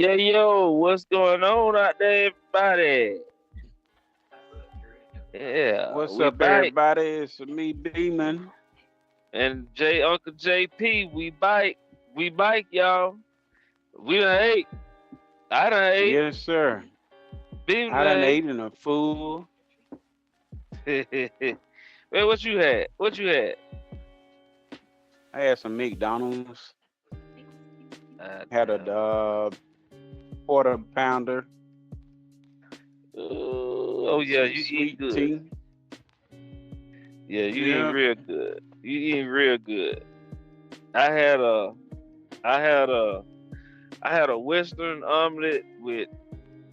Yeah, yo, what's going on out there, everybody? Yeah, What's we up, bite. everybody? It's me, Beamon. And Uncle JP, we bite, y'all. We done ate. I done ate. Yes, sir. Beam I done done ate. ate in a fool. Man, what you had? What you had? I had some McDonald's. Ah, Had a damn. quarter pounder, Oh yeah, some you eating sweet good. tea. Yeah, you eating Yeah. real good. You eating real good. I had a, I had a, I had a Western omelet with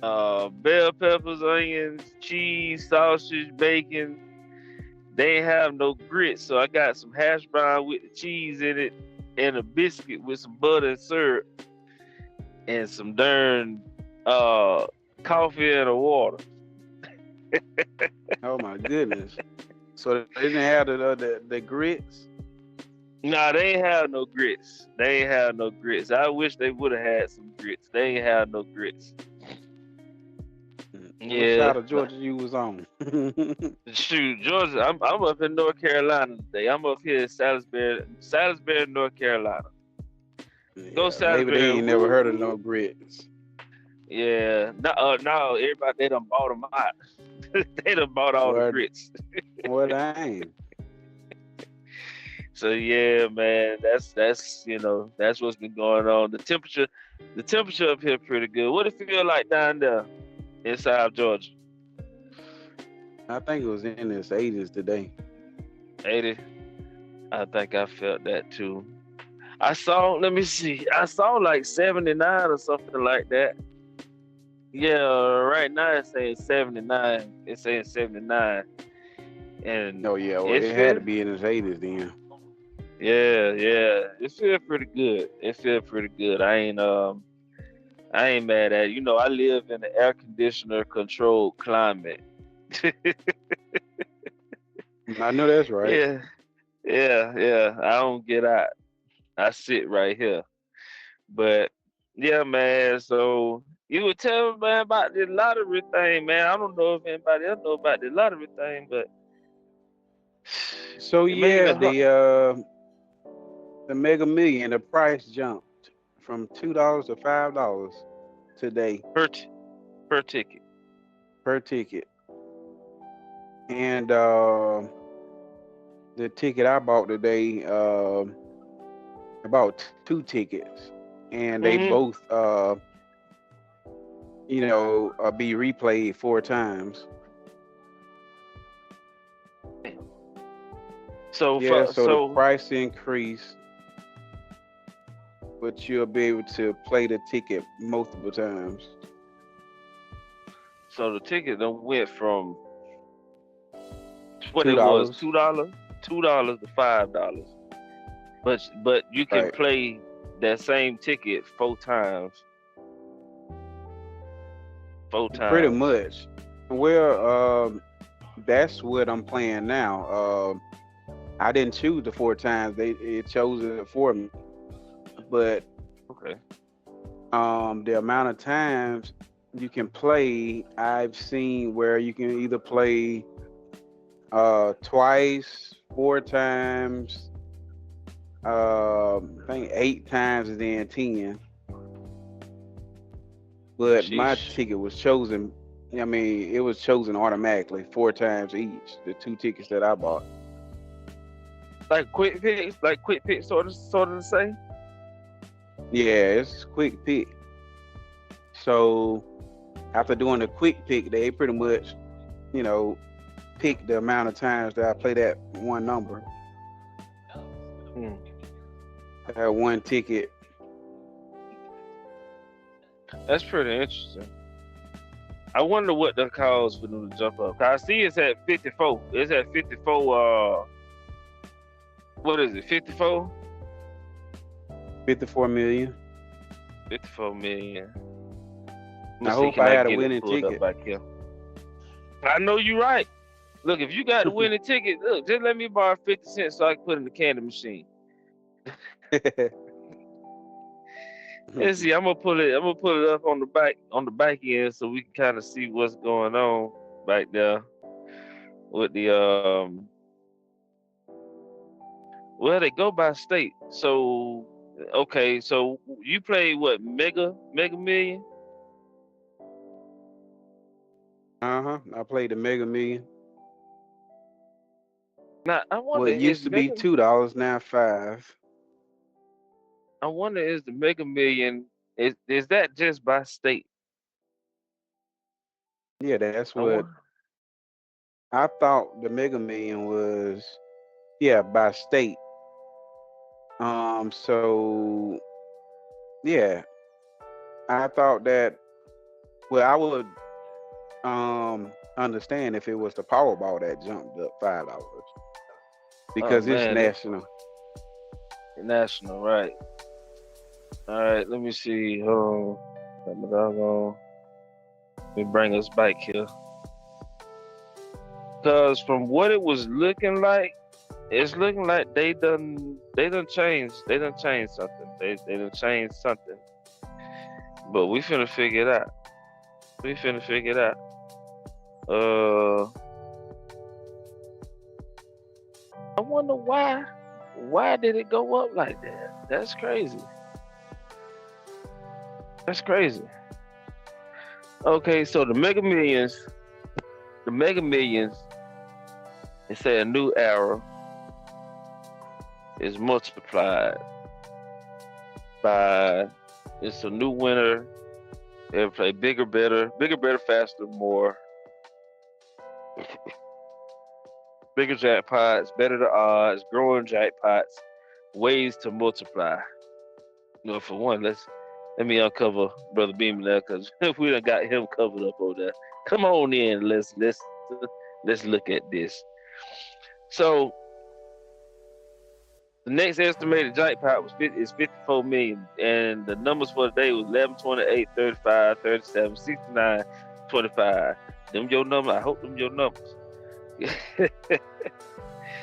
bell peppers, onions, cheese, sausage, bacon. They ain't have no grits, so I got some hash brown with the cheese in it and a biscuit with some butter and syrup and some darn uh coffee and a water. Oh my goodness. So they didn't have the grits. Nah, they ain't have no grits. They ain't have no grits. I wish they would have had some grits. They ain't have no grits. What side Yeah, of Georgia you was on? shoot, Georgia. I'm up in North Carolina today. I'm up here in Salisbury, North Carolina. Go Yeah, maybe they Salisbury. ain't never Woo, heard of no woo. grits. Yeah, no, everybody they done bought them out. They done bought all the What? grits. What I ain't. So yeah, man, that's what's been going on. The temperature up here pretty good. What it feel like down there in South Georgia? I think it was in its 80s today. 80. I think I felt that too. I saw. Let me see. I saw like 79 or something like that. Yeah, right now it's saying 79. It's saying 79, and Oh yeah, well it it had to feels. be in its 80s then. Yeah. It feel pretty good. It feel pretty good. I ain't mad at it. You know, I live in an air conditioner controlled climate. I know that's right. Yeah, yeah. I don't get out. I sit right here. But yeah, man. So you would tell me, man, about the lottery thing, man. I don't know if anybody else know about the lottery thing, but So it made yeah, it hard the Mega Million, the price jumped from $2 to $5 today per per ticket. per ticket. And the ticket I bought today, I bought two tickets, and they Hmm. both, be replayed four times. So Yeah, for so the so price increased, but you'll be able to play the ticket multiple times. so the ticket done went from what Two it was dollars, $2 to $5. But you can right? play that same ticket four Pretty times. much. Well, that's what I'm playing now. I didn't choose the four times; it chose it for me. But Okay. the amount of times you can play, I've seen where you can either play twice, four times, I think eight times, and then 10. But my Sheesh. ticket was chosen. I mean, it was chosen automatically four times each. The two tickets that I bought. Like quick picks, sort of the same. Yeah, it's quick pick. So after doing the quick pick, they pretty much, you know, pick the amount of times that I play that one number, Hmm. that one ticket. That's pretty interesting. I wonder what that caused for them to jump up. 'Cause I see it's at 54. It's at 54. What is it? 54? 54 million. 54 million. Let me I see. hope Can I I had a get it winning pulled up ticket. back here? I know you're right. Look, if you got the winning ticket, look, just let me borrow 50 cents so I can put in the candy machine. Let's see. I'm gonna pull it. I'm gonna put it up on the back end so we can kind of see what's going on back there with the Well, they go by state. So okay. So you play what Mega Million? I played the Mega Million. Now I Well, wonder it used is to be Mega $2, now 5. I wonder is the Mega Million is that just by state? Yeah, that's I what want. I thought the Mega Million was. Yeah, by state. So yeah, I thought that. Well, I would understand if it was the Powerball that jumped up $5 Oh because it's man, national. national, right? All right, let me see. Let me bring us back here. Cause from what it was looking like, it's looking like they done changed something. They done changed something. But we finna figure it out. We finna figure it out. Uh, I wonder why. Why did it go up like that? That's crazy. That's crazy. Okay, so the Mega Millions, they say a new era is multiplied by it's a new winner. They play bigger, better, faster, more, bigger jackpots, better the odds, growing jackpots, ways to multiply. You know, for one, let me uncover Brother Beamon there because we done got him covered up over there. Come on in, let's look at this. So the next estimated jackpot is 54 million, and the numbers for the day was 11, 28, 35, 37, 69, 25. Them your numbers. I hope them your numbers.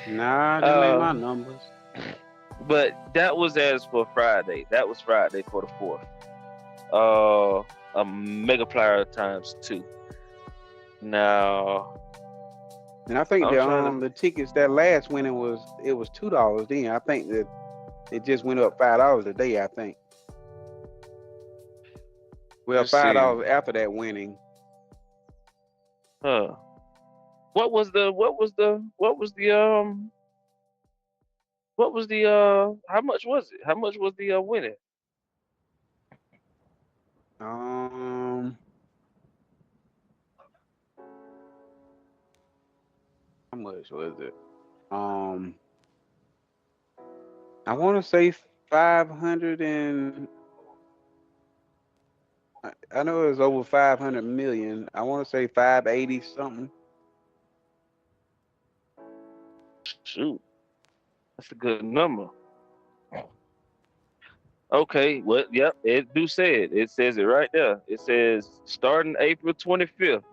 Nah, them ain't uh, my numbers. but that was as for Friday. That was Friday for the 4th. Uh, a mega player times 2. Now And I think I'm trying to. the tickets that last winning was $2 then. I think that it just went up $5 a day. I think. Well, Let's five see. dollars after that winning. Huh. What was the how much was it? How much was the winning? Um, how much was it? Um, I want to say 500 and I know it was over 500 million. I want to say 580 something. Shoot, that's a good number. Okay, well, yep, it do say it. It says it right there. It says starting April 25th.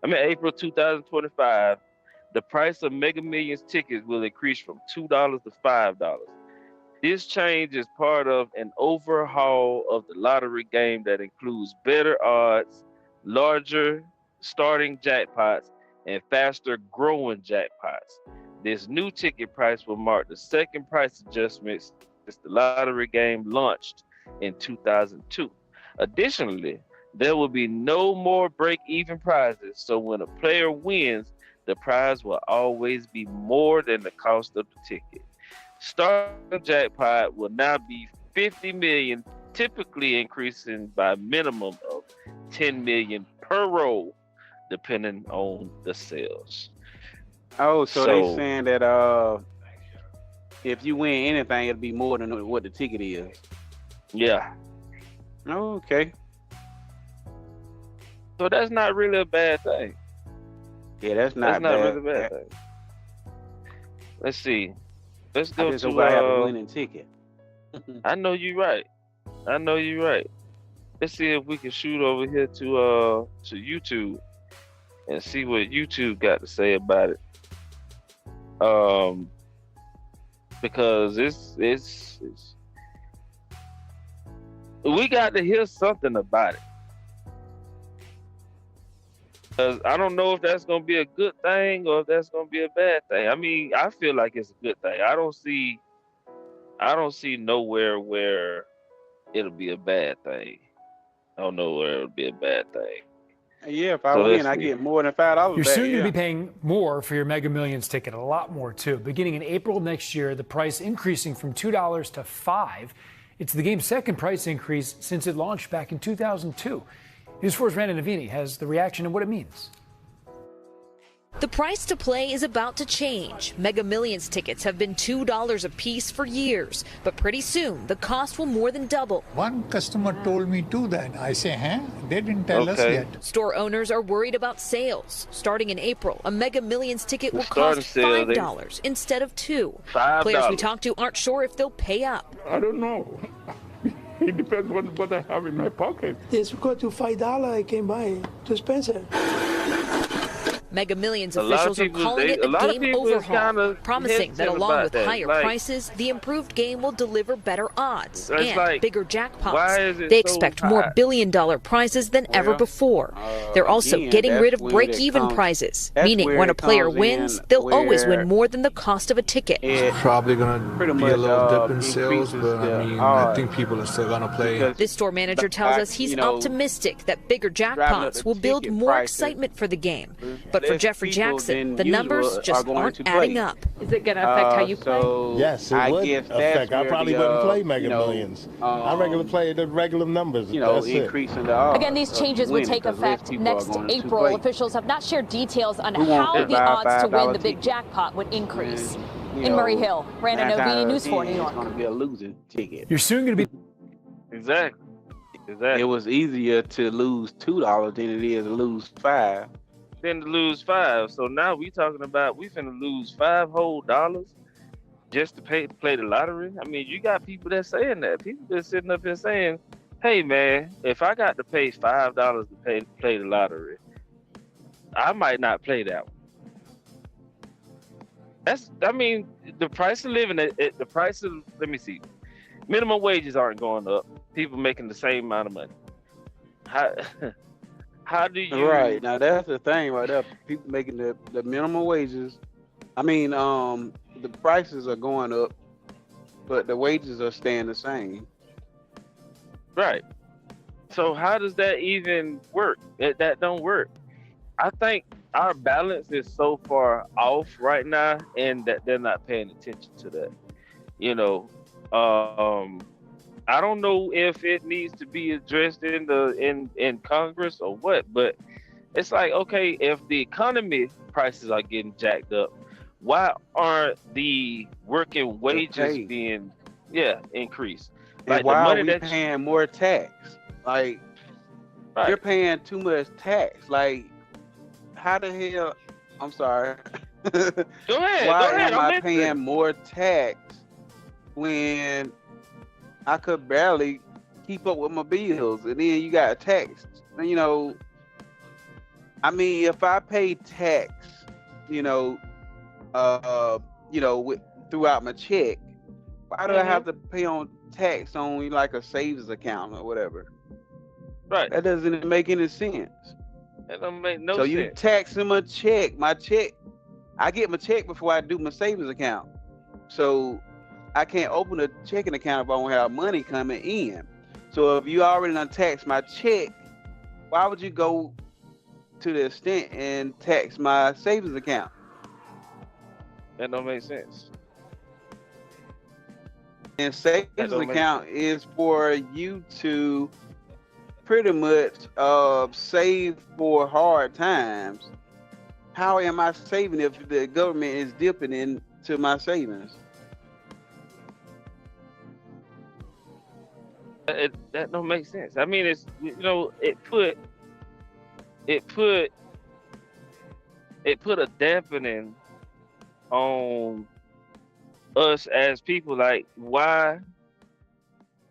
I mean April 2025, the price of Mega Millions tickets will increase from $2 to $5. This change is part of an overhaul of the lottery game that includes better odds, larger starting jackpots, and faster growing jackpots. This new ticket price will mark the second price adjustment since the lottery game launched in 2002. Additionally, there will be no more break even prizes, so when a player wins, the prize will always be more than the cost of the ticket. Starting jackpot will now be 50 million, typically increasing by a minimum of 10 million per roll, depending on the sales. Oh, so they So saying that if you win anything, it'll be more than what the ticket is. yeah, Oh, okay. so that's not really a bad thing. Yeah, that's That's not not really bad. a bad thing. Let's see. Let's I go just hope to I have a winning ticket. I know you're right. I know you're right. Let's see if we can shoot over here to YouTube and see what YouTube got to say about it. Um, because it's We got to hear something about it. 'Cause I don't know if that's gonna be a good thing or if that's gonna be a bad thing. I mean, I feel like it's a good thing. I don't see nowhere where it'll be a bad thing. I don't know where it'll be a bad thing. Yeah, if So I let's win, I see. get more than $5 You're back. soon going to Yeah. be paying more for your Mega Millions ticket, a lot more too. Beginning in April next year, the price increasing from $2 to $5. It's the game's second price increase since it launched back in 2002. News 4's Randy Navini has the reaction and what it means. The price to play is about to change. Mega Millions tickets have been $2 a piece for years, but pretty soon the cost will more than double. One customer told me too that. I say, huh? They didn't tell us Okay. yet. Store owners are worried about sales. Starting in April, a Mega Millions ticket The will starting cost sale, they- $5 instead of $2. $5. Players we talked to aren't sure if they'll pay up. I don't know. It depends on what I have in my pocket. It's because to $5 I can buy it. Too expensive. Mega Millions A lot of officials are people- calling they- it a a lot of game people is overhaul, kinda promising that hesitant along about with that. higher Like- prices, the improved game will deliver better odds It's and like, bigger why jackpots. is it They so expect more high? billion-dollar prizes than ever Well, before. They're also again, getting rid that's of when it break-even comes- prizes, that's meaning where when a it player comes wins, in they'll always where win more than the cost of a ticket. It Probably gonna pretty be much a little dip in sales, increases but I the mean, I odds. think people are still gonna play. Because This store manager tells back, us he's you know, optimistic that bigger driving up jackpots the will build ticket more prices, excitement for the game. But for less Jeffrey people Jackson, than the numbers usual are just going aren't to adding play. up. Is it going to affect how you play? So Yes, it I would guess that's affect. I where probably the, wouldn't play Mega you know, Millions. I regularly play the regular numbers. you know, That's it. increasing the odds. Again, these of changes would winning, take 'cause less effect people are next going to April. play. Officials have not shared details on Who wants how to the buy a odds to win $5 the big ticket? jackpot would increase. You In know, Murray Hill, Brandon 9 times Ovini, out of News 4 New 10, York. It's going to be a losing ticket. You're soon going to be Exactly. It was easier to lose $2 than it is to lose 5. Then to lose 5. So now we talking about we finna lose $5 whole just to play the lottery. I mean, you got people that saying that. People been sitting up here saying, "Hey man, if I got to pay $5 to play the lottery, I might not play that one." I mean, the price of living, the price of, let me see, minimum wages aren't going up. People making the same amount of money. How how do you? Right, now that's the thing right there. People making the minimum wages. I mean, the prices are going up, but the wages are staying the same. Right. So how does that even work? That don't work. I think our balance is so far off right now, and that they're not paying attention to that. You know, I don't know if it needs to be addressed in Congress or what, but it's like, okay, if the economy prices are getting jacked up, why aren't the working wages Okay. being increased? And Like the why are money we that paying more tax? Like, right. you're paying too much tax. Like, how the hell? I'm sorry. Go ahead. Why go ahead. am I'm I listening. paying more tax when I could barely keep up with my bills? And then you got tax. You know, I mean, if I pay tax, throughout my check, why do I have to pay on tax on like a savings account or whatever? Right. That doesn't make any sense. That don't make no So sense. you taxing my check. I get my check before I do my savings account. So I can't open a checking account if I don't have money coming in. So if you already done taxed my check, why would you go to the extent and tax my savings account? That don't make sense. And savings don't make account is for you to pretty much save for hard times. How am I saving if the government is dipping into my savings? That don't make sense. I mean, it's it put a dampening on us as people. Like, why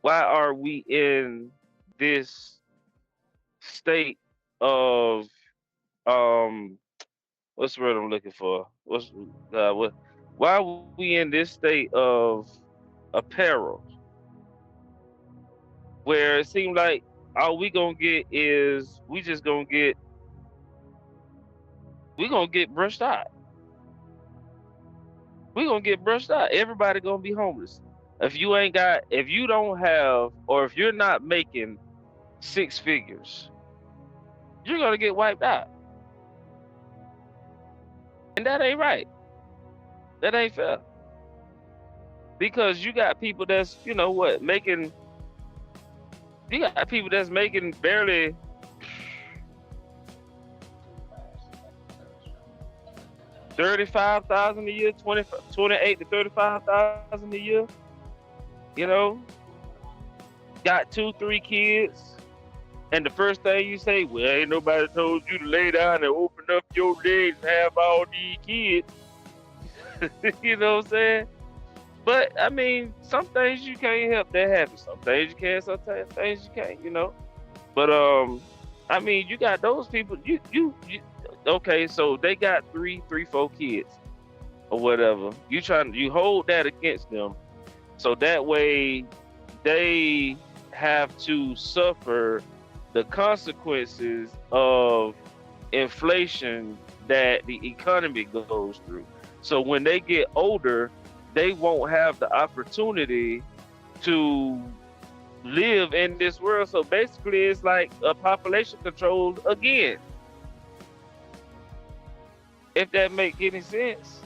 are we in this state of what's the word I'm looking for? Why are we in this state of apparel? where it seemed like all we gonna get is we gonna get brushed out. We gonna get brushed out. Everybody gonna be homeless. If you don't have, or if you're not making six figures, you're gonna get wiped out. And that ain't right. That ain't fair. Because you got people that's, you got people that's making barely 35,000 a year, 28 to 35,000 a year. You know, got 2, 3 kids, and the first thing you say, well, ain't nobody told you to lay down and open up your legs and have all these kids. You know what I'm saying? But I mean, some things you can't help that happen. Some things you can, some things you can't. But I mean, you got those people. You okay? So they got 4 kids or whatever. You hold that against them, so that way they have to suffer the consequences of inflation that the economy goes through. So when they get older, they won't have the opportunity to live in this world. So basically, it's like a population control again. If that make any sense.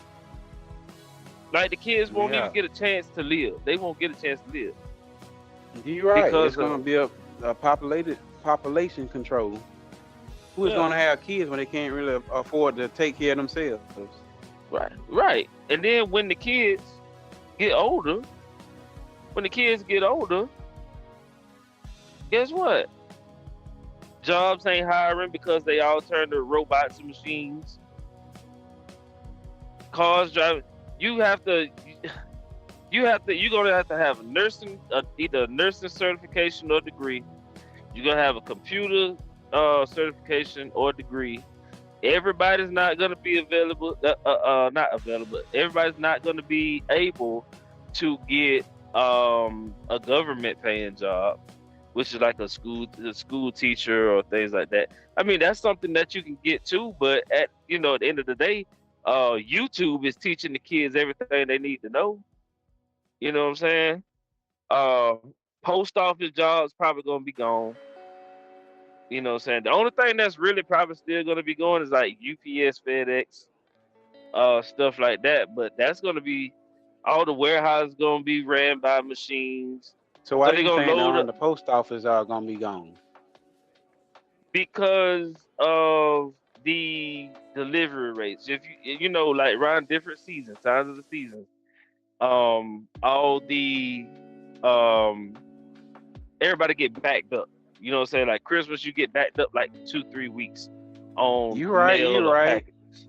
Like the kids won't even get a chance to live. They won't get a chance to live. You're right. It's going to be a population control. Who's going to have kids when they can't really afford to take care of themselves? Right. And then when the kids get older, guess what? Jobs ain't hiring because they all turn to robots and machines. Cars driving. You're gonna have to have a nursing, either a nursing certification or degree. You're gonna have a computer certification or degree. Everybody's not gonna be not available. Everybody's not gonna be able to get a government paying job, which is like a school teacher or things like that. I mean, that's something that you can get to, but at the end of the day, YouTube is teaching the kids everything they need to know. You know what I'm saying? Post office jobs probably gonna be gone. You know what I'm saying? The only thing that's really probably still gonna be going is like UPS, FedEx, stuff like that. But that's gonna be all the warehouses gonna be ran by machines. So why they do you gonna think load the post office are gonna be gone? Because of the delivery rates. If you like around different seasons, times of the seasons, all the everybody get backed up. You know what I'm saying? Like Christmas, you get backed up like 2-3 weeks on You're right. mail or packages.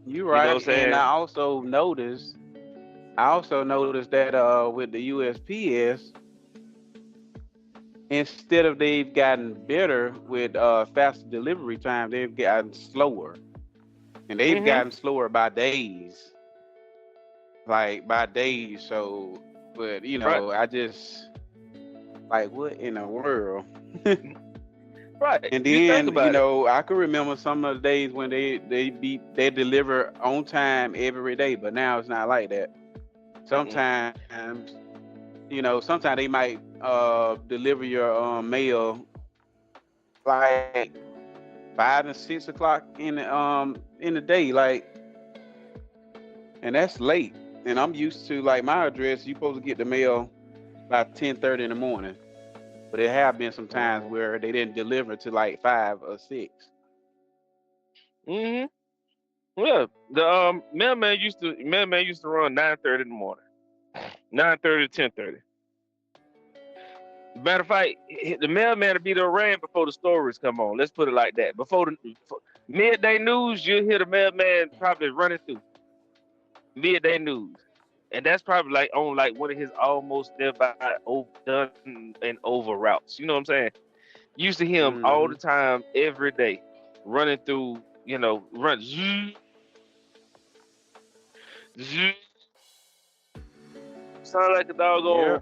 You're right. You know what I'm saying? And I also noticed that with the USPS, instead of they've gotten better with faster delivery time, they've gotten slower, and they've gotten slower by days. So, but I just like, what in the world? Right. And then I can remember some of the days when they deliver on time every day, but now it's not like that. Sometimes sometimes they might deliver your mail like 5 and 6 o'clock in the day, and that's late. And I'm used to, like, my address, you're supposed to get the mail by 10:30 in the morning. But there have been some times where they didn't deliver to like 5 or 6. Yeah, the mailman used to run 9:30 in the morning, 9:30 to 10:30. Matter of fact, the mailman will be there ran before the stories come on. Let's put it like that. Before the midday news, you'll hear the mailman probably running through midday news, and that's probably like on like one of his almost nearby done and over routes. You know what I'm saying? You used to hear him all the time, every day, running through. Run. Sound like a doggone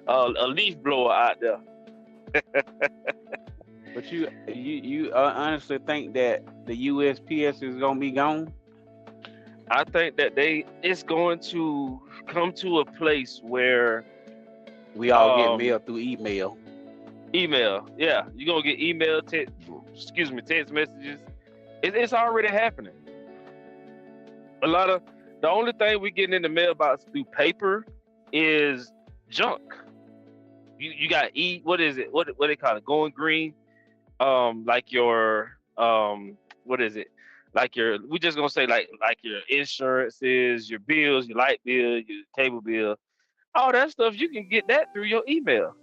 a leaf blower out there. But you honestly think that the USPS is gonna be gone? I think that it's going to come to a place where We all get mail through email. email, yeah, you're gonna get email, text messages. It's already happening. A lot of the only thing we getting in the mailbox through paper is junk. You got what is it? What they call it? Going green. Like your what is it? Like your we just gonna say like your insurances, your bills, your light bill, your cable bill, all that stuff. You can get that through your email.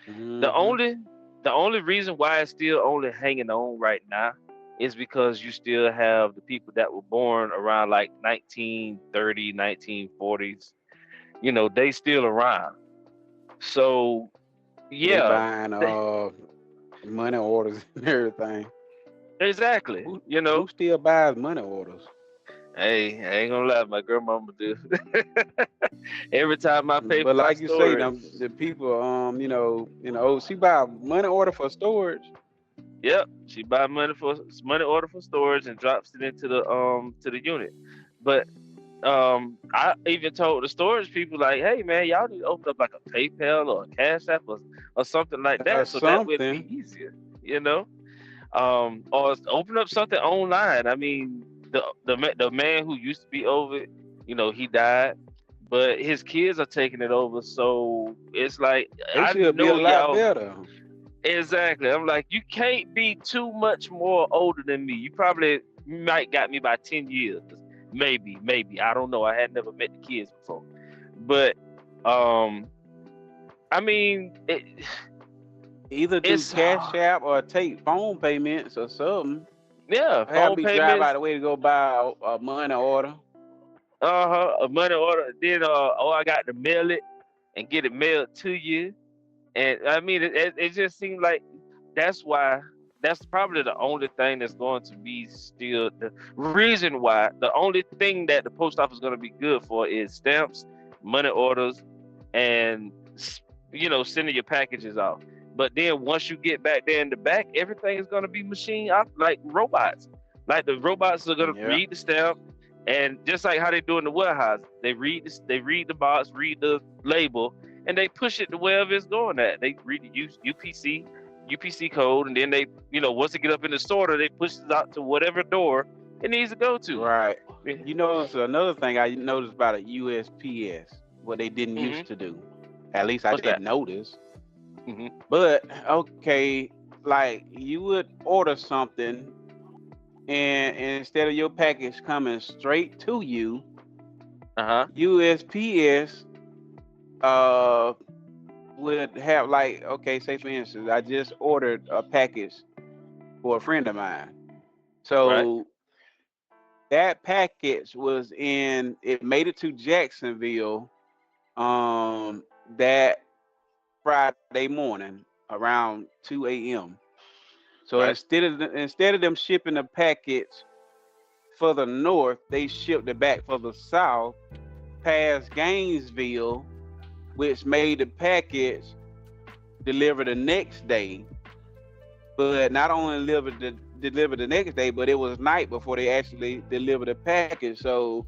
The Mm-hmm. only reason why it's still only hanging on right now is because you still have the people that were born around like 1930, 1940s. They still around. So They yeah, buying money orders and everything. exactly. Who still buys money orders? Hey, I ain't gonna lie, my grandmama do. Every time I pay for But my like you say, storage. the people, she buy money order for storage. Yep, she buy money order for storage and drops it into the unit. But I even told the storage people like, hey man, y'all need to open up like a PayPal or a Cash App or something like that, so that way it'd be easier, or open up something online. I mean, the man who used to be over it, he died, but his kids are taking it over, so it's like They I should be a know lot y'all. better. Exactly. I'm like, you can't be too much more older than me. You might got me by 10 years. Maybe. I don't know. I had never met the kids before. But I mean, either do Cash App or take phone payments or something. Yeah, phone payments. Drive out of the way to go buy a money order. A money order. Then I got to mail it and get it mailed to you. And I mean, it just seems like that's probably the only thing that's going to be still the reason why. The only thing that the post office is going to be good for is stamps, money orders, and sending your packages off. But then once you get back there in the back, everything is going to be machine op, like robots. Like the robots are going to read the stamp, and just like how they do in the warehouse, they read the box, read the label, and they push it to wherever it's going at. They read the UPC code, and then they, once they get up in the sorter, they push it out to whatever door it needs to go to. Right. It's another thing I noticed about a USPS, what they didn't used to do. At least I didn't notice. Mm-hmm. But okay, like you would order something, and instead of your package coming straight to you, USPS would have, like, okay, say for instance, I just ordered a package for a friend of mine. So that package it made it to Jacksonville that Friday morning around 2 a.m. So instead of them shipping the package further north, they shipped it back further south past Gainesville, which made the package deliver the next day. But not only deliver the next day, but it was night before they actually delivered the package. So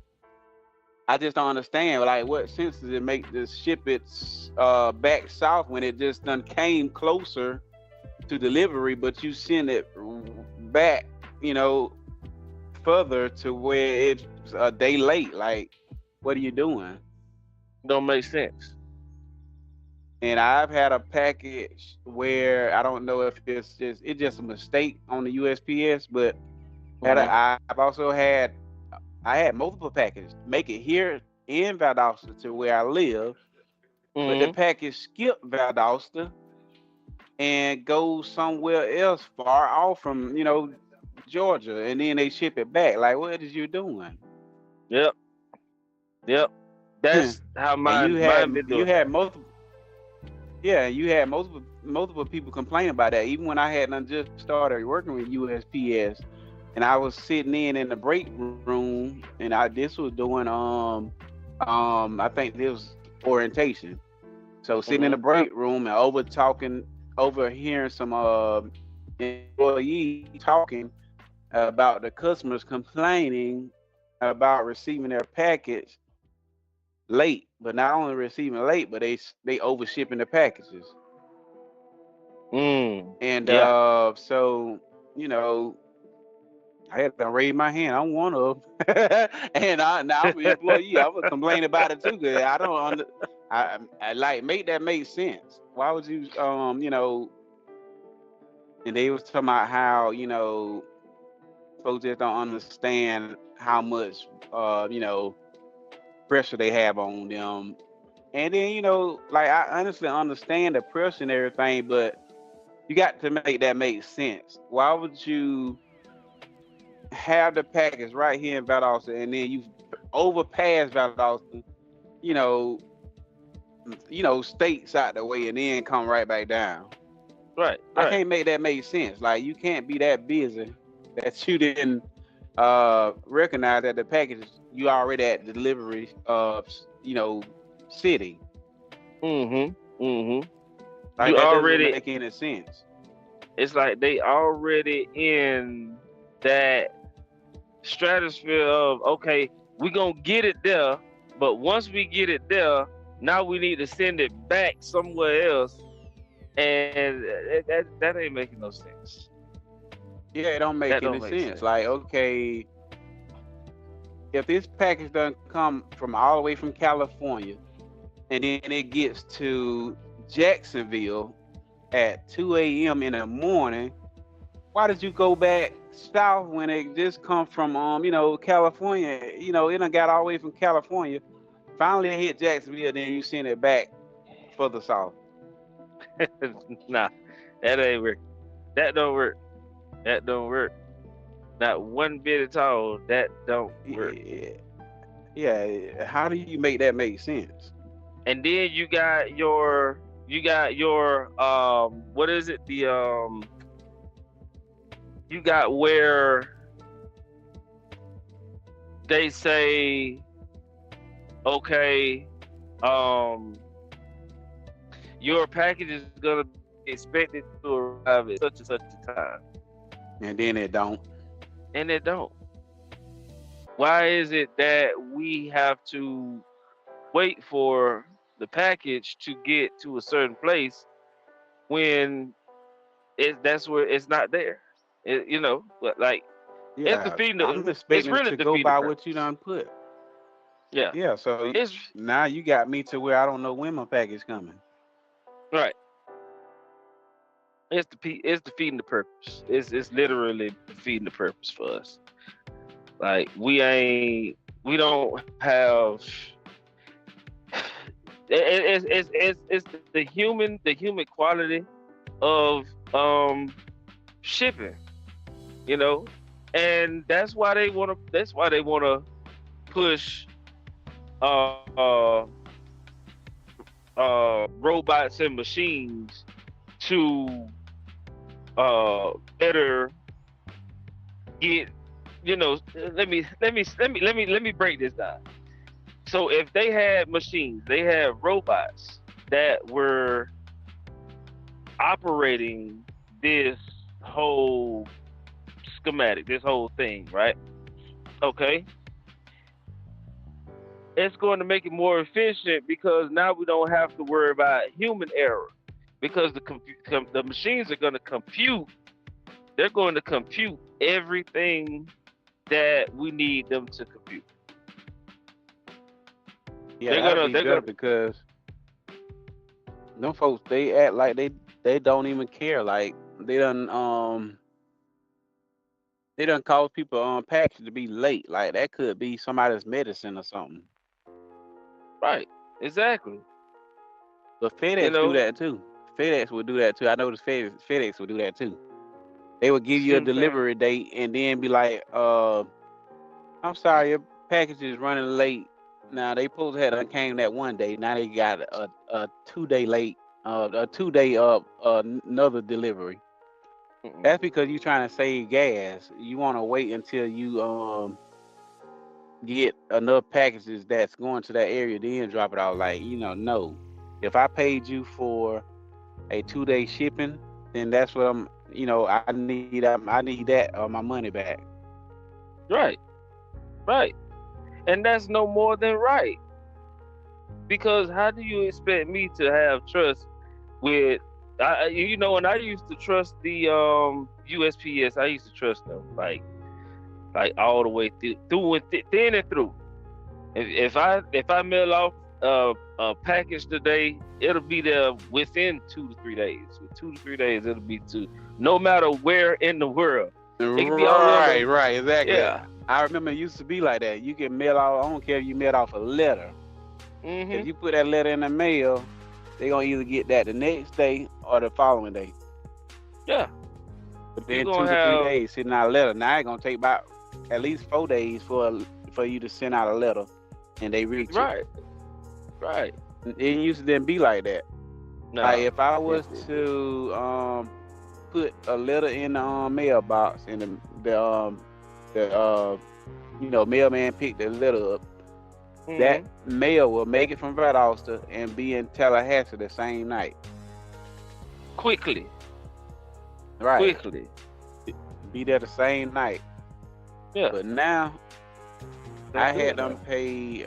I just don't understand, like, what sense does it make to ship it back south when it just done came closer to delivery, but you send it back, further to where it's a day late? Like, what are you doing? Don't make sense. And I've had a package where I don't know if it's just a mistake on the USPS, but I've also had multiple packages make it here in Valdosta to where I live, but the package skipped Valdosta and goes somewhere else far off from, Georgia, and then they ship it back. Like, what is you doing? Yep. That's how you had multiple people complain about that. Even when I had just started working with USPS, and I was sitting in the break room, and this was doing I think this was orientation. So sitting in the break room and over talking overhearing some employees talking about the customers complaining about receiving their package late, but not only receiving late, but they over shipping the packages. And Yeah. so you know, I had to raise my hand. I'm one of them, and now I'm an employee. I would complain about it too. Cause I don't I like make that make sense. Why would you you know? And they was talking about how folks just don't understand how much you know pressure they have on them. And then like I honestly understand the pressure and everything, but you got to make that make sense. Why would you have the package right here in Valdosta, and then you overpass Valdosta, you know, states out the way, and then come right back down? Right. I can't make that make sense. Like you can't be that busy that you didn't recognize that the package you already at the delivery city. Mm-hmm. Like You that doesn't already. make any sense. It's like they already in that stratosphere of, okay, we gonna get it there, but once we get it there, now we need to send it back somewhere else, and that ain't making no sense. Yeah, it don't make any sense. Like, okay, if this package doesn't come from all the way from California, and then it gets to Jacksonville at 2 a.m. in the morning, why did you go back south when it just come from California? It done got all the way from California, finally hit Jacksonville, then you send it back further south. Nah, that ain't work. That don't work. That don't work. Not one bit at all. That don't work. Yeah. How do you make that make sense? And then you got your what is it? You got where they say, okay, your package is gonna be expected to arrive at such and such a time. And then it don't. And it don't. Why is it that we have to wait for the package to get to a certain place when that's where it's not there? But like it's Yeah, defeating I'm it's expecting really to go defeating the by purpose. what you done put. Yeah. Yeah, so It's now you got me to where I don't know when my package coming. right. It's defeating the purpose. It's literally defeating the purpose for us. Like we don't have it's the human quality of shipping, you know, and that's why they want to push uh robots and machines to better get, let me break this down. So if they had machines, they had robots that were operating this whole schematic, this whole thing, right? Okay. It's going to make it more efficient because now we don't have to worry about human error because the machines are going to compute. They're going to compute everything that we need them to compute. Yeah, that'd be good because them folks, they act like they don't even care. Like they done cause people package to be late. Like that could be somebody's medicine or something. Right. Exactly. But FedEx do that too. FedEx would do that too. I noticed FedEx would do that too. They would give you a delivery date and then be like, I'm sorry, your package is running late. Now they supposed to have came that one day. Now they got a 2-day late, a 2-day another delivery. That's because you're trying to save gas. You want to wait until you get enough packages that's going to that area, then drop it out. Like no. If I paid you for a 2-day shipping, then that's what I'm. I need that or my money back. Right, right, and that's no more than right. Because how do you expect me to have trust with, and I used to trust the USPS. I used to trust them like all the way through and thin and through. If I mail off a package today, it'll be there within 2 to 3 days. With 2 to 3 days, it'll be no matter where in the world. It could be all Right, in right, exactly. yeah. I remember it used to be like that. You can mail off. I don't care if you mail off a letter. If you put that letter in the mail, they're gonna either get that the next day or the following day. Yeah. But then 2 to 3 days sitting out a letter. Now it's gonna take about at least 4 days for you to send out a letter, and they reach it. Right. It used to then be like that. No. Like if I was to put a letter in the mailbox, and the mailman picked the letter up, that mail will make it from Valdosta and be in Tallahassee the same night. Quickly. Right. Quickly. Be there the same night. Yeah. But now I had them pay.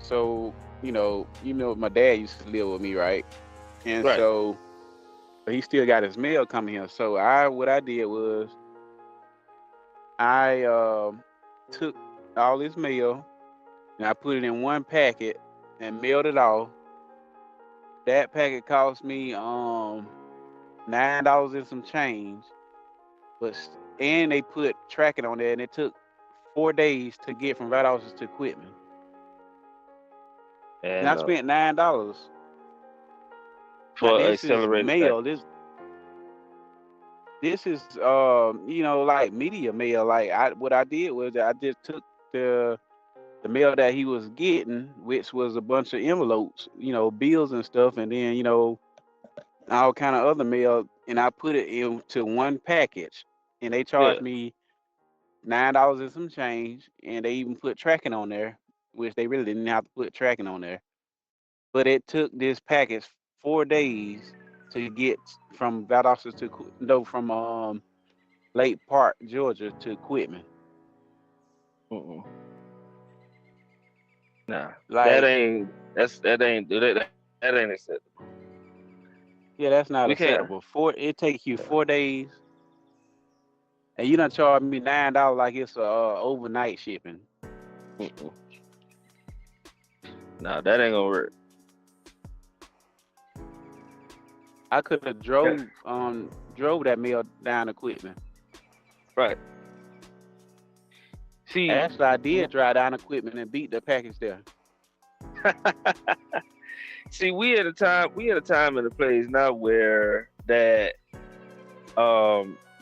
So my dad used to live with me, right? And so he still got his mail coming here. So what I did was I took all his mail and I put it in one packet and mailed it off. That packet cost me $9 and some change, and they put tracking on there, and it took 4 days to get from Valdosta to Quitman. And I spent $9 for this accelerated mail. This is like media mail. Like what I did was I just took the mail that he was getting, which was a bunch of envelopes, bills and stuff, and then all kind of other mail, and I put it into one package, and they charged me $9 and some change, and they even put tracking on there, which they really didn't have to put tracking on there. But it took this package 4 days to get from Valdosta from Lake Park, Georgia to Quitman. Nah, like that ain't acceptable. Yeah, that's not acceptable. It takes you 4 days, and you done charge me $9 like it's overnight shipping. Nah, that ain't gonna work. I could have drove that mail down to Quitman. Right. See, actually, I did drive down to Quitman and beat the package there. See, we at a time and a place now where that,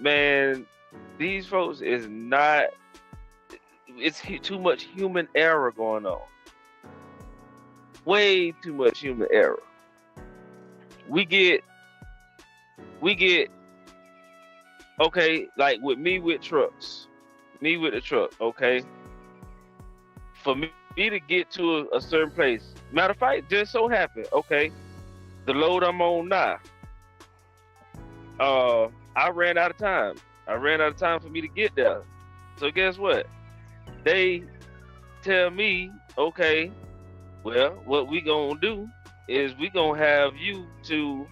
man, these folks is not. It's too much human error going on. Way too much human error. We get. Okay, like with the truck, okay? For me to get to a certain place, matter of fact, just so happened, okay, the load I'm on now, I ran out of time. For me to get there. So guess what? They tell me, okay, well, what we gonna do is we gonna have you to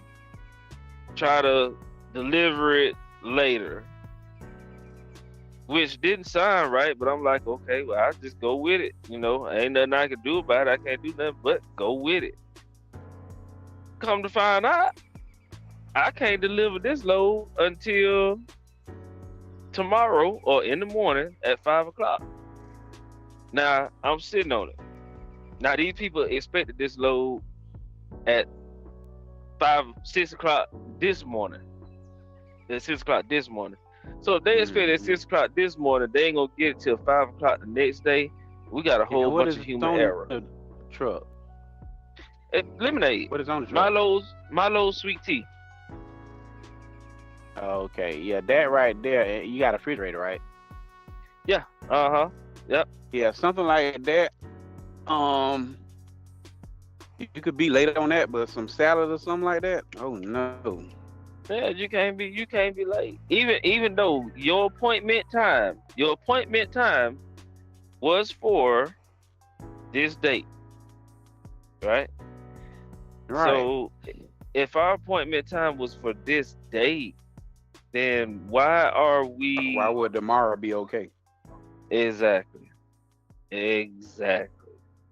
try to deliver it later, which didn't sound right, but I'm like, okay, well, I'll just go with it. Ain't nothing I can do about it. I can't do nothing but go with it. Come to find out, I can't deliver this load until tomorrow or in the morning at 5 o'clock. Now, I'm sitting on it. Now, these people expected this load at 6 o'clock this morning. At 6 o'clock this morning. So if they expect at 6 o'clock this morning, they ain't gonna get it till 5 o'clock the next day. We got a whole bunch of human error. Truck. Lemonade. What is on the truck? Milo's sweet tea. Okay, yeah, that right there. You got a refrigerator, right? Yeah. Yep. Yeah, something like that. You could be late on that, but some salad or something like that. Oh no. Yeah, you can't be late. Even though your appointment time was for this date, right? Right. So if our appointment time was for this date, then why are we Why would tomorrow be okay? exactly?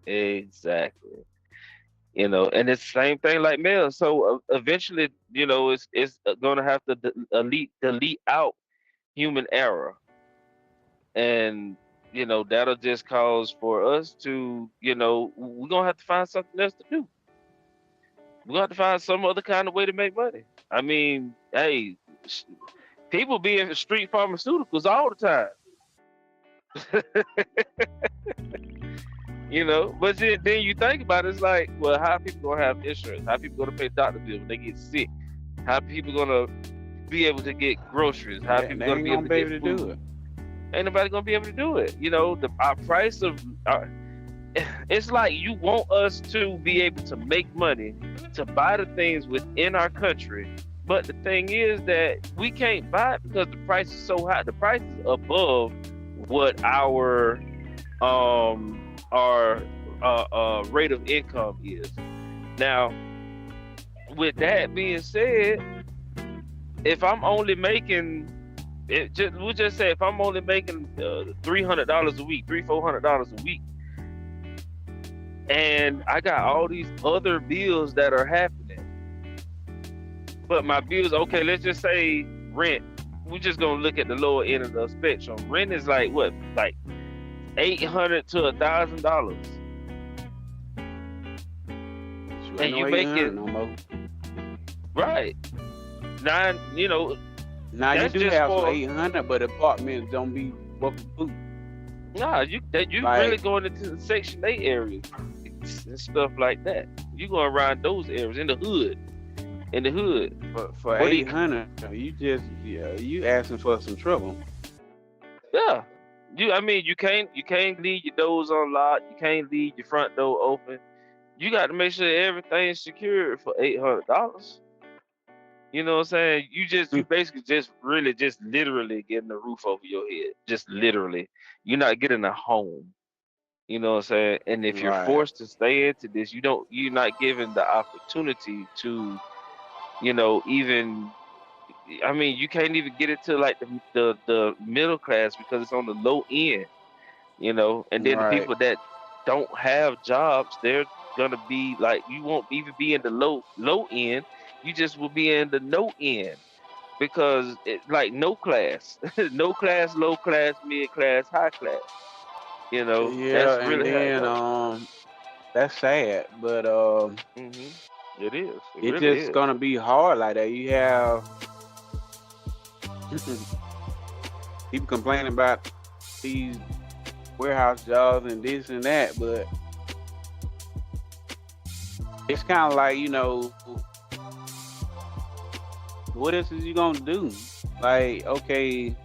Exactly. You know, and it's the same thing like mail. So eventually, you know, it's going to have to delete out human error, and you know that'll just cause for us to, you know, we're gonna have to find something else to do. We're gonna have to find some other kind of way to make money. I mean, hey, s- people be in street pharmaceuticals all the time. You know, but then you think about it, it's like, well, how people gonna have insurance? How people gonna pay doctor bills when they get sick? How people gonna be able to get groceries? How They people gonna ain't be able gonna to be get able to food? do it. Ain't nobody gonna be able to do it. You know, our price of it's like you want us to be able to make money to buy the things within our country, but the thing is that we can't buy it because the price is so high. The price is above what our rate of income is. Now, with that being said, if I'm only making we'll just say if I'm only making $300 a week, $400 a week, and I got all these other bills that are happening, but my bills, okay, let's just say rent. We're just gonna look at the lower end of the spectrum. Rent is like what, like $800 to $1,000, and you make it no more. right nine. You know, Now you that's do just have some for 800, but apartments don't be what for food. nah. You Like- really going into the Section 8 areas and stuff like that. You going around those areas in the hood. For What do you- 800, you asking for some trouble. Yeah. I mean, you can't leave your doors unlocked. You can't leave your front door open. You got to make sure everything's secured for $800. You know what I'm saying? You basically just literally getting a roof over your head. Just literally. You're not getting a home. You know what I'm saying? And if you're Right. forced to stay into this, you're not given the opportunity to, you know, even, I mean, you can't even get it to like the middle class because it's on the low end, you know. And then the Right. people that don't have jobs, they're gonna be like, you won't even be in the low end. You just will be in the no end because like no class, no class, low class, mid class, high class. You know, Yeah, that's and really how it then goes. that's sad, but It is. It it's really just is. gonna be hard like that. You have people complaining about these warehouse jobs and this and that, but it's kind of like, you know, what else is you gonna do? Like, okay,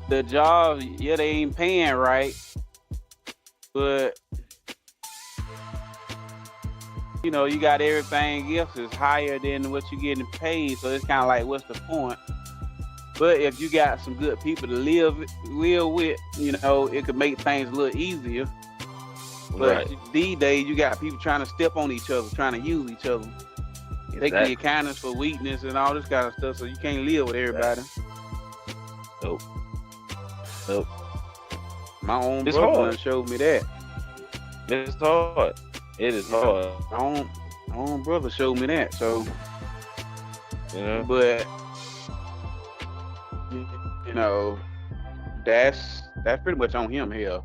the job, yeah, they ain't paying right, but you know, you got everything else is higher than what you're getting paid, so it's kind of like, what's the point? But if you got some good people to live with, you know, it could make things a little easier. But Right. these days, you got people trying to step on each other, trying to use each other. They Exactly. give kindness for weakness and all this kind of stuff, so you can't live with everybody. Nope. My own It's brother hard. done showed me that. It's hard. It is hard. My own brother showed me that. So, You know. but you know, that's pretty much on him here.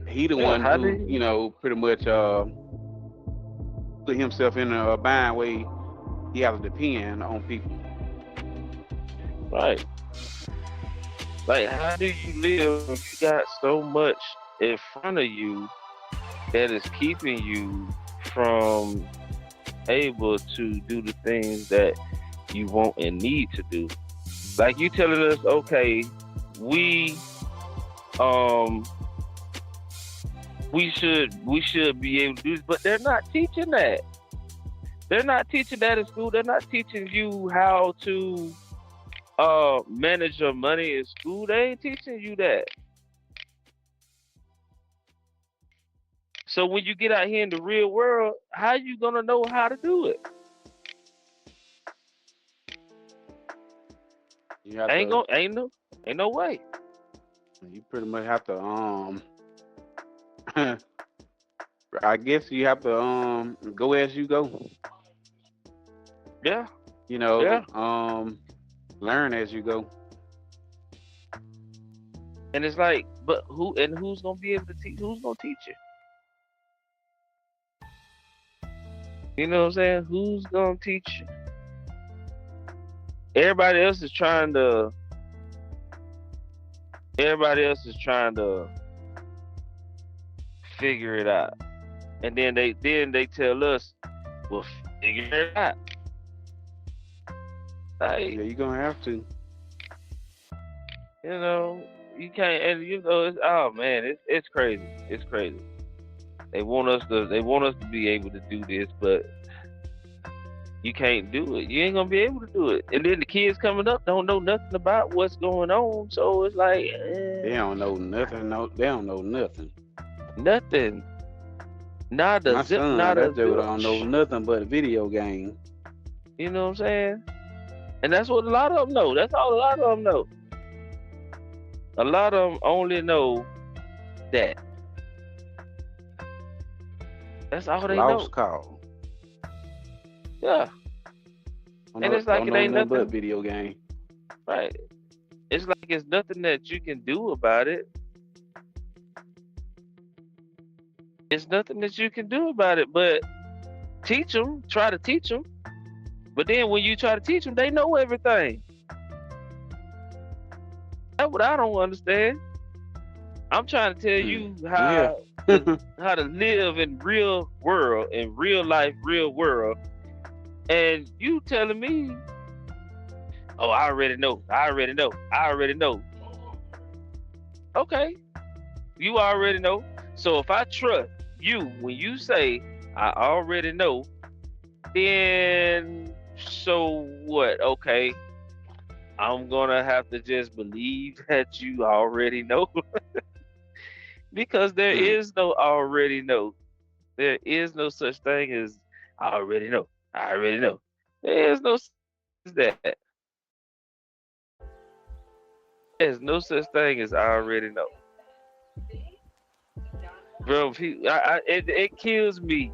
He the Yeah, one how who, did he- you know, pretty much put himself in a bind where he has to depend on people. Right. Like, how do you live when you got so much in front of you that is keeping you from able to do the things that you want and need to do? Like, you telling us, we should be able to do this, but they're not teaching that. They're not teaching that in school. They're not teaching you how to manage your money in school. They ain't teaching you that. So when you get out here in the real world, how you gonna know how to do it? You have Ain't to. ain't no way. You pretty much have to. I guess you have to go as you go. Yeah, You know, yeah. learn as you go. And it's like, but who's gonna be able to teach? Who's gonna teach you? You know what I'm saying? Who's gonna teach you? Everybody else is trying to. Everybody else is trying to figure it out, and then they tell us, "Well, figure it out." Like, Yeah, you're gonna have to. you know, you can't, and you know, it's, oh man, it's crazy. It's crazy. They want us to be able to do this, but you can't do it. You ain't gonna be able to do it. And then the kids coming up don't know nothing about what's going on, so it's like They don't know nothing. No, they don't know nothing. nothing. Not a My zip, son, not a that dude don't know zilch. nothing but a video game. You know what I'm saying? And that's what a lot of them know. That's all a lot of them know. A lot of them only know that. That's all they know. Lost call. Yeah. And it's like Don't it know ain't nothing but nothing. video game. Right. It's like it's nothing that you can do about it. It's nothing that you can do about it, but teach them, try to teach them. But then when you try to teach them, they know everything. That's what I don't understand. I'm trying to tell you Yeah. how to live in real world, in real life, real world, and you telling me, oh, I already know. Okay, you already know. So if I trust you when you say I already know, then so what? Okay, I'm gonna have to just believe that you already know because there is no already know. There is no such thing as I already know. I already know. There is no such as that. There's no such thing as I already know. Bro, it kills me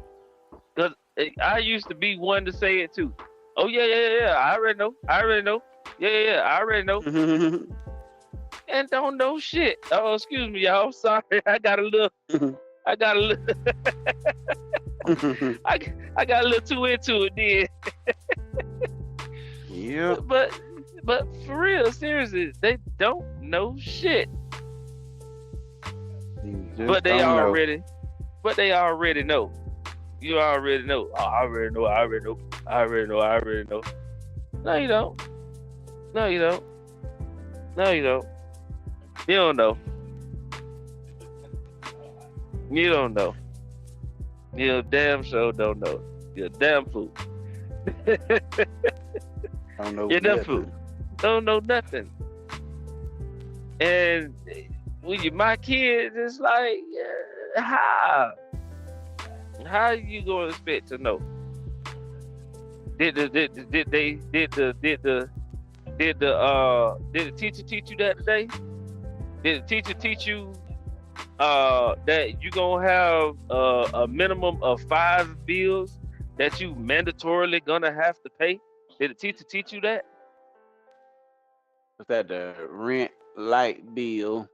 because I used to be one to say it too. Oh yeah. I already know. Yeah. I already know. And don't know shit. Oh, excuse me, y'all. Sorry, I got a little. I got a little. I got a little too into it then. Yeah. But for real, seriously, they don't know shit. But they already know. You already know. Oh, I already know. No, you don't. You don't know. You don't know. You damn sure don't know. You're a damn fool. Don't know You're damn nothing. fool. Don't know nothing. And when you my kids, it's like, how you gonna expect to know? Did the teacher teach you that today? Did the teacher teach you that you gonna have a minimum of 5 bills that you mandatorily gonna have to pay? Did the teacher teach you that? What's that? The rent, light bill,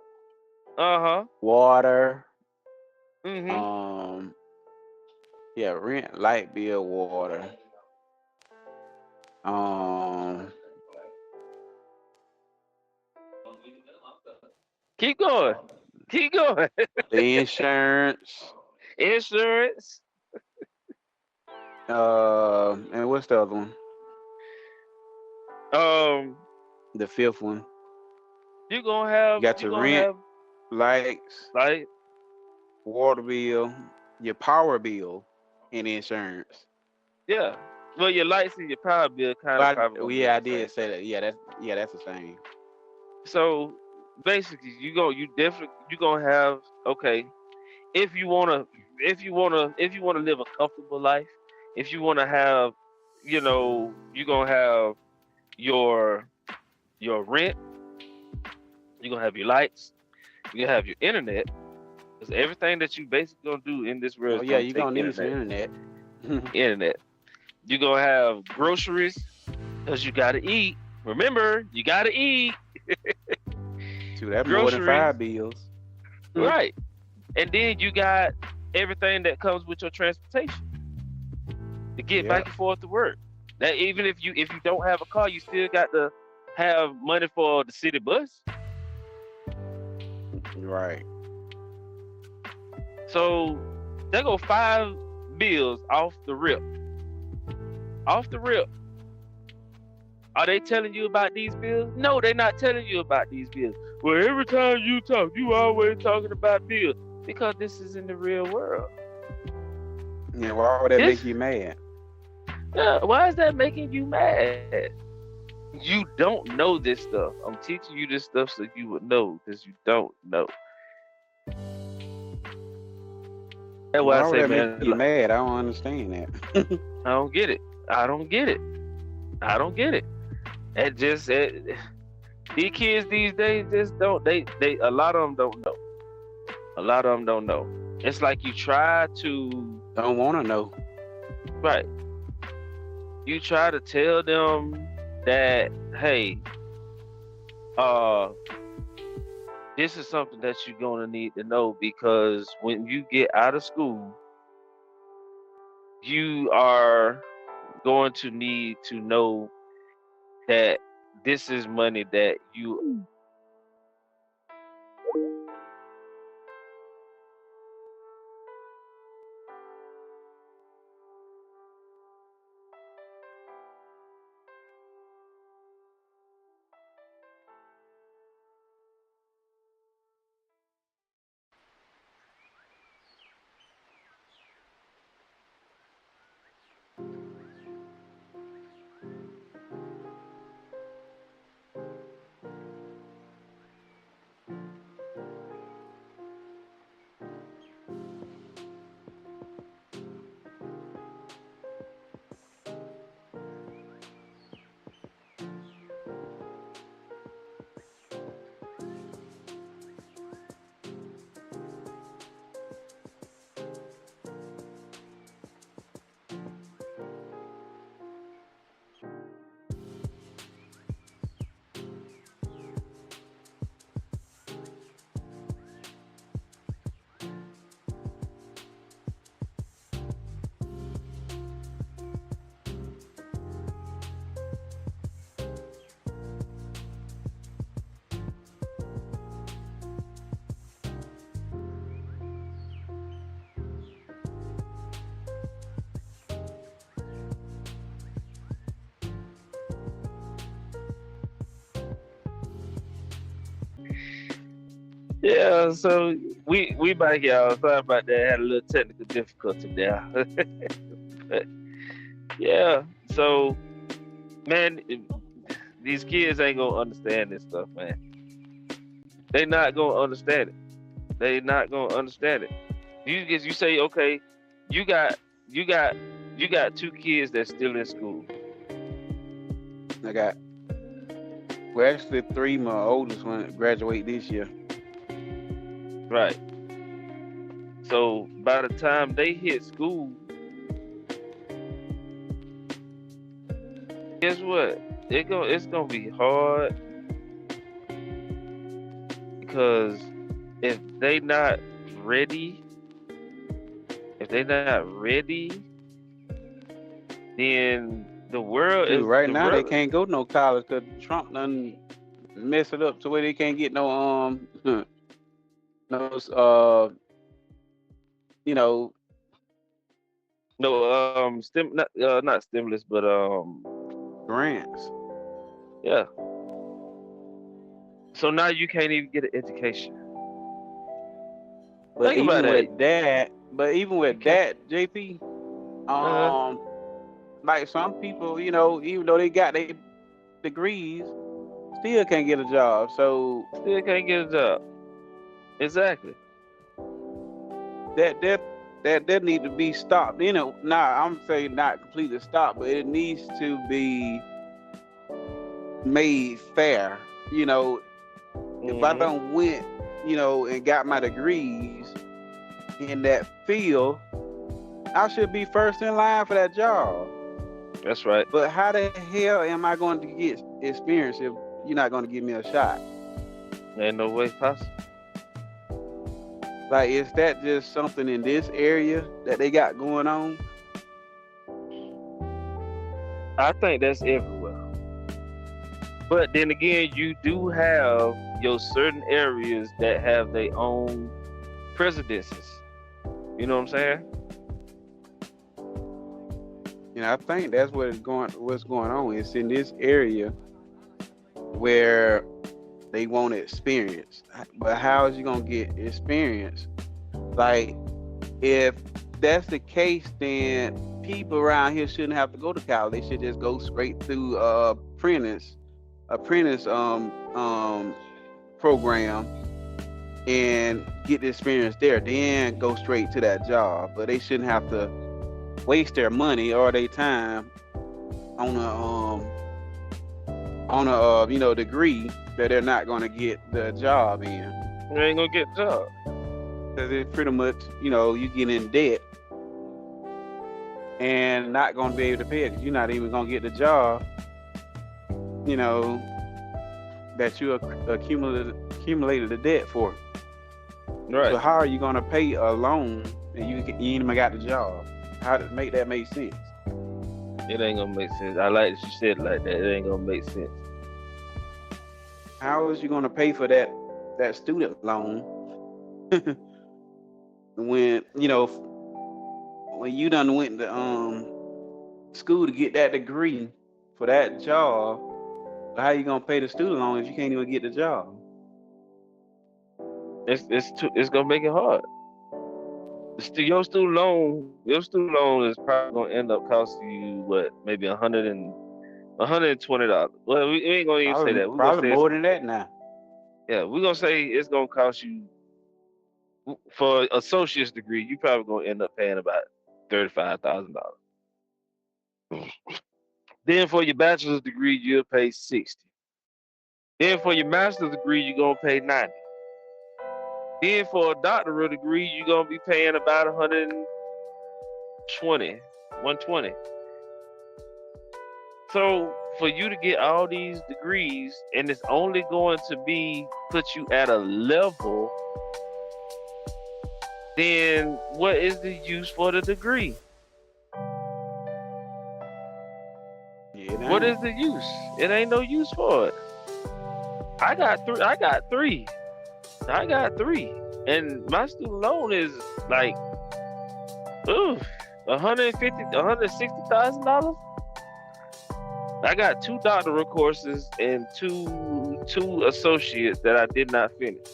Uh-huh. water. Mm-hmm. Yeah, rent, light bill, water. Keep going. The insurance. Insurance. And what's the other one? The fifth one. You gonna have You got your rent, lights, like water bill, your power bill, and insurance. Yeah. Well, your lights and your power bill kind of But probably gonna be yeah, I the same. did say that. That's the same. So basically, you gonna have, okay. If you wanna live a comfortable life, if you wanna have, you gonna have your rent, you're gonna have your lights, you're gonna have your internet, because everything that you basically gonna do in this world Oh is yeah, gonna you're take gonna need some internet. internet. You're gonna have groceries, because you gotta eat. Remember, you gotta eat. Shoot, that's more than Groceries, 5 bills. right? And then you got everything that comes with your transportation to get Yeah, back and forth to work. That even if you don't have a car, you still got to have money for the city bus. right. So there go 5 bills off the rip. Off the rip. Are they telling you about these bills? No, they're not telling you about these bills. Well, every time you talk, you always talking about bills, because this is in the real world. Yeah, why would that This, make you mad? yeah, why is that making you mad? You don't know this stuff. I'm teaching you this stuff so you would know, because you don't know. That's why I Why would say, that make man, you mad? I don't understand that. I don't get it. I don't get it. I don't get it. These kids these days just don't. They a lot of them don't know. A lot of them don't know. It's like you try to, Don't want to know. right. You try to tell them that, hey, this is something that you're gonna need to know, because when you get out of school, you are going to need to know that this is money that you. Yeah, so we back, y'all. Sorry about that. Had a little technical difficulty there. But yeah, so man, these kids ain't gonna understand this stuff, man. They not gonna understand it. They not gonna understand it. You say, okay, you got you got you got 2 kids that's still in school. I got, well, actually 3. My oldest one graduate this year. Right. So by the time they hit school, guess what? It's gonna be hard, because if they not ready, if they not ready, then Dude, right the now they world. can't go no college because Trump done mess it up to where they can't get no no you know, No, not stimulus, but grants. yeah. So now you can't even get an education. But Think about even with that, JP, like some people, even though they got their degrees, still can't get a job. So Still can't get a job. Exactly. that need to be stopped. I'm saying not completely stopped, but it needs to be made fair. If I don't went, and got my degrees in that field, I should be first in line for that job. That's right. But how the hell am I going to get experience if you're not going to give me a shot? Ain't no way possible. Like, is that just something in this area that they got going on? I think that's everywhere. But then again, you do have your certain areas that have their own presidencies. You know what I'm saying? I think that's what's going on. It's in this area where they want experience. But how is you gonna get experience? Like, if that's the case, then people around here shouldn't have to go to college. They should just go straight through apprentice program and get the experience there, then go straight to that job. But they shouldn't have to waste their money or their time on a degree that they're not going to get the job in. You ain't gonna get the job because it's pretty much you get in debt and not going to be able to pay it because you're not even going to get the job that you accumulated the debt for. Right. So how are you going to pay a loan and you ain't even got the job? How to make that make sense? It ain't gonna make sense. I like that you said it like that. It ain't gonna make sense. How is you gonna pay for that student loan when you done went to school to get that degree for that job? How you gonna pay the student loan if you can't even get the job? It's gonna make it hard. Your student loan is probably gonna end up costing you maybe $120. Well, we ain't gonna even say that. Probably more than that now. Yeah, we're gonna say it's gonna cost you for an associate's degree. You probably gonna end up paying about $35,000. Then for your bachelor's degree, you'll pay $60. Then for your master's degree, you're gonna pay $90. Then for a doctoral degree, you're gonna be paying about $120. So for you to get all these degrees, and it's only going to put you at a level, then what is the use for the degree? What is the use? It ain't no use for it. I got three, and my student loan is like, $160,000. I got 2 doctoral courses and two associates that I did not finish,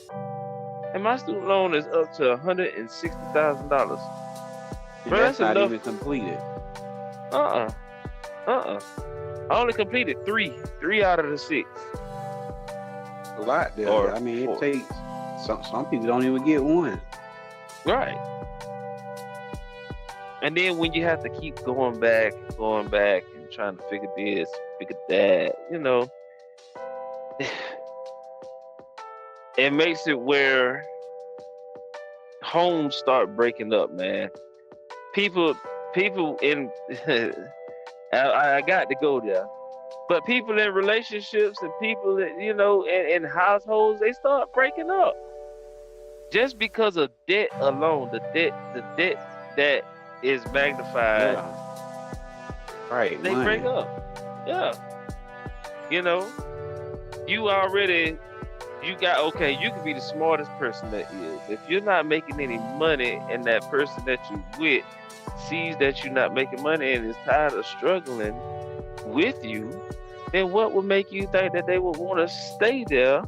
and my student loan is up to $160,000. That's not even completed. I only completed three out of the 6. A lot there. Or I mean, 4. It takes some people don't even get one. Right. And then when you have to keep going back and trying to figure this, figure that, it makes it where homes start breaking up, man. People in I got to go there. But people in relationships and people that, in households, they start breaking up. Just because of debt alone, the debt that is magnified. Yeah. Right. They money. break up. Yeah. You can be the smartest person that is. If you're not making any money and that person that you with sees that you're not making money and is tired of struggling with you, then what would make you think that they would want to stay there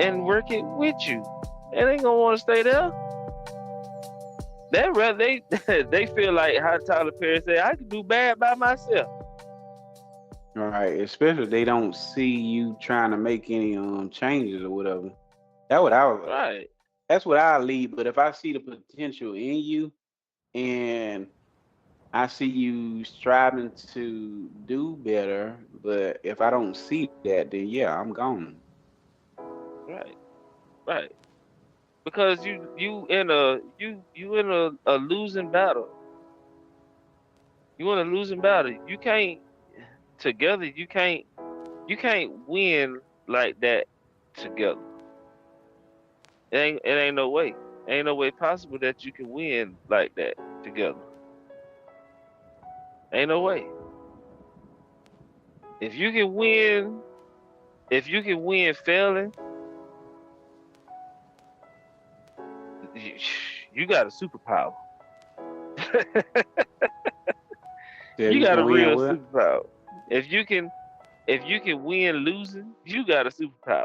and work it with you? They ain't gonna want to stay there. they they feel like how Tyler Perry said, I can do bad by myself. All right, especially if they don't see you trying to make any changes or whatever. That's what I was. Right. That's what I lead. But if I see the potential in you, and I see you striving to do better, but if I don't see that, then yeah, I'm gone. Right. Right. Because you in a losing battle. You in a losing battle. You can't together. You can't win like that together. It ain't no way. Ain't no way possible that you can win like that together. Ain't no way. If you can win, if you can win failing, you, you got a superpower. Yeah, You you got can a win real what? superpower. If you can win losing, you got a superpower.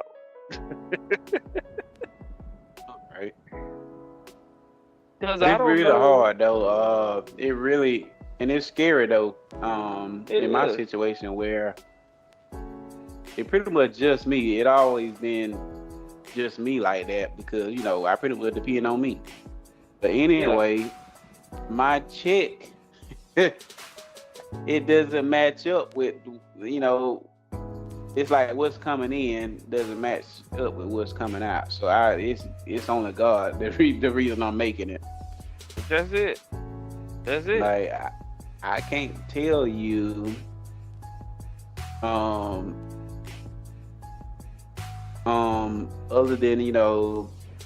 Right. Because But I it's don't really know. hard though. It really and it's scary though. It In my is. situation where it pretty much just me. It always been just me like that because I pretty much depend on me. But Yeah. anyway, my check it doesn't match up with it's like what's coming in doesn't match up with what's coming out. So it's only God the reason I'm making it. That's it. That's it. Like I can't tell you um other than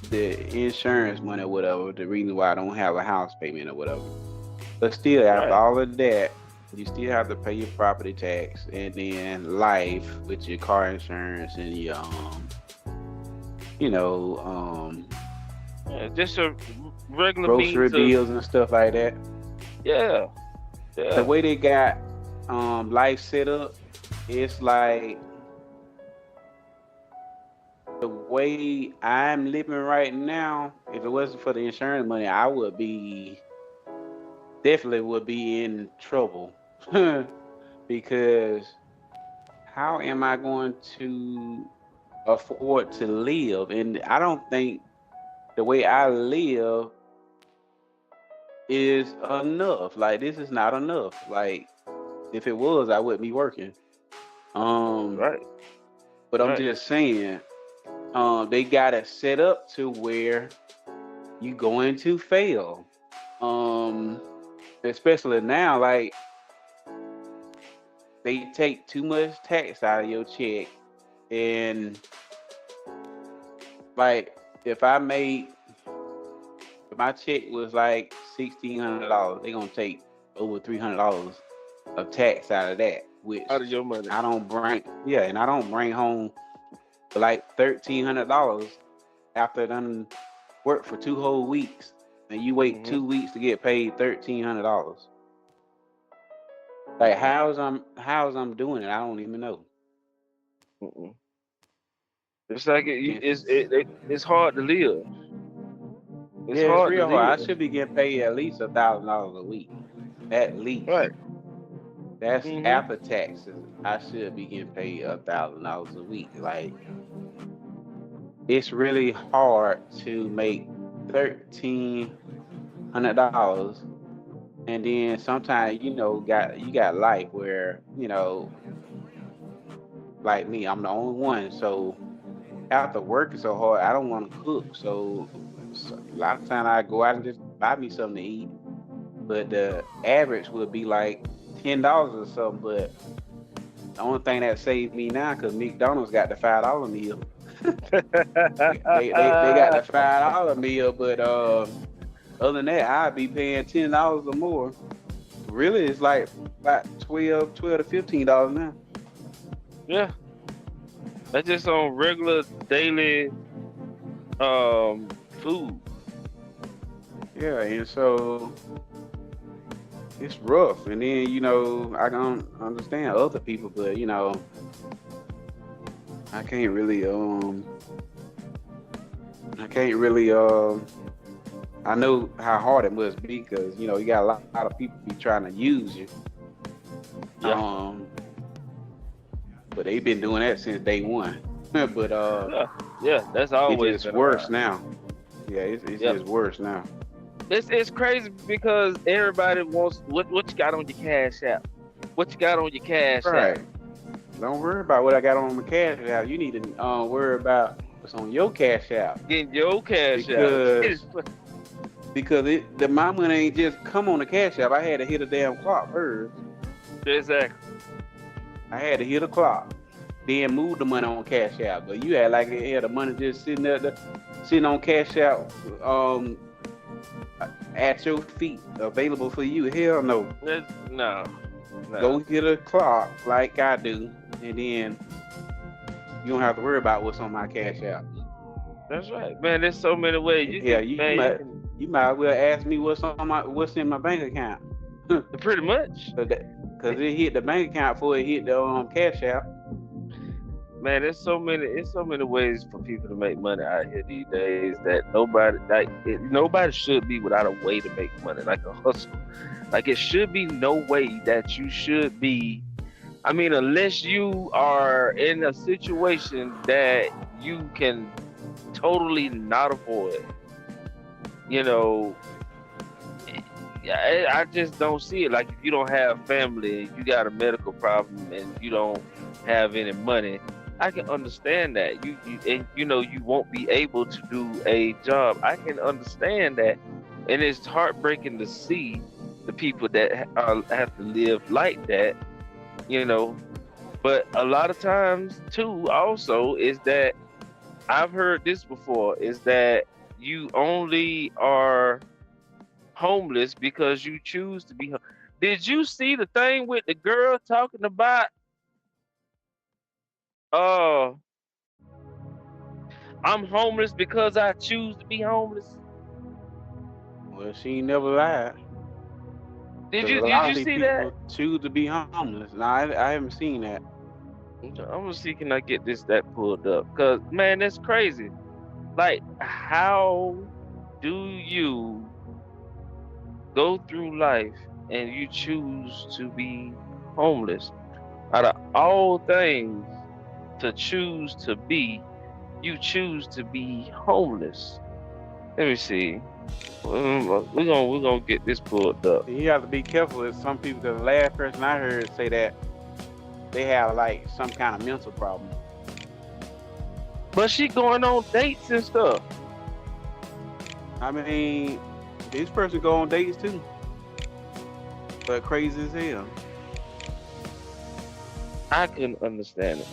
the insurance money or whatever, the reason why I don't have a house payment or whatever. But still, after Right. all of that, you still have to pay your property tax and then life with your car insurance and your you know, Yeah, just a regular grocery means of bills and stuff like that. yeah. The Yeah. way they got life set up, it's like the way I'm living right now, if it wasn't for the insurance money, I would definitely would be in trouble. Because how am I going to afford to live? And I don't think the way I live is enough. Like this is not enough. Like if it was, I wouldn't be working. Um, Right. but I'm Right. just saying, they got it set up to where you going to fail. Um, especially now, like they take too much tax out of your check, and like if I made if my check was like $1,600, they gonna take over $300 of tax out of that, which Out of your money. and I don't bring home like $1,300 after done work for 2 whole weeks, and you wait Mm-hmm. 2 weeks to get paid $1,300. Like how's I'm doing it? I don't even know. Mm-mm. It's like And it's hard to live. It's yeah, it's hard to real hard. I live. should be getting paid at least $1,000 a week, at least. Right. That's Mm-hmm. after taxes. I should be getting paid $1,000 a week. Like it's really hard to make $1,300, and then sometimes you got life where like me, I'm the only one. So after working so hard, I don't want to cook. So a lot of time I go out and just buy me something to eat. But the average would be like $10 or something. But the only thing that saved me now, because McDonald's got the $5 meal. They got the $5 meal, but other than that, I'd be paying $10 or more. Really, it's like about $12 to $15 now. Yeah. That's just on regular daily food. Yeah, and so it's rough. And then I don't understand other people, but I can't really I know how hard it must be because you got a lot of people be trying to use you. Yeah. But they've been doing that since day one. But Yeah, that's it's always just been worse around. now. Yeah, it's Yep. just worse now. It's crazy because everybody wants what you got on your cash app. What you got on your cash Right. app. Don't worry about what I got on my cash app. You need to worry about what's on your cash app Getting your cash app. because my money ain't just come on the cash app. I had to hit a damn clock first. Exactly. I had to hit a clock, then move the money on cash app. But you had like the money just sitting there, sitting on cash app, at your feet, available for you. Hell no. No. Go hit a clock like I do, and then you don't have to worry about what's on my cash app. That's right, man. There's so many ways. You might as well ask me what's in my bank account. Pretty much. Because it hit the bank account before it hit the cash app. Man, there's so many ways for people to make money out here these days that nobody should be without a way to make money, like a hustle. Like it should be no way that you should be. I mean, unless you are in a situation that you can totally not avoid. I just don't see it. Like if you don't have family, you got a medical problem, and you don't have any money, I can understand that. You won't be able to do a job. I can understand that, and it's heartbreaking to see the people that have to live like that. But a lot of times too, also is that I've heard this before, is that you only are homeless because you choose to be. Did you see the thing with the girl talking about? I'm homeless because I choose to be homeless. Well, she ain't never lied. Did A you lot of these see people that? choose to be homeless. No, I haven't seen that. I'm gonna see, can I get that pulled up? Cause man, that's crazy. Like, how do you go through life and you choose to be homeless? Out of all things to choose to be, you choose to be homeless. Let me see. We're gonna get this pulled up. You have to be careful with some people. The last person I heard say that they have like some kind of mental problem. But she going on dates and stuff. I mean, this person go on dates too, but crazy as hell. I couldn't understand it.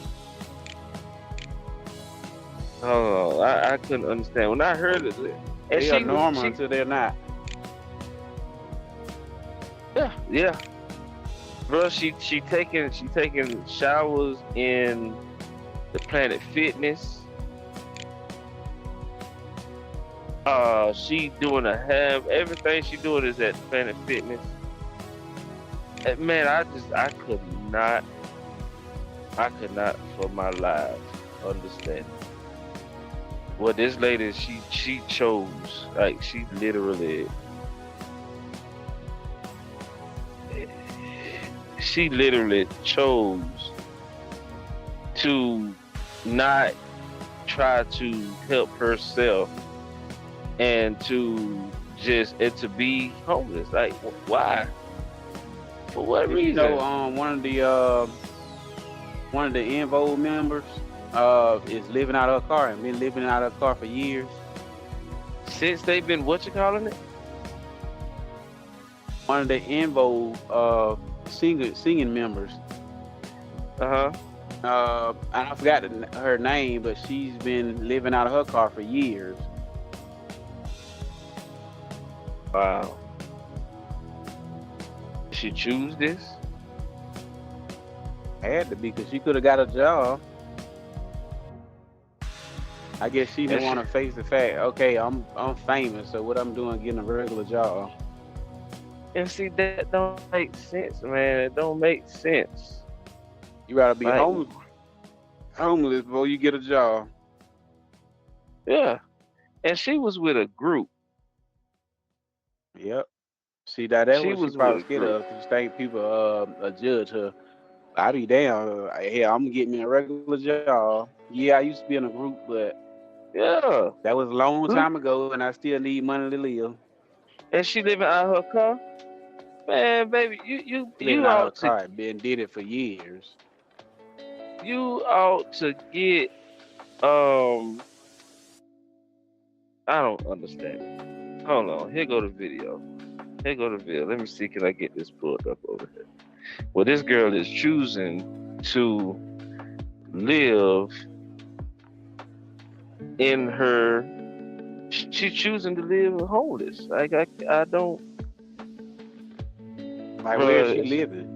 Oh, I couldn't understand when I heard it. And they are normal until they're not. Yeah. Bro, she taking showers in the Planet Fitness. She doing everything she doing is at Planet Fitness. And man, I could not for my life understand what this lady she chose. Like she literally chose to not try to help herself and to be homeless. Like why? For what reason? One of the Invo members is living out of her car and been living out of her car for years. Since they've been what you calling it? One of the Invo singing members. I forgot her name, but she's been living out of her car for years. Wow. Did she choose this? Had to be, because she could have got a job. I guess she didn't want to face the fact, okay, I'm famous, so what I'm doing getting a regular job. And see, that don't make sense, man. It don't make sense. You gotta be homeless before you get a job. Yeah. And she was with a group. Yep. See that's She what she was with probably a scared group. of. 'Cause she think people judge her. I be down. Yeah, I'm gonna get me a regular job. Yeah, I used to be in a group, but Yeah. that was a long Look, time ago, and I still need money to live. and she living out her car. Man, baby, Living you out her ought to car, been did it for years. get um I don't understand it. Hold on, here go the video. Here go the video. Let me see, can I get this pulled up over here? Well, this girl is choosing to live in her. She's choosing to live homeless. Like I don't, Like, where is she bro. living?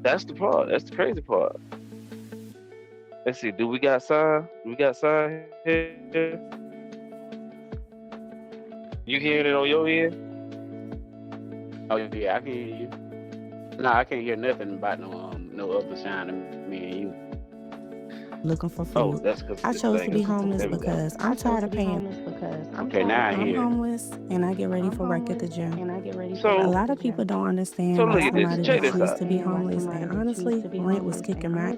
That's the part. That's the crazy part. Let's see. Do we got sign? Do we got sign here? You hearing it on your end? Oh yeah, I can hear you. No, I can't hear nothing about no other sound than me and you. Looking for Oh, food. that's because I this chose thing to be is. homeless There we go. because I'm tired of paying. Okay, now I I'm hear it. homeless and I get ready for work at the gym. A So, lot of people don't understand so why look at this. somebody Check would this choose out. to be homeless. And honestly, rent was kicking back.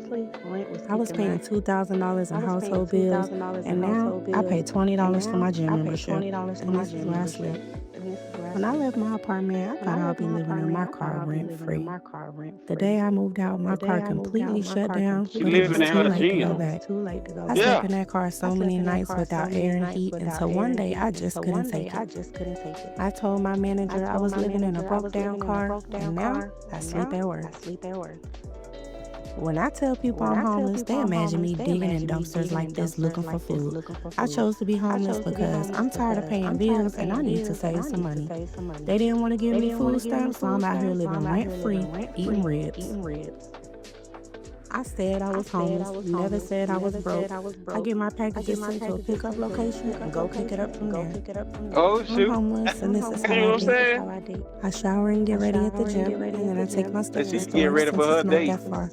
I was paying $2,000 in household bills, and now I pay $20 for my gym membership. And this is where I sleep. When I left my apartment, I thought I'd be living in my car rent free. The day I moved out, my car completely shut down, She but it was living in too her late to go gym. back. I Yeah. slept in that car so many nights without air and heat until one day I just couldn't take it. I told my manager I was living in a broke down car, and now I sleep at work. When I tell people I'm homeless, they imagine me digging in dumpsters like this looking for food. I chose to be homeless because I'm tired of paying bills and I need to save some money. They didn't want to give me food stamps, so I'm out here living rent free, eating ribs. I said I was homeless, never said I was broke. I get my packages sent to a pickup location and go pick it up from there. Oh I'm shoot! homeless and this is You how know I what I'm do. saying? I shower and get ready at the gym, and then I take my stuff to She get storage ready since for her it's not date. that far.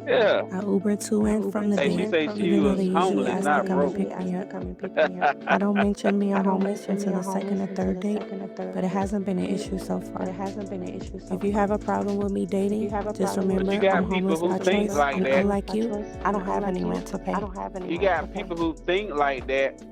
Yeah. I Uber to and from the Hey, she date, say she even though was they usually homeless, ask to not come and broke. pick me up. I don't mention being homeless until the second or third date, but it hasn't been an issue so far. If you have a problem with me dating, just remember But you got I'm people homeless who by think choice, like and that. unlike you, I don't have any rent to pay. You got people who think like that,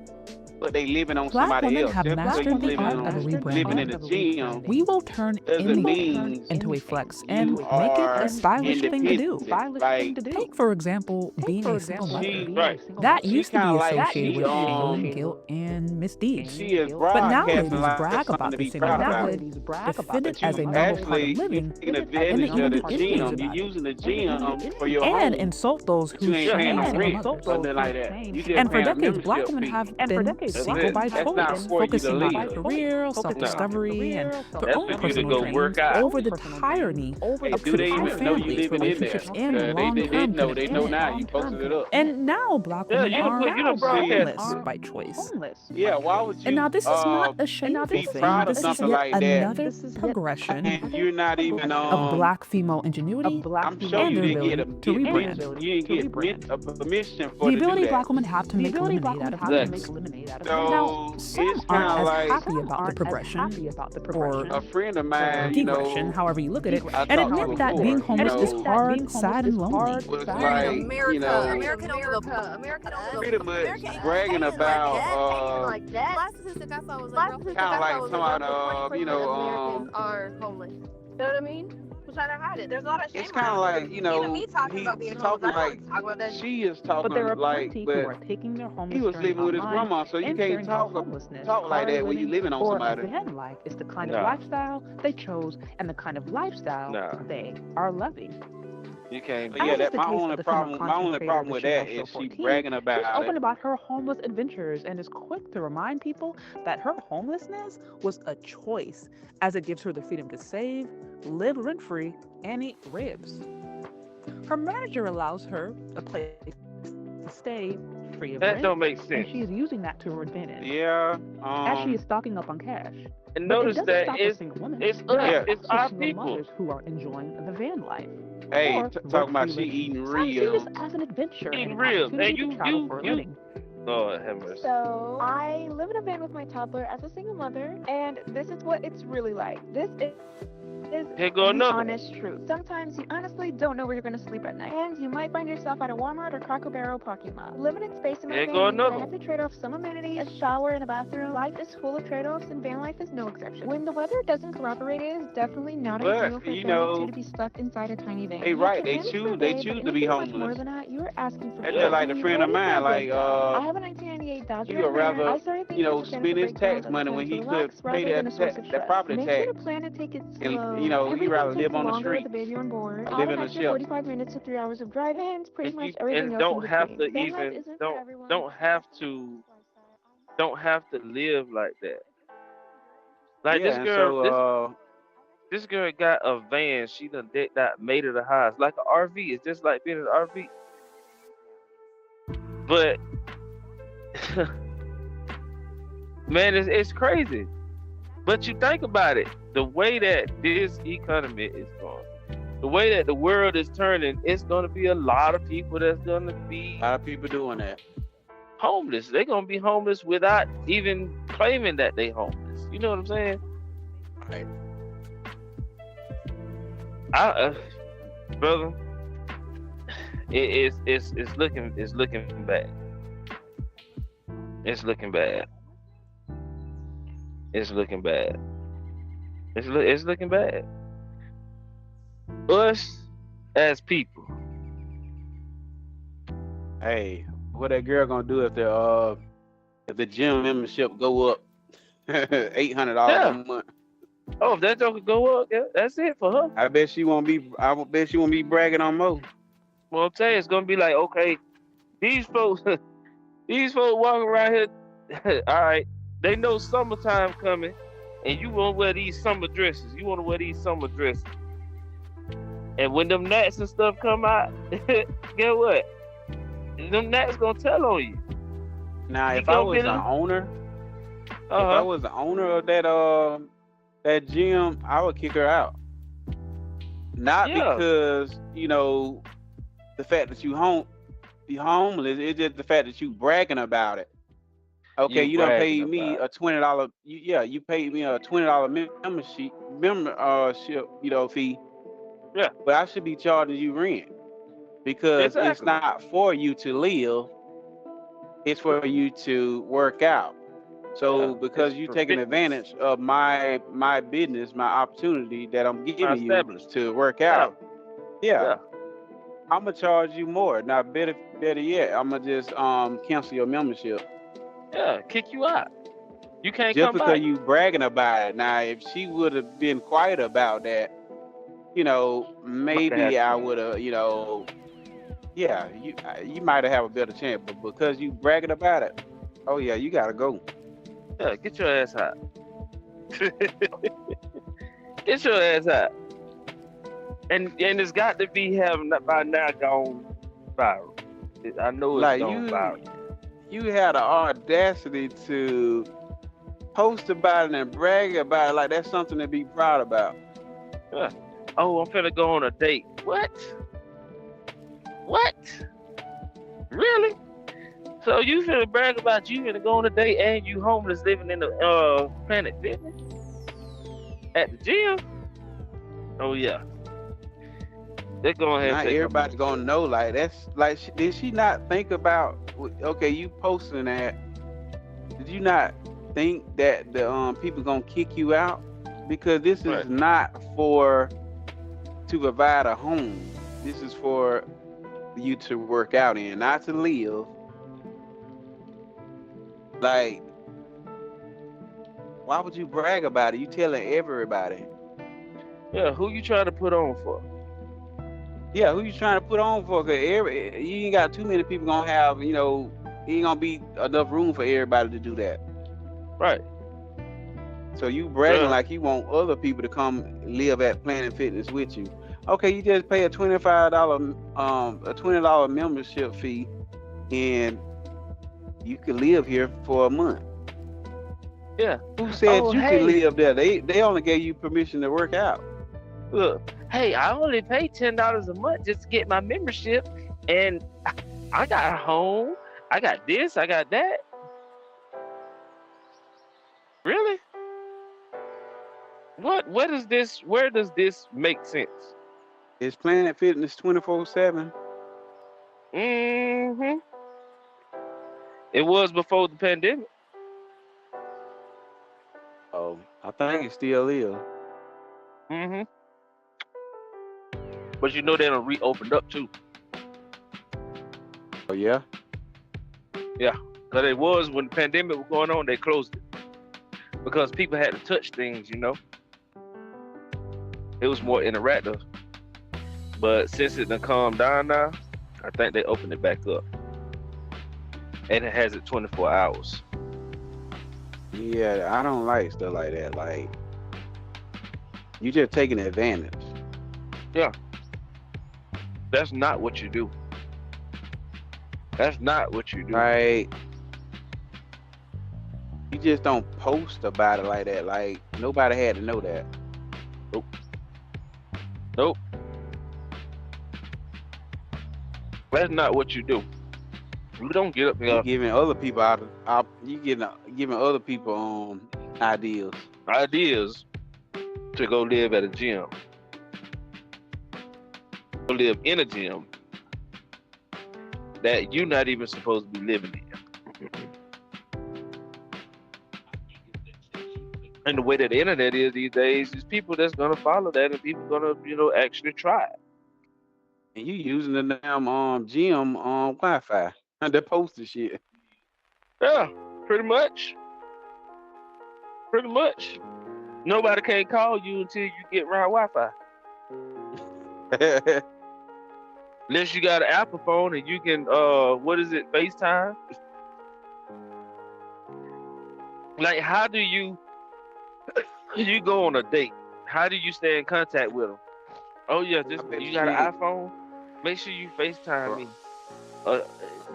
but they living on Black somebody women else. have Just because you mastered the living art of living in rebranding. a gym We will turn doesn't anything mean into a flex and you make it are a stylish thing to do. independent. Like Take, for example, being a single she, mother. Right. That she used to kind be of like associated with shame, guilt, and misdeeds. she is But now broadcasting ladies like brag something about to their be single proud about. motherhood, defend it But as a you normal part of actually you're living, taking and they advantage even of do the interviews gym. You're about it. using the gym for your And home. insult those But who you ain't paying shame no single rent or mothers. something like that. You just And for paying a decades, Black membership women fee. have been That's single it. by That's not choice, for you to focusing on live. career, No. self-discovery, and their That's own for you to personal go dreams work out. over the tyranny Hey, of do they traditional even know you families, living in there? relationships, and They long-term know. They know commitment. now. You posted it up. And now Black Yeah, women are you done broadcast. homeless by choice. Yeah, why would And you now this is not a shameful be thing. proud of This is something yet like that another progression and you're not even of Black female ingenuity I'm sure and you their didn't get ability to rebrand. you didn't get permission for The to do ability that. Black women have to make lemonade out of lemons. Now, So some it's aren't kind of as like happy about the progression or a friend of mine, degression, however you look at it, I and talked to admit that before, being homeless is hard, sad, and lonely. was like, pretty much bragging about, Last statistic I saw was like, kind of like talking about, Americans are homeless. You know what I mean? We're trying to hide it. There's a lot of shame. it's kind of like, even me talking about being he's homeless. talking I like, don't talk about that. she is talking But there are like, plenty but who are taking their homeless he was journey living with his online grandma, so you and can't sharing how talk homelessness, like that when you living, living on or somebody. van life is the kind Nah. of lifestyle they chose and the kind of lifestyle Nah. they are loving. You can't. But yeah, that my only problem with that is she bragging She's about open it. about her homeless adventures and is quick to remind people that her homelessness was a choice, as it gives her the freedom to save, live rent-free, and eat ribs. Her manager allows her a place to stay free of That rent, don't make and sense. she is using that to her advantage. Yeah. As she is stocking up on cash. And But notice it doesn't that stop a single woman. it's us. There are It's also our single people. mothers who are enjoying the van life. Hey, Or talking about work-free she living. eating Some see ribs. this as an adventure Eating and an ribs. opportunity And to travel for a living. Lord have mercy. So I live in a van with my toddler as a single mother, and this is what it's really like. This is Here go the another one. honest truth. Sometimes you honestly don't know where you're going to sleep at night, and you might find yourself at a Walmart or Cracker Barrel parking lot. Limited space in my Here van go means that I another have to trade off some amenities, a shower and a bathroom. Life is full of trade-offs, and van life is no exception. When the weather doesn't cooperate, it is definitely not ideal But for you family know, to be stuck inside a tiny van. they You right. can They manage for choose. a They day, choose but to be anything much more homeless. than that, you are asking for That's more. just like a Are you friend of ready for a mine. Like breakdown? I have a 1998 Dodge he would Ram. I rather started thinking you know of Canada spend his breakdowns tax as a money time when to he relax could pay rather than a source of that stress. property Make sure to tax, plan to take it and slow. you know he Everything rather takes live on the longer with street, the baby on board. or Add live an in a extra shelter. 45 minutes to 3 hours of drive, and it's pretty And much you everything else in don't have between. to Van life even isn't for everyone. don't have to live like that. Like Yeah, and so this girl got a van. She done decked out, made it a house like an RV. It's just like being an RV. But man, it's crazy. But you think about it, the way that this economy is going, the way that the world is turning, it's going to be a lot of people that's going to be a lot of people doing that. Homeless. They're going to be homeless without even claiming that they homeless. You know what I'm saying? Right. Brother, it's looking bad. It's looking bad. It's looking bad. It's looking bad. Us as people. Hey, what that girl gonna do if the gym membership go up $800 a month? Oh, if that joke go up, yeah, that's it for her. I bet she won't be bragging on Mo. Well, I'm telling you, it's gonna be like, okay, these folks walking around here, all right, they know summertime coming, and you wanna wear these summer dresses. You wanna wear these summer dresses. And when them gnats and stuff come out, get what? Them gnats gonna tell on you. Now, if I was the owner, if I was the owner of that gym, I would kick her out. Not because, you know, the fact that you homeless, it's just the fact that you bragging about it. Okay, you done paid me a $20. You paid me a $20 membership, you know, fee. Yeah. But I should be charging you rent because it's not for you to live. It's for you to work out. So because you're taking advantage of my business, my opportunity that I'm giving you to work out, I'm gonna charge you more. Now, better yet, I'm gonna just cancel your membership. Yeah, kick you out. You can't just come because back. you bragging about it. Now, if she would have been quiet about that, you know, maybe I would have, you know, you might have a better chance. But because you bragging about it, oh yeah, you gotta go. Yeah, get your ass out. Get your ass out. And it's got to be having by now gone viral. I know it's like gone viral. You had the audacity to post about it and brag about it like that's something to be proud about. Yeah. Oh, I'm finna go on a date. What? Really? So you finna brag about you finna go on a date and you homeless living in the Planet Fitness at the gym? Oh yeah. They're going ahead. Not everybody's gonna know. Like that's like, did she not think about? Okay, you posting that. Did you not think that the people gonna kick you out? Because this is not to provide a home. This is for you to work out in, not to live. Like, why would you brag about it? You telling everybody. Yeah, who you trying to put on for? Yeah, who you trying to put on for? Cause you ain't got too many people gonna have, you know, ain't gonna be enough room for everybody to do that. Right. So you bragging like you want other people to come live at Planet Fitness with you. Okay, you just pay a $20 membership fee, and you can live here for a month. Yeah. Who said you can live there? They only gave you permission to work out. Look, hey, I only pay $10 a month just to get my membership, and I got a home, I got this, I got that. Really? Where does this make sense? It's Planet Fitness 24/7. Mm-hmm. It was before the pandemic. Oh, I think it still is. Mm-hmm. But you know they done reopened up too. Oh yeah. Yeah. Because it was when the pandemic was going on, they closed it. Because people had to touch things, you know. It was more interactive. But since it done calmed down now, I think they opened it back up. And it has it 24 hours. Yeah, I don't like stuff like that. Like, you just taking advantage. Yeah. That's not what you do. That's not what you do. Right. You just don't post about it like that. Like, nobody had to know that. Nope. Nope. That's not what you do. You don't get up there. You giving other people giving other people ideas. Ideas to go live at a gym. Go live in a gym that you're not even supposed to be living in. And the way that the internet is these days is people that's gonna follow that and people gonna, actually try it. And you using the damn gym Wi-Fi. And they posted shit. Yeah, pretty much. Pretty much. Nobody can call you until you get around Wi-Fi. Unless you got an Apple phone and you can FaceTime? Like, how do you go on a date? How do you stay in contact with them? Oh yeah, you got an iPhone? Make sure you FaceTime me.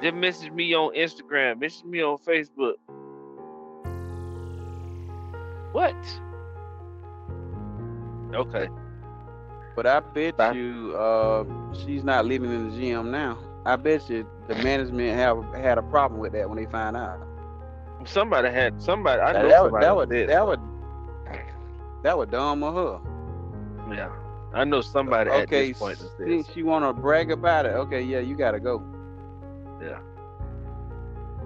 Just message me on Instagram, message me on Facebook. What? Okay. But I bet you she's not living in the gym now. I bet you the management had a problem with that when they find out. Somebody. I know somebody. That was dumb of her. Yeah, I know somebody at this point. Since she want to brag about it, okay, yeah, you gotta go. Yeah,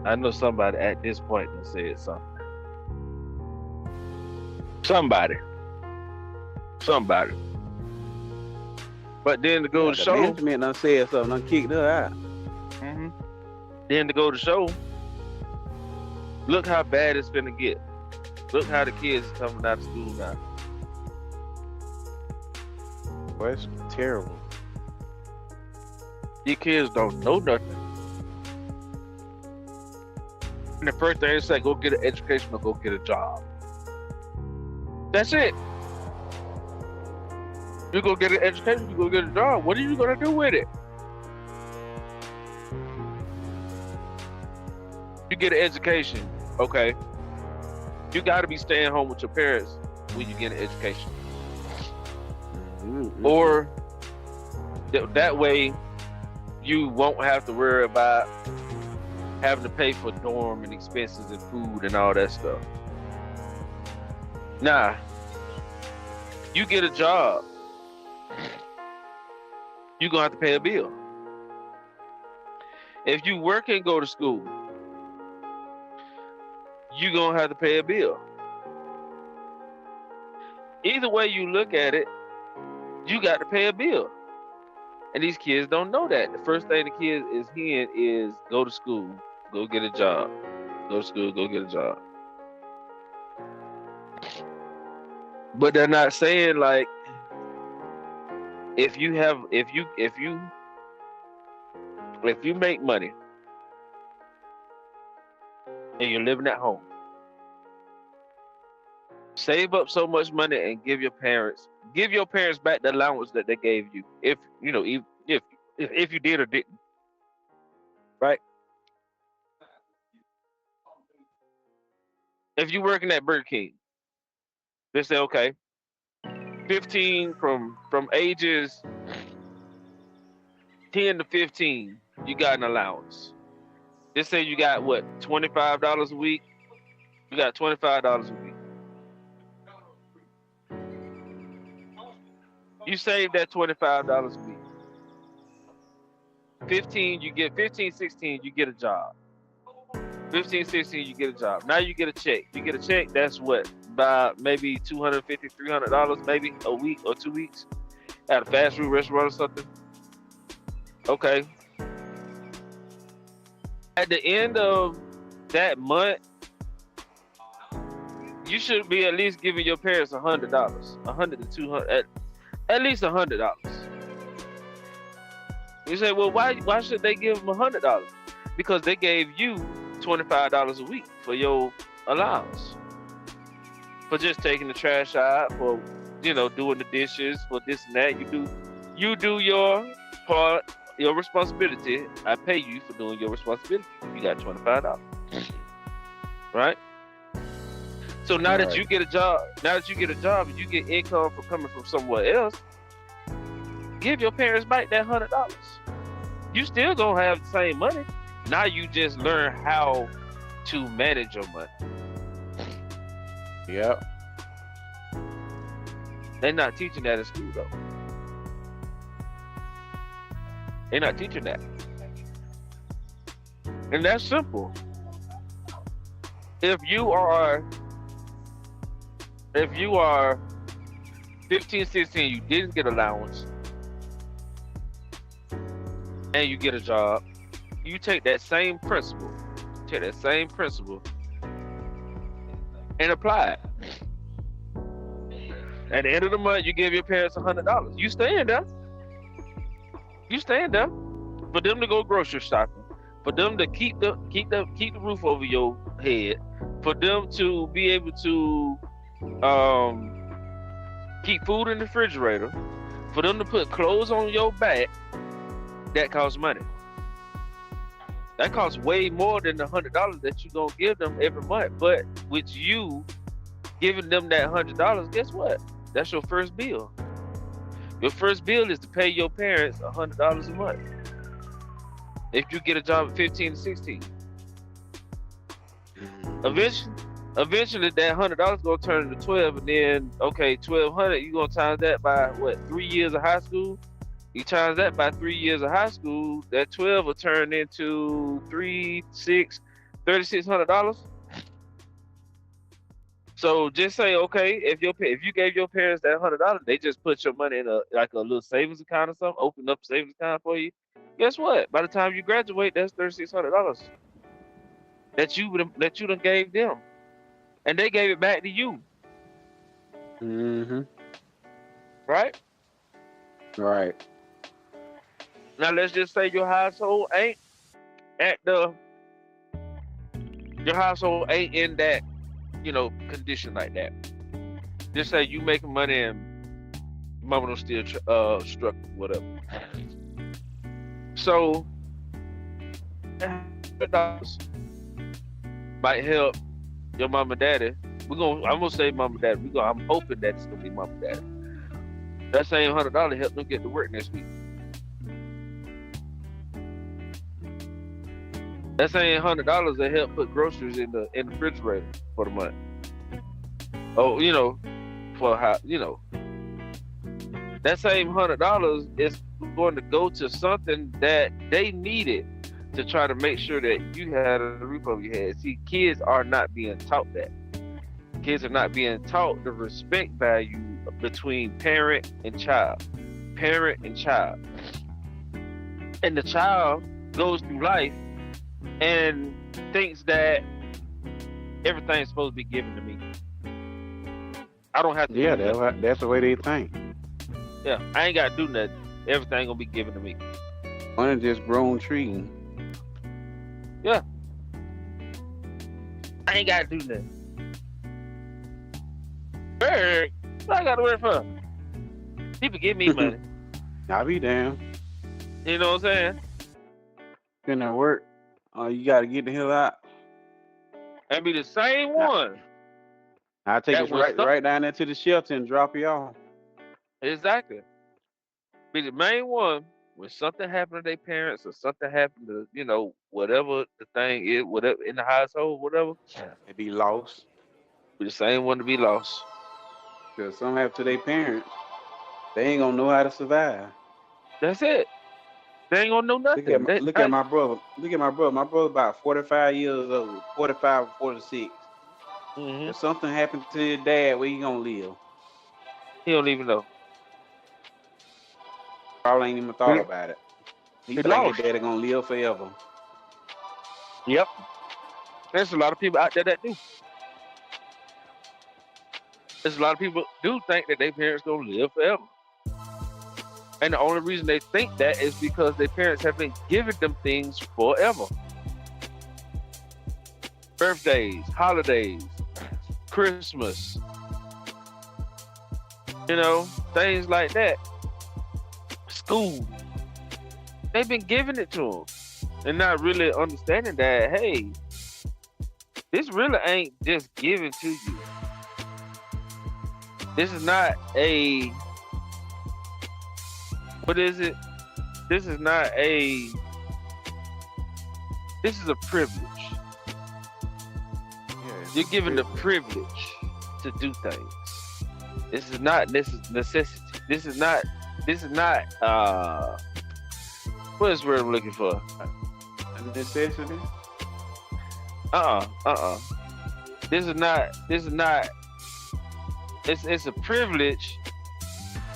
I know somebody at this point that said something. Somebody. But then to go to the show, management done said something, done kicked her out. Mm-hmm. Then to go to show, look how bad it's finna get. Look how the kids are coming out of school now. Well, it's terrible. These kids don't know nothing. And the first thing they say, go get an education or go get a job. That's it. You go get an education, you go get a job. What are you gonna do with it? You get an education, okay. You gotta be staying home with your parents when you get an education. Mm-hmm. Or that way you won't have to worry about having to pay for dorm and expenses and food and all that stuff. Nah. You get a job, you're gonna have to pay a bill. If you work and go to school, you're gonna have to pay a bill. Either way you look at it, you got to pay a bill. And these kids don't know that. The first thing the kids is hearing is go to school, go get a job. Go to school, go get a job. But they're not saying, like, if you make money and you're living at home, save up so much money and give your parents back the allowance that they gave you. If you did or didn't, right? If you're working at Burger King, they say, okay, 15 from ages 10 to 15, you got an allowance. Just say you got what, $25 a week. You got $25 a week. You save that $25 a week. 15, you get 15, 16, you get a job. 15, 16, you get a job. Now you get a check. You get a check, that's what? About maybe $250, $300 maybe a week or 2 weeks at a fast food restaurant or something. Okay. At the end of that month, you should be at least giving your parents $100, $100 to $200, at least $100. You say, well, why should they give them $100? Because they gave you $25 a week for your allowance, for just taking the trash out, for doing the dishes, for this and that. You do your part, your responsibility. I pay you for doing your responsibility. You got $25, right? So now that you get a job, and you get income from coming from somewhere else, give your parents back that $100. You still gonna have the same money. Now you just learn how to manage your money. Yep. They're not teaching that in school though. They're not teaching that. And that's simple. If you are 15, 16, you didn't get allowance, and you get a job, you take that same principle, and apply it. At the end of the month, you give your parents $100. You staying there. For them to go grocery shopping, for them to keep the roof over your head, for them to be able to keep food in the refrigerator, for them to put clothes on your back. That costs money. That costs way more than the $100 that you're gonna give them every month. But with you giving them that $100, guess what? That's your first bill. Your first bill is to pay your parents $100 a month. If you get a job at 15 to 16. Eventually that $100 gonna turn into 12, and then okay, 1,200, you gonna times that by what, 3 years of high school? You times that by 3 years of high school, that 12 will turn into $3,600. So just say, okay, if you gave your parents that $100, they just put your money in a little savings account or something, open up a savings account for you. Guess what? By the time you graduate, that's $3,600 that you done gave them, and they gave it back to you. Mm-hmm. Right. Right. Now let's just say your household ain't in that, condition like that. Just say you making money and mama don't still struck, whatever. So $100 might help your mom and daddy. I'm gonna say mom and daddy. I'm hoping that it's gonna be mom and daddy. That same $100 help them get to work next week. That same $100 that help put groceries in the refrigerator for the month. Oh, for how, that same $100 is going to go to something that they needed to try to make sure that you had a roof over your head. See, kids are not being taught that. Kids are not being taught the respect value between parent and child. And the child goes through life and thinks that everything's supposed to be given to me. I don't have to. Yeah, that's the way they think. Yeah, I ain't got to do nothing. Everything gonna be given to me. One is just grown tree. Yeah, I ain't got to do nothing. What I got to work for? People give me money. I'll be damned. You know what I'm saying? Then at work, you got to get the hell out. And be the same one. I'll take it right down there to the shelter and drop you off. Exactly. Be the main one when something happened to their parents or something happened to, whatever the thing is, whatever in the household, whatever, They be lost. we the same one to be lost. Because something happened to their parents, they ain't gonna know how to survive. That's it. They ain't gonna know Look at nothing. my, look at my brother. Look at my brother. My brother about 45 years old, 45 or 46. Mm-hmm. If something happened to his dad, where he gonna live? He don't even know. Probably ain't even He, thought about it. He he think his lost. daddy gonna live forever. Yep. There's a lot of people out there that do. There's a lot of people do think that their parents gonna live forever. And the only reason they think that is because their parents have been giving them things forever. Birthdays, holidays, Christmas, things like that. School. They've been giving it to them and not really understanding that, hey, this really ain't just given to you. This is not a, what is it? This is not a, this is a privilege. You're given the privilege to do things. This is not necessity. This is not what is the word I'm looking for? A necessity? This is not it's a privilege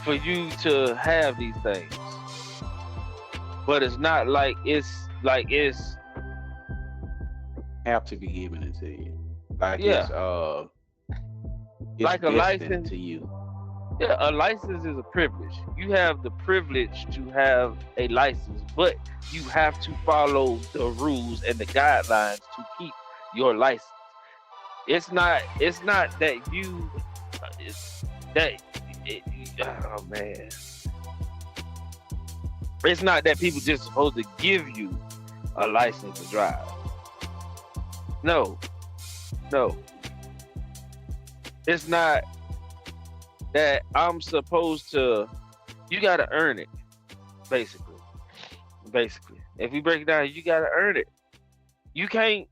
for you to have these things. But it's not like it's have to be given it to you. Like yeah. It's like a license to you. Yeah, a license is a privilege. You have the privilege to have a license, but you have to follow the rules and the guidelines to keep your license. It's not that you oh man. It's not that people just supposed to give you a license to drive. No. It's not that I'm supposed to, you gotta earn it, basically. If we break it down, you gotta earn it. You can't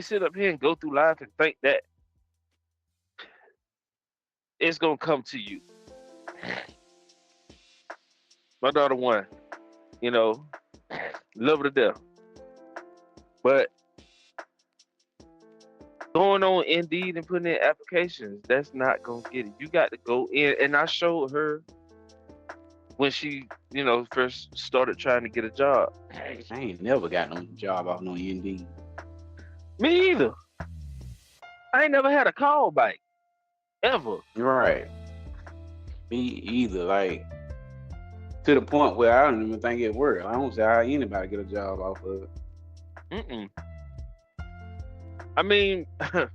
sit up here and go through life and think that it's gonna come to you. My daughter won, love her to death. But going on Indeed and putting in applications, that's not gonna get it. You got to go in, and I showed her when she, first started trying to get a job. I ain't never got no job off no Indeed. Me either. I ain't never had a call back ever. Right. Me either. Like to the point where I don't even think it worked. I don't see how anybody get a job off of it. I mean, I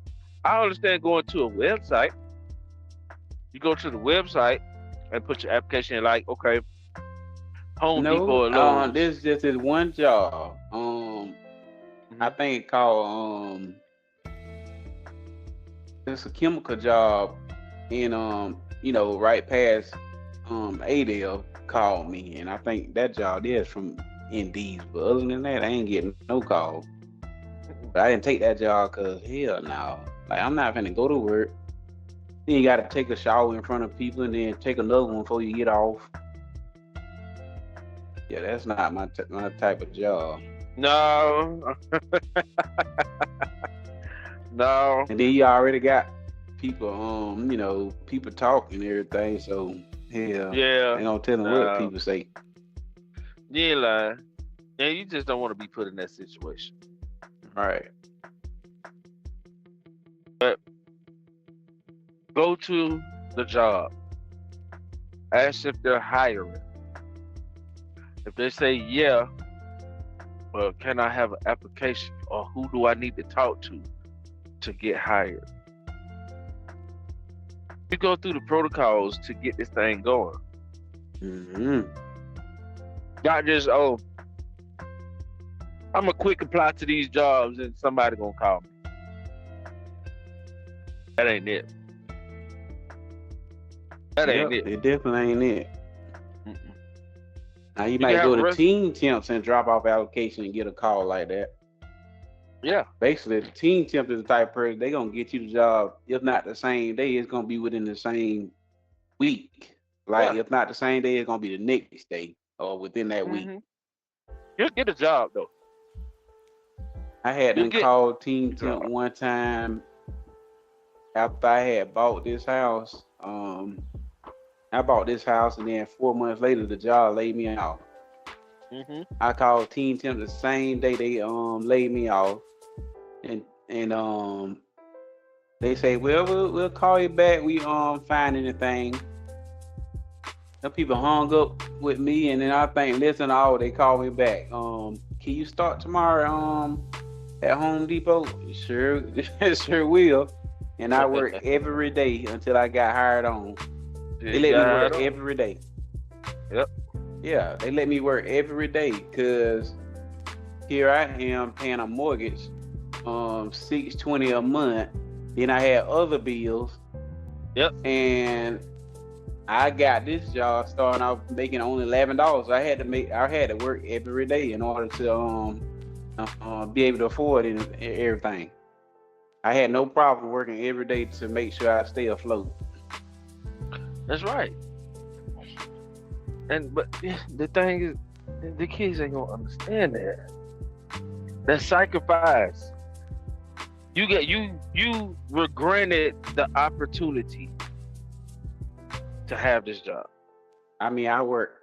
understand going to a website. You go to the website and put your application in, like, okay, Home Depot or Lowe's. This just is one job. I think called it's a chemical job in right past Adel called me, and I think that job is from Indeed. But other than that, I ain't getting no call. But I didn't take that job because hell no. Like I'm not finna go to work. Then you gotta take a shower in front of people and then take another one before you get off. Yeah, that's not my type of job. No. No. And then you already got people, people talking and everything. So hell, yeah, ain't no telling what people say. You ain't lying. Yeah, you just don't want to be put in that situation. Right. But go to the job. Ask if they're hiring. If they say yeah, well, can I have an application, or who do I need to talk to get hired? You go through the protocols to get this thing going. Not just, I'm gonna quick apply to these jobs and somebody gonna call me. That ain't it. That ain't it. It definitely ain't it. Now you You can might go have to rest. team temps and drop off application and get a call like that. Yeah. Basically, the team temp is the type of person they gonna get you the job. If not the same day, it's gonna be within the same week. Like Yeah. if not the same day, it's gonna be the next day or within that week. Hmm. You'll get a job though. I had You'll them get call team a temp job. one time after I had bought this house. I bought this house and then 4 months later the job laid me off. Hmm. I called team temp the same day they laid me off, and they say, well, we'll call you back. We find anything. Some people hung up with me, and then I think, listen, they called me back. Can you start tomorrow? At Home Depot? Sure, sure will. And I worked every day until I got hired on. They let me work every day. Yep. Yeah, they let me work every day because here I am paying a mortgage, $620 a month. Then I had other bills. Yep. And I got this job starting off making only $11. I had to work every day in order to be able to afford everything. I had no problem working every day to make sure I stay afloat. That's right. But the thing is, the kids ain't gonna understand that. That sacrifice. You were granted the opportunity to have this job. I mean, I work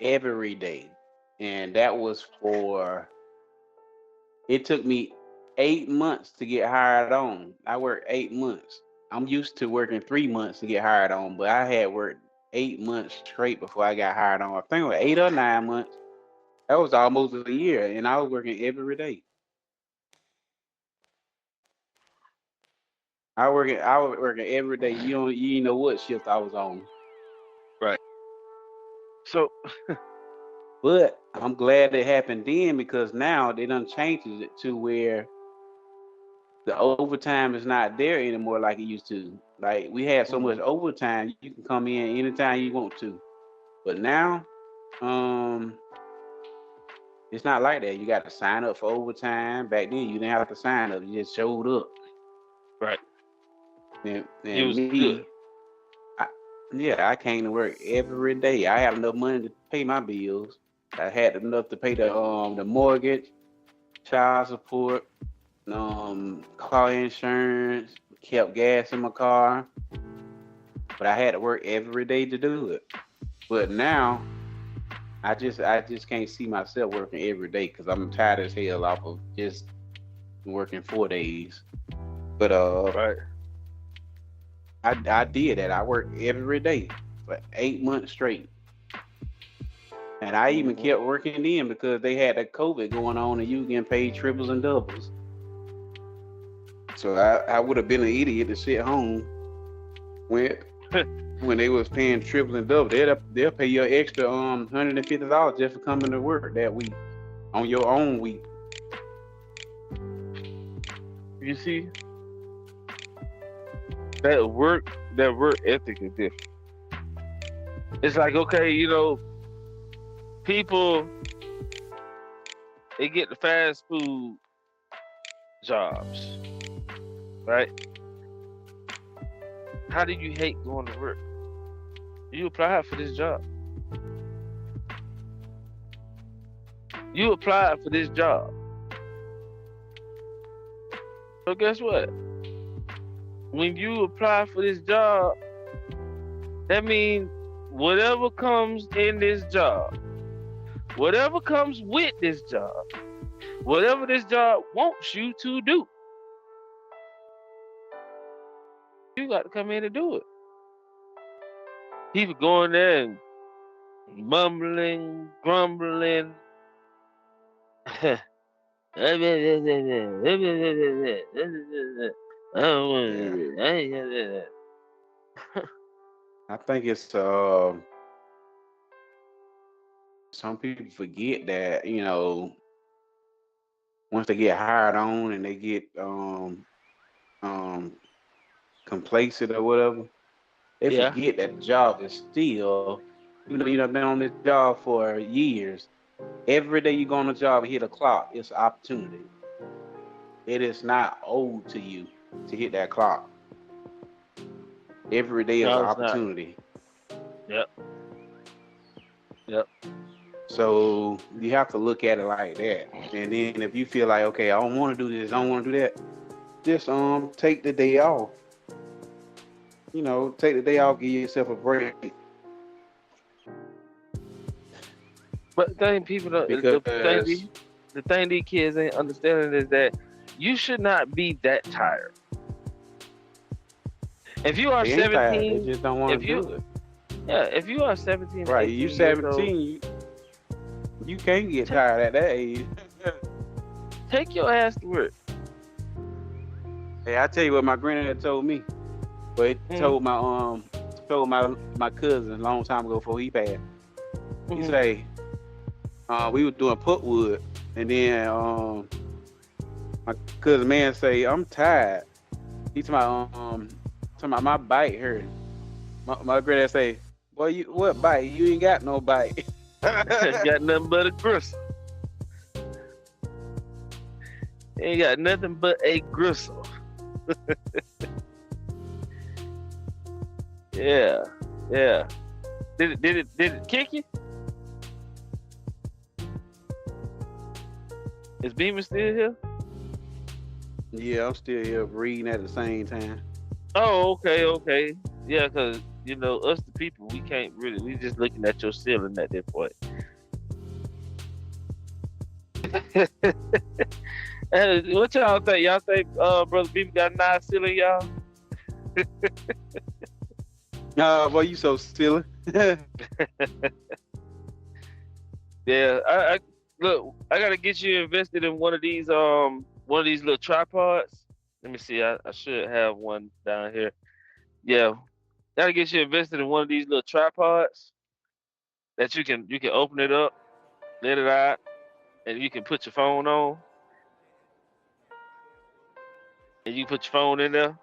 every day, and that was for. It took me 8 months to get hired on. I worked 8 months. I'm used to working 3 months to get hired on, but I had worked 8 months straight before I got hired on. I think it was 8 or 9 months. That was almost a year, and I was working every day. I was working every day. You didn't know what shift I was on. Right. So, but I'm glad it happened then because now they done changed it to where the overtime is not there anymore like it used to. Like we had so much overtime, you can come in anytime you want to. But now, it's not like that. You got to sign up for overtime. Back then, you didn't have to sign up. You just showed up. Right. And it was me, good. I came to work every day. I had enough money to pay my bills. I had enough to pay the mortgage, child support, car insurance, kept gas in my car. But I had to work every day to do it. But now, I just can't see myself working every day because I'm tired as hell off of just working 4 days. But right. I did that. I worked every day for 8 months straight. And I even kept working then because they had that COVID going on and you were getting paid triples and doubles. So I would have been an idiot to sit home when they was paying triple and double. They'll pay you an extra $150 just for coming to work that week on your own week. You see, that work ethic is different. It's like, okay, people, they get the fast food jobs, right? How do you hate going to work? You applied for this job. You applied for this job. So guess what? When you apply for this job, that means whatever comes in this job, whatever comes with this job, whatever this job wants you to do, you got to come in and do it. People going there and mumbling, grumbling. I think it's some people forget that once they get hired on and they get complacent or whatever, they forget that the job is still You've been on this job for years. Every day you go on the job and hit a clock, it's an opportunity. It is not owed to you to hit that clock. Every day is an No, it's not. opportunity. Yep. Yep. So you have to look at it like that. And then if you feel like, okay, I don't want to do this, I don't want to do that, just take the day off. Take the day off, give yourself a break. But the thing people don't, the thing these kids ain't understanding is that you should not be that tired. If you are 17, tired, they just don't want to do it. Yeah, if you are 17, right, you 17, you can't get tired at that age. Take your ass to work. Hey, I tell you what my granddad told me. But he told my cousin a long time ago before he passed. He say, we was doing putwood, and then my cousin man say, I'm tired. He talking about my bite hurt. My granddad say, boy, you what bite? You ain't got no bite. Got nothing but a gristle. Ain't got nothing but a gristle. Yeah. Did it kick you? Is Beamon still here? Yeah, I'm still here reading at the same time. Oh, okay. Yeah, because us the people, we can't really. We just looking at your ceiling at that point. What y'all think? Y'all think Brother Beamon got a nice ceiling, y'all? Boy, you so silly. Yeah, I look. I gotta get you invested in one of these little tripods. Let me see. I should have one down here. Yeah, gotta get you invested in one of these little tripods that you can open it up, let it out, and you can put your phone on, and you put your phone in there,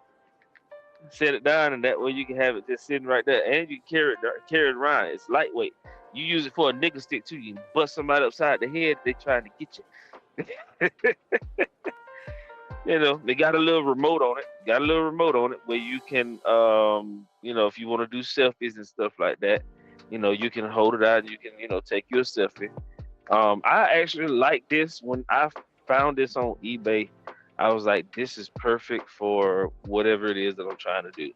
set it down, and that way you can have it just sitting right there, and you can carry it around. It's lightweight. You use it for a nigga stick too. You can bust somebody upside the head. They trying to get you. They got a little remote on it. Where you can, if you want to do selfies and stuff like that, you can hold it out. And you can, take your selfie. I actually like this. When I found this on eBay, I was like, this is perfect for whatever it is that I'm trying to do.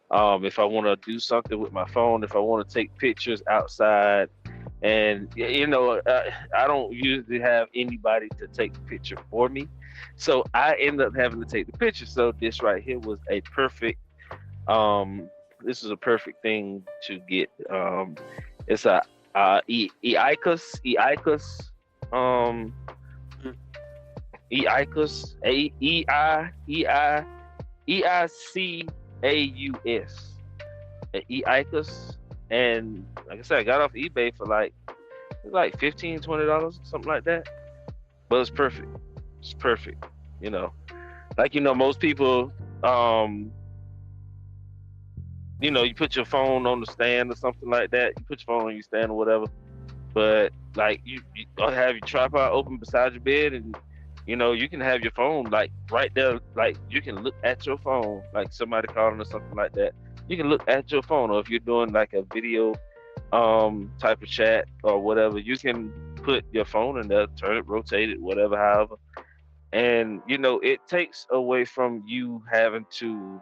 If I want to do something with my phone, if I want to take pictures outside, and I don't usually have anybody to take the picture for me, so I end up having to take the picture. So this right here was a perfect. This is a perfect thing to get. It's a Eicus, EICAUS, Eicus, and like I said, I got off eBay for like $15-$20, something like that. But it's perfect. It's perfect. Most people, you put your phone on the stand or something like that. You put your phone on your stand or whatever. But like you have your tripod open beside your bed, and you can have your phone like right there. Like you can look at your phone, like somebody calling or something like that. You can look at your phone, or if you're doing like a video type of chat or whatever, you can put your phone in there, turn it, rotate it, whatever, however. And it takes away from you having to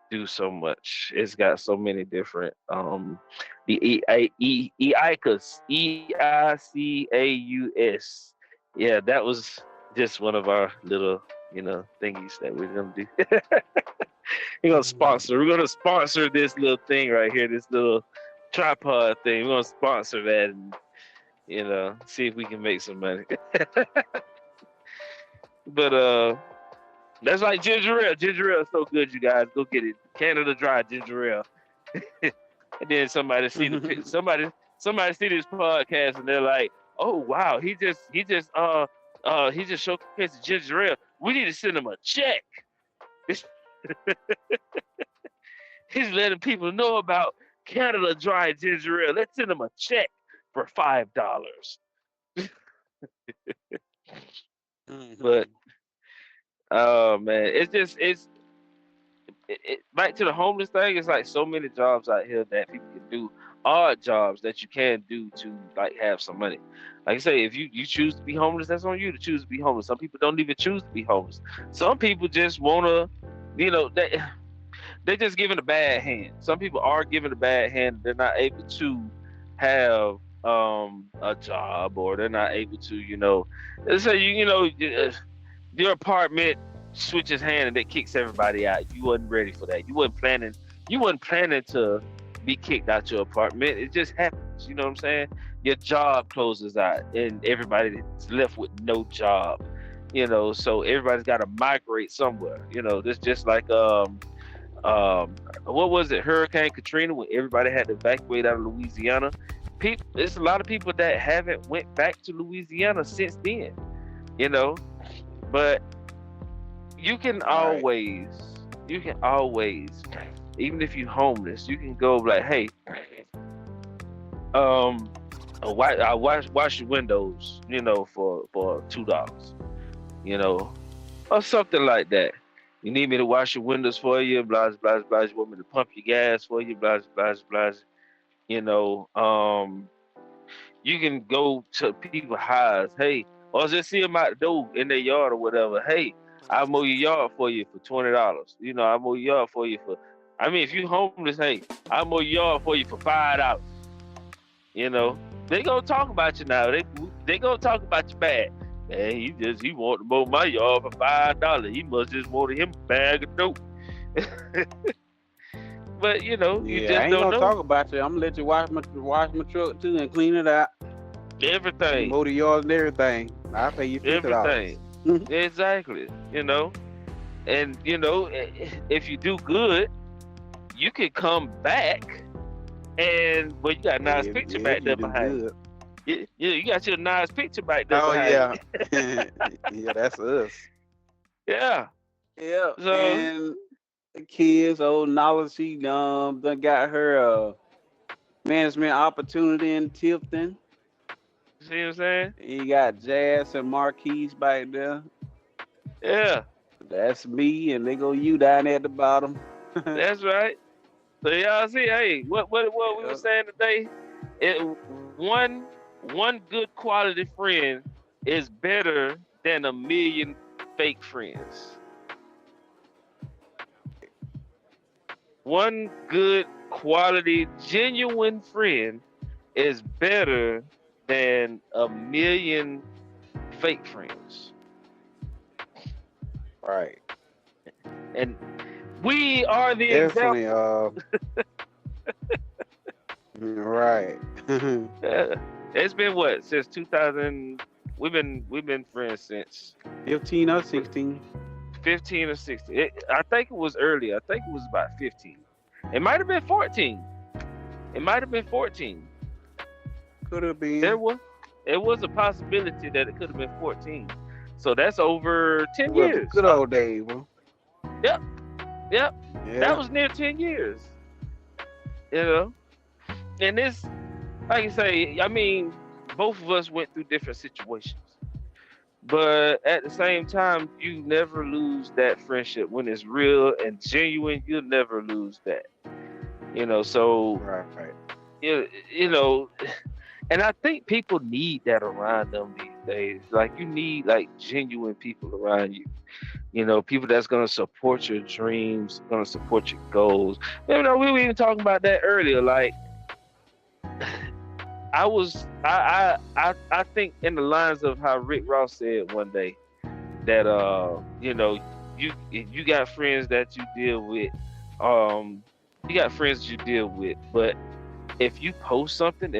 do so much. It's got so many different the EICAUS, EICAUS. Yeah, that was just one of our little thingies that we're gonna do. We're gonna sponsor this little thing right here, this little tripod thing. We're gonna sponsor that, and see if we can make some money. But that's like ginger ale. Ginger ale is so good, you guys. Go get it. Canada Dry ginger ale. And then somebody see somebody see this podcast and they're like, oh wow, he just showcased ginger ale. We need to send him a check. He's letting people know about Canada Dry Ginger Ale. Let's send them a check for $5. But oh man, back to the homeless thing. It's like so many jobs out here that people can do, odd jobs that you can do to like have some money. Like I say, if you choose to be homeless, that's on you to choose to be homeless. Some people don't even choose to be homeless. Some people just wanna, they're just given a bad hand. Some people are given a bad hand. They're not able to have a job, or they're not able to, let's say your apartment switches hand and it kicks everybody out. You wasn't ready for that. You wasn't planning to be kicked out your apartment. It just happens. You know what I'm saying? Your job closes out and everybody's left with no job. So everybody's got to migrate somewhere. This just like what was it, Hurricane Katrina, when everybody had to evacuate out of Louisiana. There's a lot of people that haven't went back to Louisiana since then. But you can always, even if you're homeless, you can go like, hey, I wash your windows, for $2, or something like that. You need me to wash your windows for you, blah blah blah. You want me to pump your gas for you, blah blah blah. You can go to people's houses, hey, or just see them out the door in their yard or whatever. Hey, I'll mow your yard for you for $20. I'll mow your yard for you for. I mean, if you homeless, hey, I'll mow your yard for you for $5. They gonna talk about you now. They gonna talk about you bad. Man, he want to mow my yard for $5. He must just want him a bag of dope. But you just I ain't don't gonna know. talk about you. I'm gonna let you wash my truck too and clean it out. Everything. Mow the yard and everything. I'll pay you $50. Everything. Exactly. And if you do good, you can come back, and you got a nice picture back there behind you. Yeah, you got your nice picture back there. Oh behind yeah, yeah, that's us. Yeah. Yeah. So, and the kids, old Knowledge, she done got her management opportunity in Tifton. See what I'm saying? You got Jazz and Marquise back there. Yeah. That's me, and they go you down there at the bottom. That's right. So y'all see, hey, what we were saying today? One good quality friend is better than a million fake friends. One good quality genuine friend is better than a million fake friends. Right. And we are the Definitely, example. Right. It's been what, since 2000? We've been friends since 15 or 16. 15 or 16. I think it was earlier. I think it was about 15. It might have been 14. It might have been 14. Could have been. There was a possibility that it could have been 14. So that's over 10 years. Good old days, bro. Yep. Yeah. That was near 10 years. And this, like you say, I mean, both of us went through different situations. But at the same time, you never lose that friendship. When it's real and genuine, you'll never lose that. So right. And I think people need that around them these days. Like, you need like genuine people around you. People that's gonna support your dreams, gonna support your goals. We were even talking about that earlier. Like, I think in the lines of how Rick Ross said one day that you got friends that you deal with, but if you post something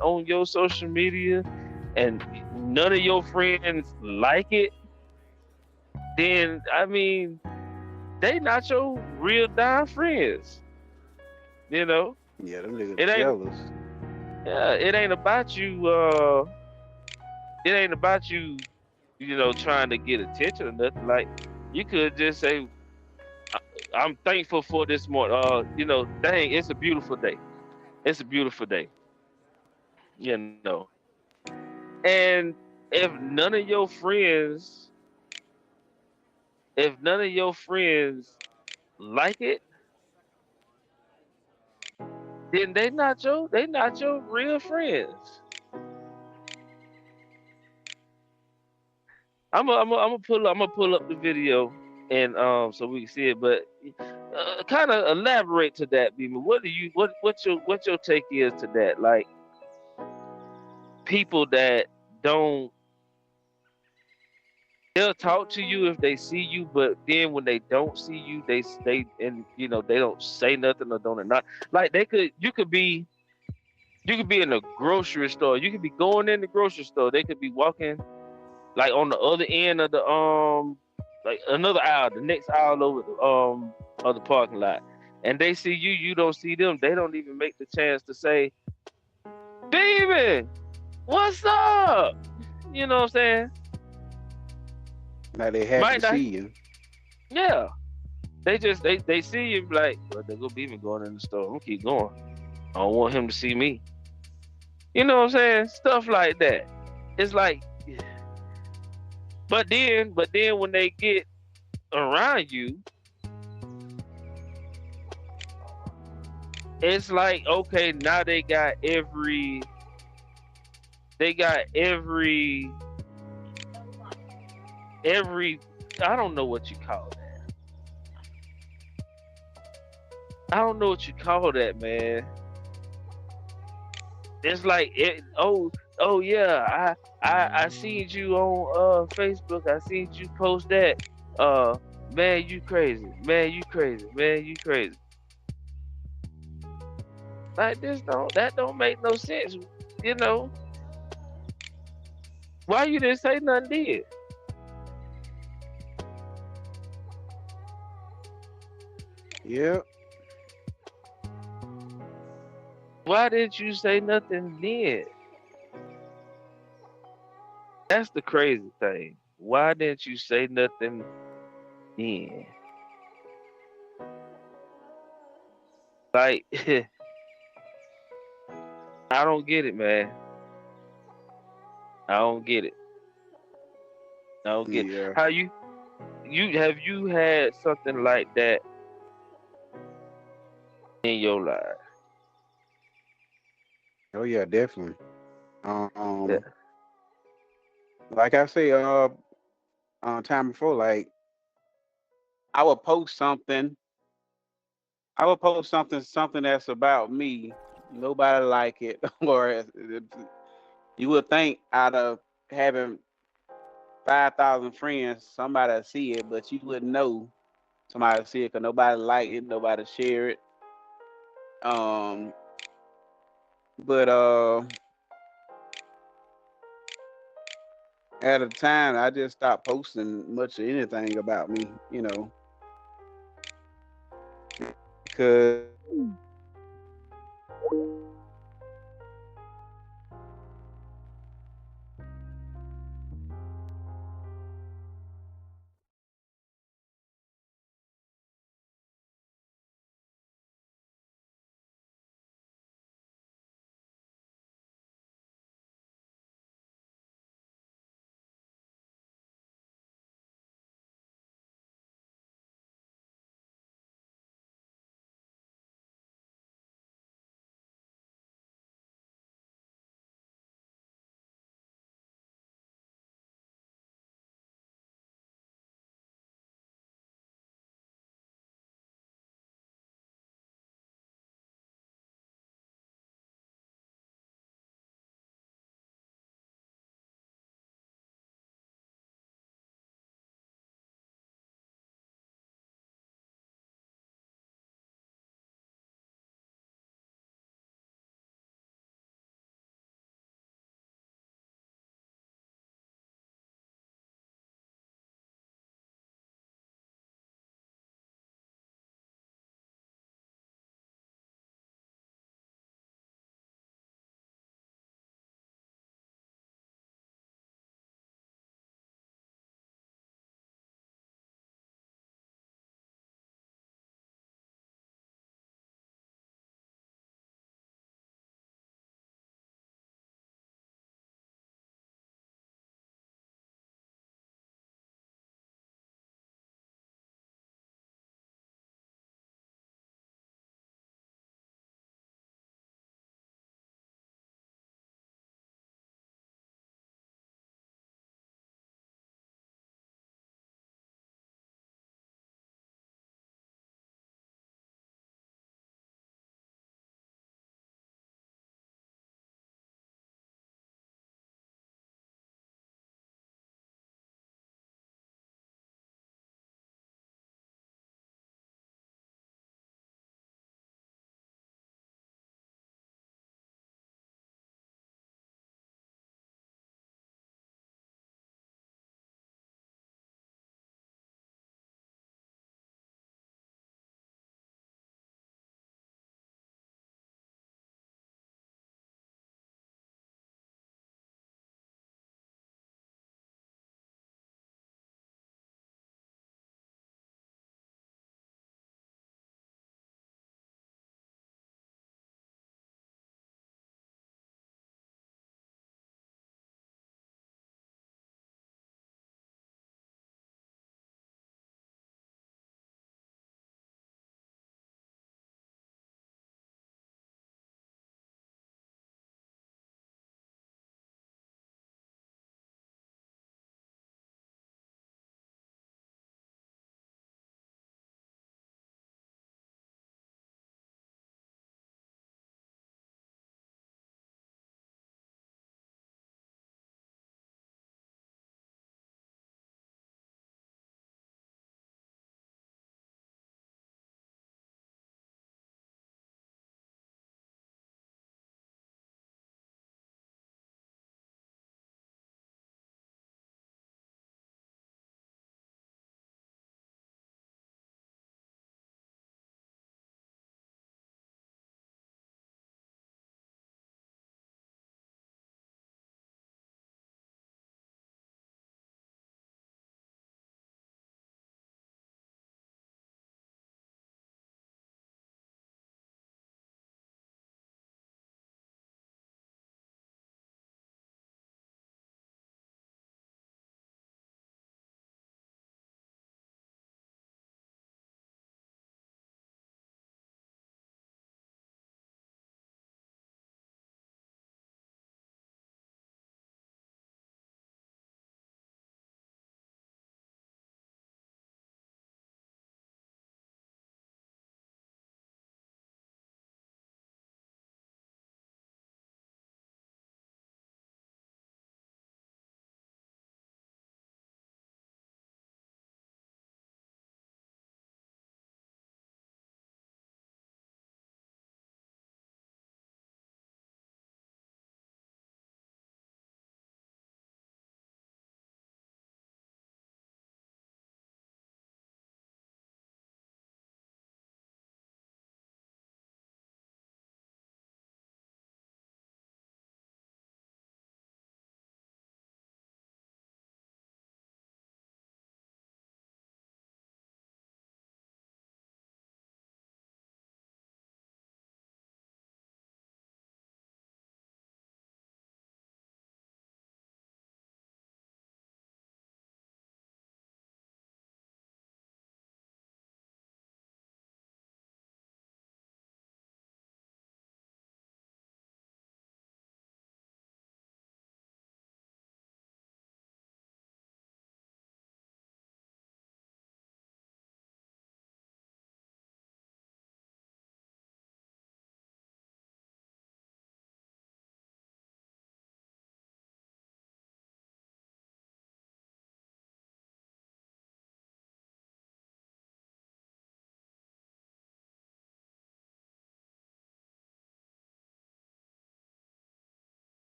on your social media and none of your friends like it, then I mean, they not your real dime friends. Yeah, them niggas jealous. Yeah, it ain't about you. It ain't about you. Trying to get attention or nothing. Like, you could just say, I'm thankful for this morning. Dang, it's a beautiful day. It's a beautiful day. You know. And if none of your friends, if none of your friends like it, then they not your real friends. I'm gonna pull up the video and so we can see it, but kind of elaborate to that, Beamer. What's your take is to that? Like people that don't they'll talk to you if they see you, but then when they don't see you, they don't say nothing or don't not like you could be in a grocery store. You could be going in the grocery store. They could be walking like on the other end of the like another aisle, the next aisle over the of the parking lot. And they see you, you don't see them. They don't even make the chance to say, Beamon, what's up? You know what I'm saying? Now they happy Might to not. see you. Yeah. They see you like, well, they go Beamon going in the store. I'm gonna keep going. I don't want him to see me. You know what I'm saying? Stuff like that. It's like, but then when they get around you, it's like, okay, now they got every I don't know what you call that. I don't know what you call that, man. It's like oh yeah, I seen you on Facebook. I seen you post that. Uh Man, you crazy. Man, you crazy. Man, you crazy. Like that don't make no sense. You know, why you didn't say nothing did? Yep. Why didn't you say nothing then? That's the crazy thing. Why didn't you say nothing then? Like I don't get it, man. I don't get it. I don't get it. Yeah. How you had something like that in your life? Oh yeah, definitely. Yeah. Um, like I say, time before, like I would post something. I would post something that's about me. Nobody like it, or you would think out of having 5,000 friends, somebody see it, but you wouldn't know somebody see it because nobody like it, nobody share it. Um, but at a time, I just stopped posting much of anything about me, because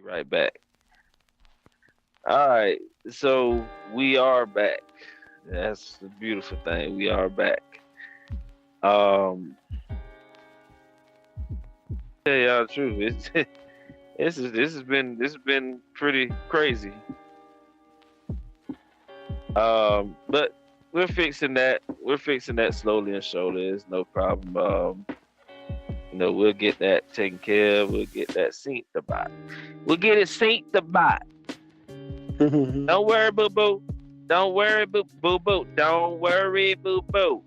right back. All right, so we are back. That's the beautiful thing. We are back. Um, tell y'all the truth. This has been pretty crazy. But we're fixing that. We're fixing that slowly and surely. It's no problem. We'll get that taken care of. We'll get that synced about. We'll get it synced about. Don't worry, boo boo. Don't worry, boo boo. Don't worry, boo boo.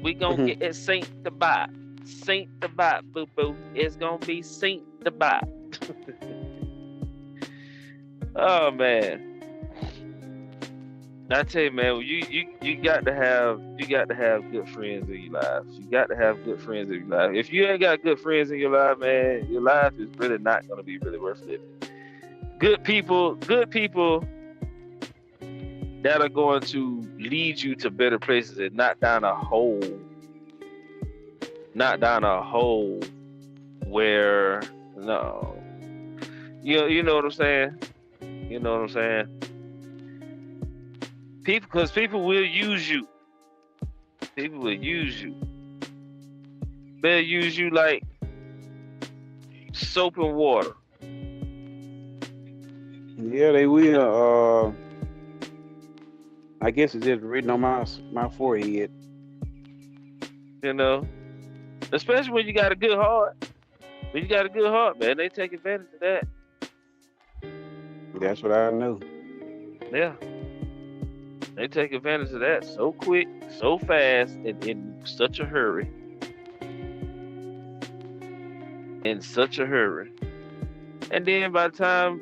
We gonna get it synced about. Synced about, boo boo. It's gonna be synced about. Oh man. I tell you, man, you got to have good friends in your life. You got to have good friends in your life. If you ain't got good friends in your life, man, your life is really not gonna be really worth living. Good people that are going to lead you to better places and not down a hole where no. You know what I'm saying? You know what I'm saying? Because people will use you. People will use you. They'll use you like soap and water. Yeah, they will. I guess it's just written on my forehead. You know, especially when you got a good heart. When you got a good heart, man, they take advantage of that. That's what I know. Yeah. They take advantage of that so quick, so fast, and in such a hurry. In such a hurry. And then by the time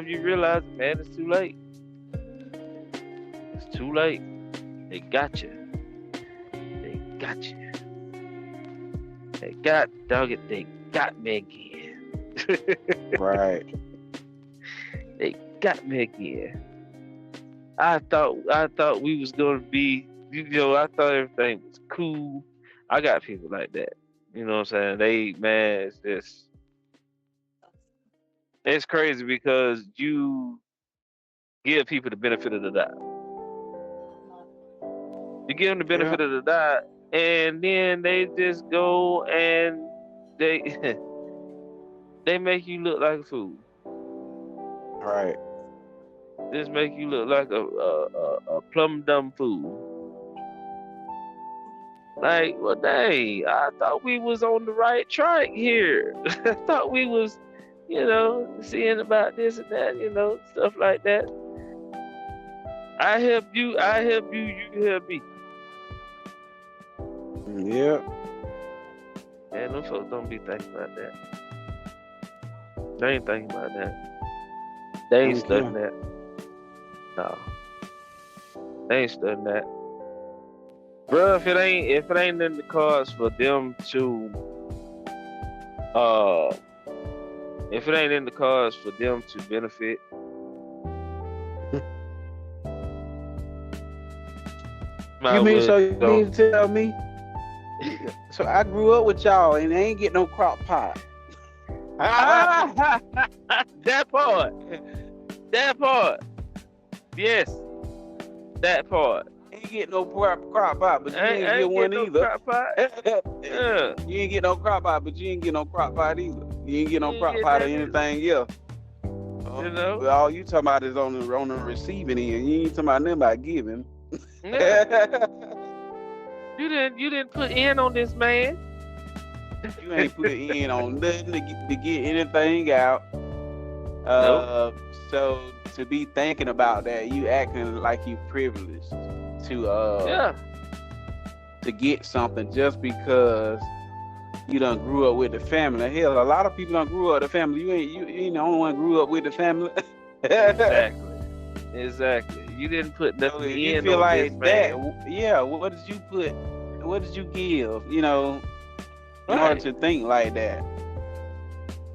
you realize, man, it's too late. It's too late. They got you. They got you. They got me again. Right. They got me again. I thought we was gonna be, I thought everything was cool. I got people like that. You know what I'm saying? It's crazy because you give people the benefit of the doubt. You give them the benefit of the doubt, and then they just go and they they make you look like a fool. Right. Just make you look like a plumb dumb fool. Like, well, dang, I thought we was on the right track here. I thought we was, seeing about this and that, stuff like that. I help you, you help me. Yeah. Man, them folks don't be thinking about that. They ain't thinking about that. They ain't studying that. No. They ain't studying that. Bro, if it ain't in the cards for them to benefit. You mean to tell me? So I grew up with y'all and they ain't get no crock pot. That part. Yes. That part. Ain't get no crock pot, but you ain't get one either. Crock pot. Yeah. You ain't get no crock pot, but you ain't get no crock pot either. You ain't get no crock pot or anything else. But all you talking about is on the receiving end. You ain't talking about nothing about giving. Yeah. You didn't put in on this man. You ain't put in on nothing to get anything out. Nope. So to be thinking about that, you acting like you privileged to get something just because you done grew up with the family. Hell, a lot of people done grew up with the family. You ain't the only one grew up with the family. Exactly. You didn't put nothing in. You feel like that? Yeah. What did you put? What did you give? In order to think like that.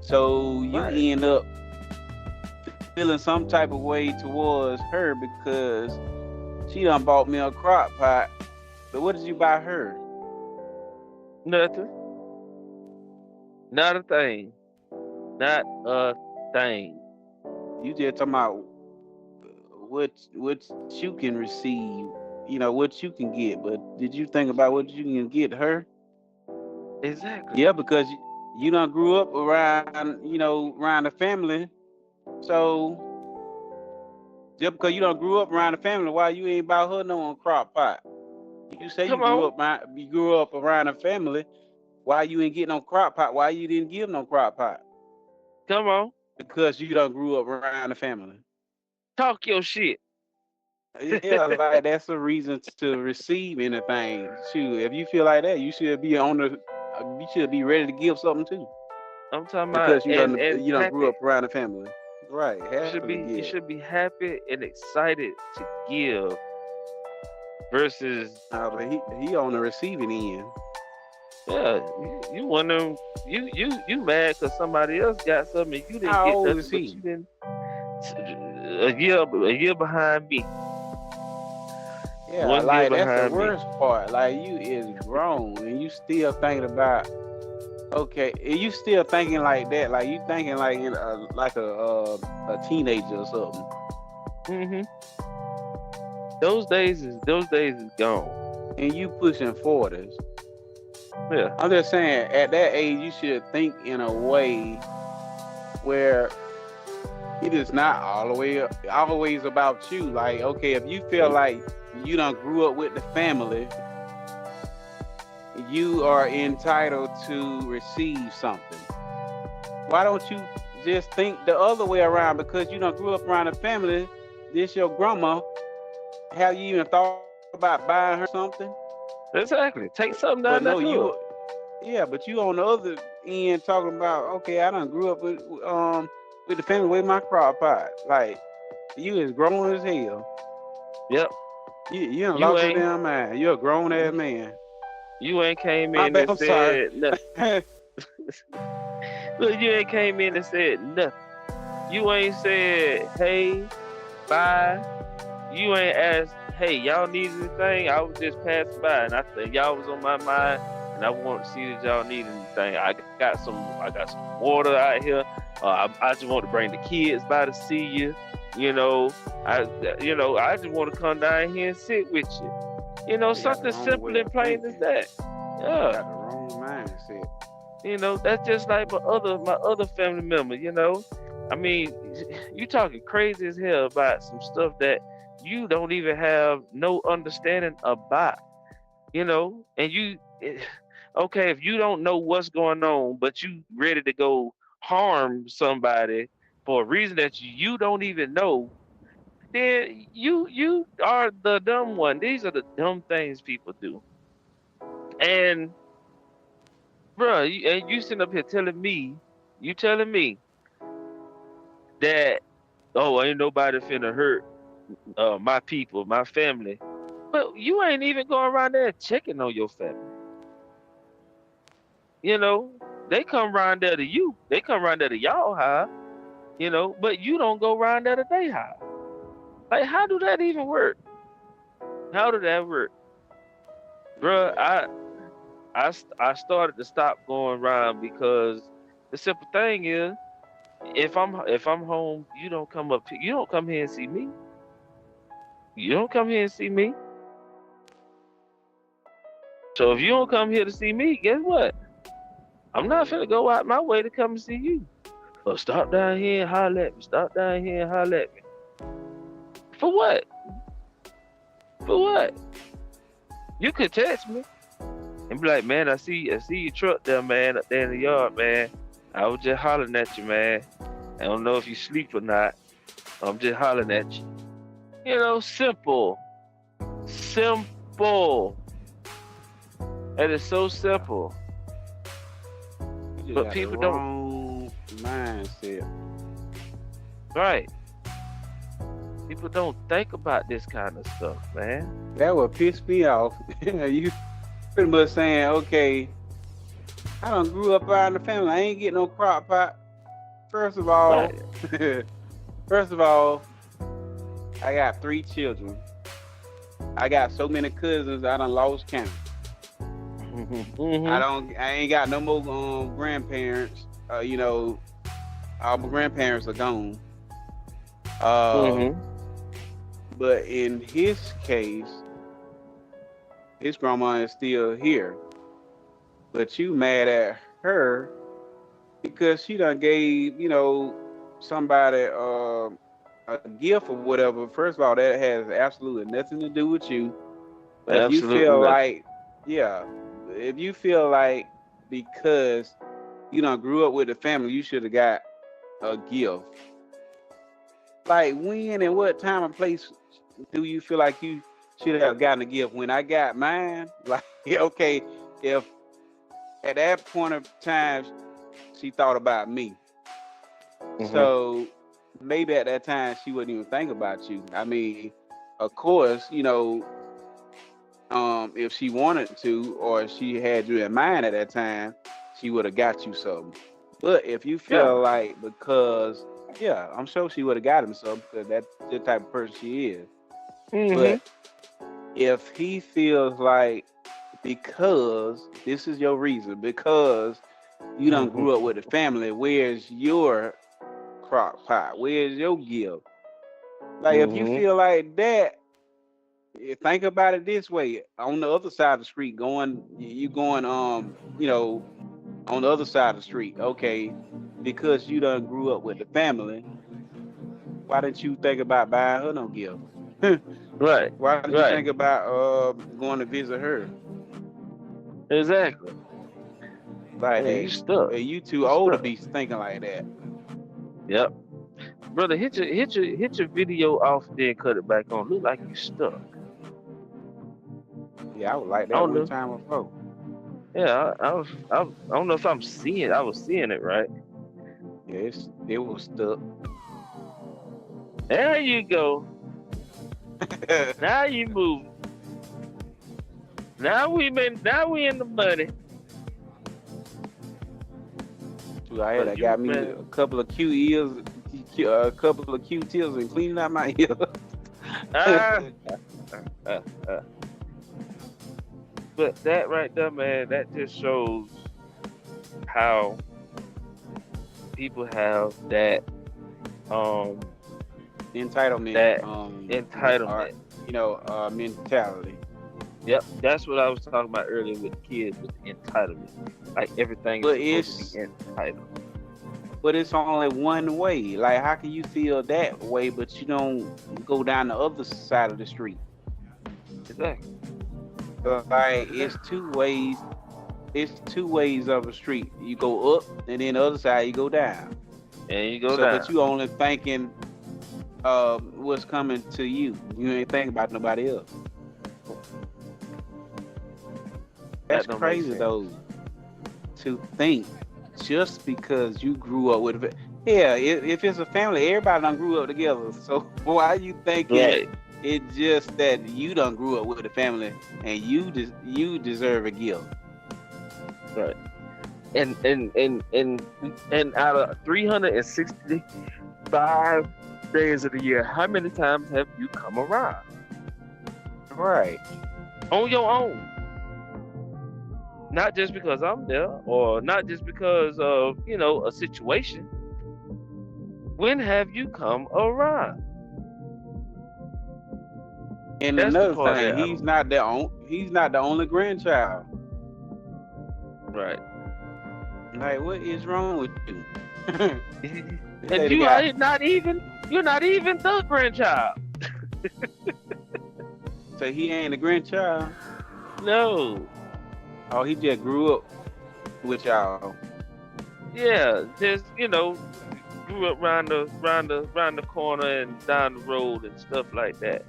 So you end up feeling some type of way towards her because she done bought me a crock pot. But what did you buy her? Nothing. Not a thing. Not a thing. You just talking about what you can receive, what you can get. But did you think about what you can get her? Exactly. Yeah, because you done grew up around, around the family. So just because you done grew up around the family, why you ain't about her no crock pot? You say Come on. you grew up around the family. Why you ain't getting no crock pot? Why you didn't give no crock pot? Come on. Because you done grew up around the family. Talk your shit. Yeah, like that's a reason to receive anything. Shoot, if you feel like that, you should be you should be ready to give something too. I'm talking Because about and you done grew happy. up around the family. Right. You should be happy and excited to give versus but he on the receiving end. yeah, you wonder you mad because somebody else got something and you didn't How get old nothing, is but he? you didn't. A year behind me. Yeah, 1 year like that's the behind me. worst part. Like you is grown and you still thinking about okay, and you still thinking like that. Like you thinking like in a teenager or something. Those days is gone. And you pushing 40s. Yeah. I'm just saying, at that age, you should think in a way where it is not always about you. Like, okay, if you feel like you done grew up with the family, you are entitled to receive something. Why don't you just think the other way around? Because you done grew up around the family, this your grandma, have you even thought about buying her something? Exactly. Take something down that hood. Yeah, but you on the other end talking about, okay, I done grew up with the family with my crock pot. Like, you is grown as hell. Yep. You done lost your damn mind. You're a grown ass man. You ain't came in and said nothing. Look, you ain't came in and said nothing. You ain't said, hey, bye. You ain't asked, hey, y'all need anything? I was just passing by and I think y'all was on my mind and I want to see that y'all need anything. I got some water out here. I just want to bring the kids by to see you. I just want to come down here and sit with you. Something simple and plain as that. Yeah. Got the wrong mindset. That's just like my other family member, I mean, you talking crazy as hell about some stuff that you don't even have no understanding about, and you, okay, if you don't know what's going on, but you ready to go harm somebody for a reason that you don't even know, then you are the dumb one. These are the dumb things people do. And bruh, you sitting up here telling me that, oh, ain't nobody finna hurt my people, my family. But you ain't even going around there checking on your family. They come around there to you. They come around there to y'all house, but you don't go around there to their house. Like, how do that even work? How did that work? Bruh, I started to stop going around because the simple thing is, if I'm home, you don't come here and see me. You don't come here and see me. So if you don't come here to see me, guess what? I'm not finna go out my way to come and see you. But stop down here and holler at me. Stop down here and holler at me. For what? For what? You could text me and be like, man, I see your truck there, man, up there in the yard, man. I was just hollering at you, man. I don't know if you sleep or not. I'm just hollering at you. Simple. Simple. That is so simple. But people don't. Mindset. Right. People don't think about this kind of stuff, man. That would piss me off. You pretty much saying, okay, I done grew up around the family. I ain't getting no crock pot. First of all, I got 3 children. I got so many cousins, I done lost count. I ain't got no more grandparents. All my grandparents are gone. Um, Mm-hmm. but in his case, his grandma is still here. But you mad at her because she done gave, somebody a gift or whatever. First of all, that has absolutely nothing to do with you. If you Absolutely feel nothing. like, yeah, if you feel like because you done grew up with the family, you should have got a gift. Like when and what time and place do you feel like you should have gotten a gift? When I got mine, like okay, if at that point of time she thought about me, Mm-hmm. so maybe at that time she wouldn't even think about you. I mean, of course, if she wanted to or if she had you in mind at that time, she would have got you something. But if you Yeah. feel like because yeah, I'm sure she would have got him something because that's the type of person she is. Mm-hmm. But if he feels like because this is your reason, because you done Mm-hmm. grew up with the family, where's your crock pot? Where's your gift? Like if you Mm-hmm. feel like that, think about it this way. On the other side of the street, you going on the other side of the street, okay, because you done grew up with the family, why didn't you think about buying her no gift? Right. Why didn't you Right. think about going to visit her? Exactly. Like Man, you that. stuck. You too You old to stuck. be thinking like that. Yep. Brother, hit your video off, then cut it back on. Look like you stuck. Yeah, I was like I that don't one know. time before. Yeah, I don't know if I'm seeing. I was seeing it right. Yeah, it was stuck. There you go. Now you move. Now we in the money. I But you got me man, a couple of cute ears, a couple of cute tears and cleaning out my ear. ah, ah, ah. But that right there, man, that just shows how people have um Entitlement, that or entitlement. mentality. Yep, that's what I was talking about earlier with the kids with the entitlement. Like everything is But supposed to it's be entitled. only one way. Like, how can you feel that way, but you don't go down the other side of the street? Exactly. Like, it's Exactly. two ways. It's two ways of a street. You go up, and then the other side you go down. And you go So, but down. you only thinking what's coming to you. You ain't thinking about nobody else. That's That don't make crazy sense. though, to think just because you grew up with it. Yeah, if it's a family, everybody done grew up together. So why you thinking Right. it's just that you done grew up with the family and you deserve a gift? Right. And out of 365 days of the year, how many times have you come around? Right. On your own. Not just because I'm there or not just because of, a situation. When have you come around? And That's the another part thing, that I he's don't. not the only grandchild. Right. Like, what is wrong with you? This And lady you got are you're not even the grandchild. so he ain't a grandchild. No. Oh, he just grew up with y'all. Yeah, just grew up round the corner and down the road and stuff like that.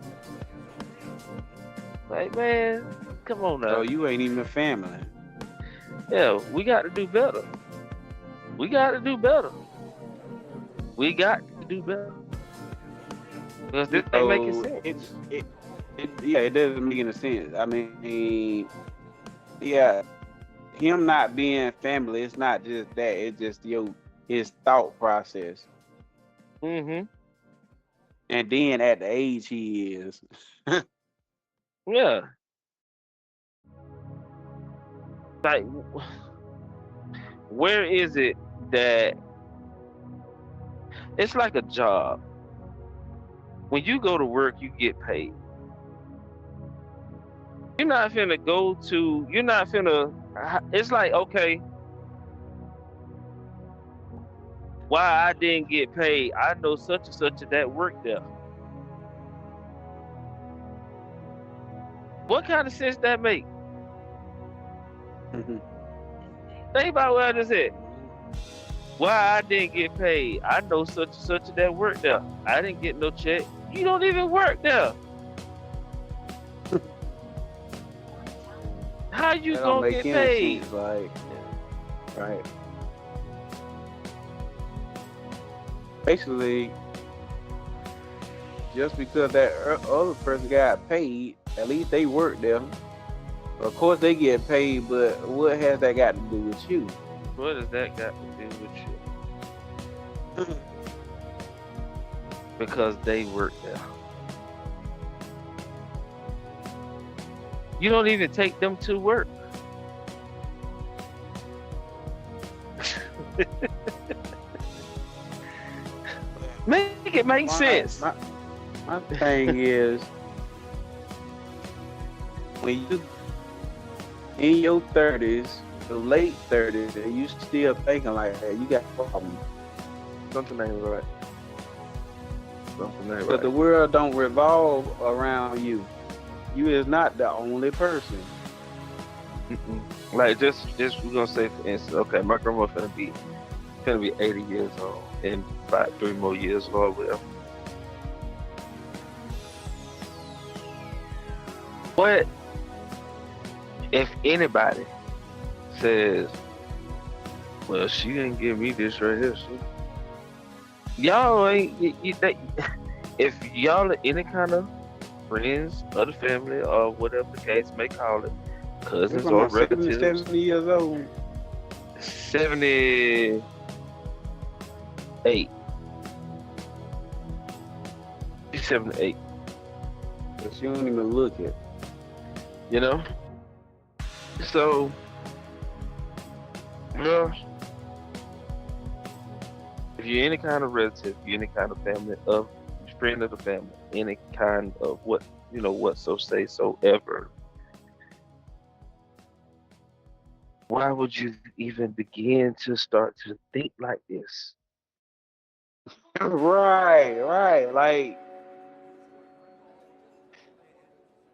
Like, man, come on So now. you ain't even a family. Yeah, we got to do better. We got to do better. We got to do better. Because this ain't making So sense. it doesn't make any sense. I mean, yeah, him not being family, it's not just that. It's just his thought process. Mm-hmm. And then at the age he is, Yeah. Like, where is it that It's like a job. When you go to work, you get paid. You're not finna go to. You're not finna. It's like, okay, why I didn't get paid? I know such and such that worked there. What kind of sense that make? Mhm. Think about what I just said. Why I didn't get paid? I know such and such that worked there. I didn't get no check. You don't even work there. How you That don't gonna make get any paid? sense. Like, right. Basically, just because that other person got paid, at least they worked there. Of course, they get paid, but what has that got to do with you? What does that got to do with you? Because they work there. You don't even take them to work. Make it make sense. My thing is, when you in your 30s, the late 30s, and you still thinking like that, you got a problem. Something ain't right. Something ain't But right. the world don't revolve around you. You is not the only person. Like just we're gonna say for instance, okay, my grandma finna be 80 years old in about 3 more years or whatever. What if anybody says, well, she didn't give me this right here. Y'all ain't if y'all are any kind of friends of the family or whatever the case may call it, cousins or relatives, 70 years old. 78. She's 78. But she don't even look it. You know? So, well, if you're any kind of relative, you're any kind of family of friend of the family, any kind of whatsoever, why would you even begin to start to think like this? Right. Like,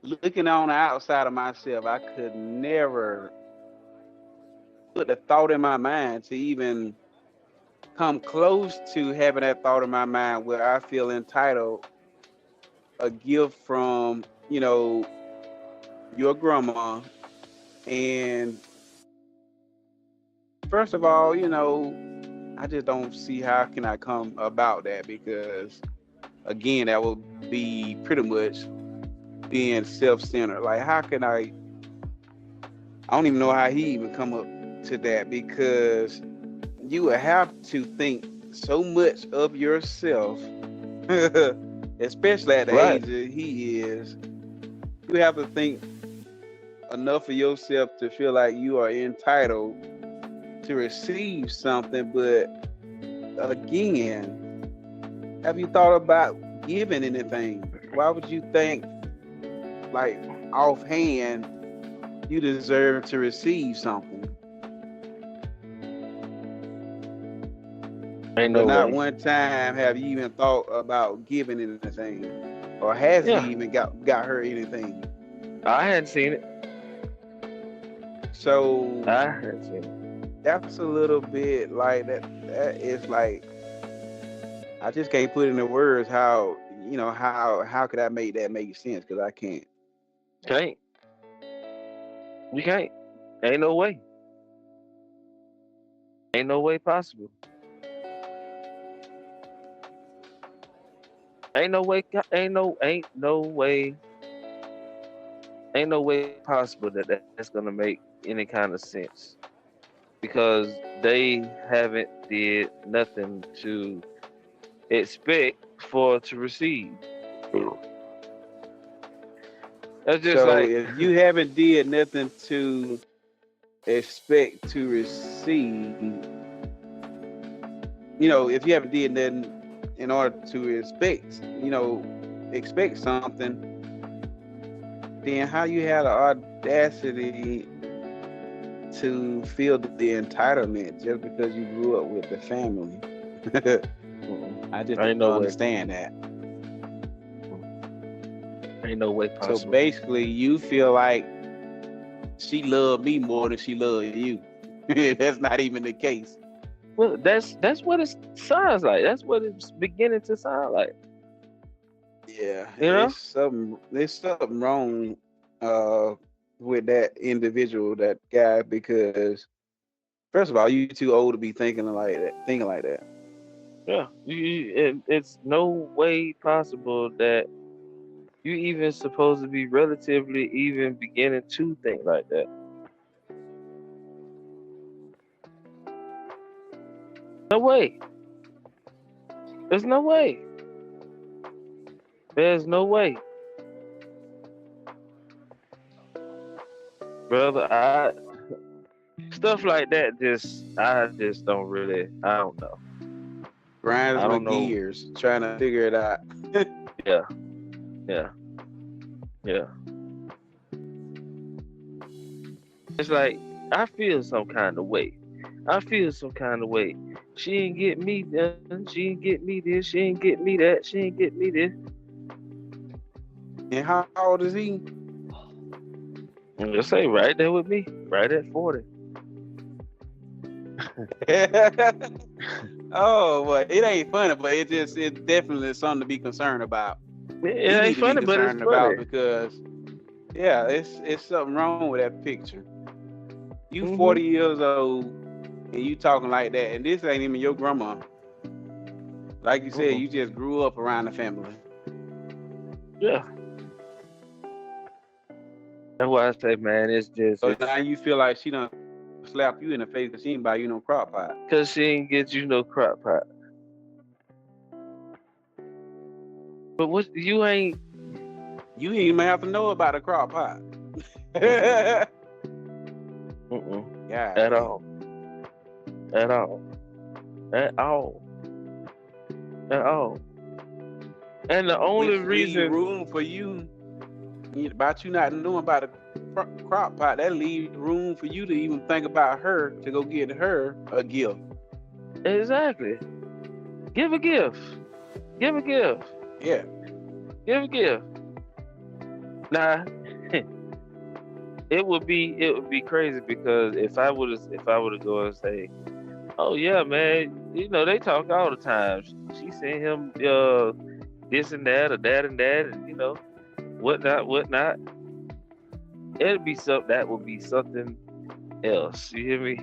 looking on the outside of myself, I could never put the thought in my mind to even come close to having that thought in my mind where I feel entitled a gift from, your grandma. And first of all, I just don't see how can I come about that, because again, that would be pretty much being self-centered. Like, how can I don't even know how he even come up to that, because you would have to think so much of yourself, especially at the age that he is. You have to think enough of yourself to feel like you are entitled to receive something. But again, have you thought about giving anything? Why would you think, like, offhand, you deserve to receive something? Ain't but no not way. one time have you even thought about giving anything, or has he even got her anything? I hadn't seen it. So I hadn't seen it. That's a little bit like that. That is like, I just can't put into words how could I make that make sense, because I can't. Can't. We can't. Ain't no way. Ain't no way possible. Ain't no way. Ain't no way possible that's gonna make any kind of sense, because they haven't did nothing to expect for to receive. That's just so like, if you haven't did nothing to expect to receive, if you haven't did nothing in order to expect something, then how you have the audacity to feel the entitlement just because you grew up with the family? I just don't understand that. Ain't no way possible. So basically, you feel like she loved me more than she loved you. That's not even the case. Well, that's what it sounds like. That's what it's beginning to sound like. Yeah, you know, there's something wrong with that individual, that guy, because first of all, you too old to be thinking like that. Yeah, it's no way possible that you even supposed to be relatively even beginning to think like that. No way. There's no way. There's no way. Brother, stuff like that I just don't really, I don't know. Grinds my gears trying to figure it out. Yeah. It's like, I feel some kind of way. She ain't get me done. She ain't get me this. She ain't get me that. She ain't get me this. And how old is he? I'm just say right there with me. Right at 40. Oh, but it ain't funny, but it's definitely something to be concerned about. It ain't funny, but it's funny. Because it's something wrong with that picture. You 40 years old and you talking like that, and this ain't even your grandma. Like you said, you just grew up around the family. Yeah. That's why I say, man, it's just. So now you feel like she done slap you in the face because she ain't buy you no crock pot. Because she ain't get you no crock pot. But what you ain't even have to know about a crock pot. Yeah. At all. And the only reason room for you about you not knowing about a crock pot, that leaves room for you to even think about her, to go get her a gift. Exactly. Give a gift. Yeah. Give a gift. Nah. It would be crazy, because if I would to go and say, oh yeah, man, they talk all the time. She sent him this and that, or that and that, and whatnot. It'd be that would be something else. You hear me?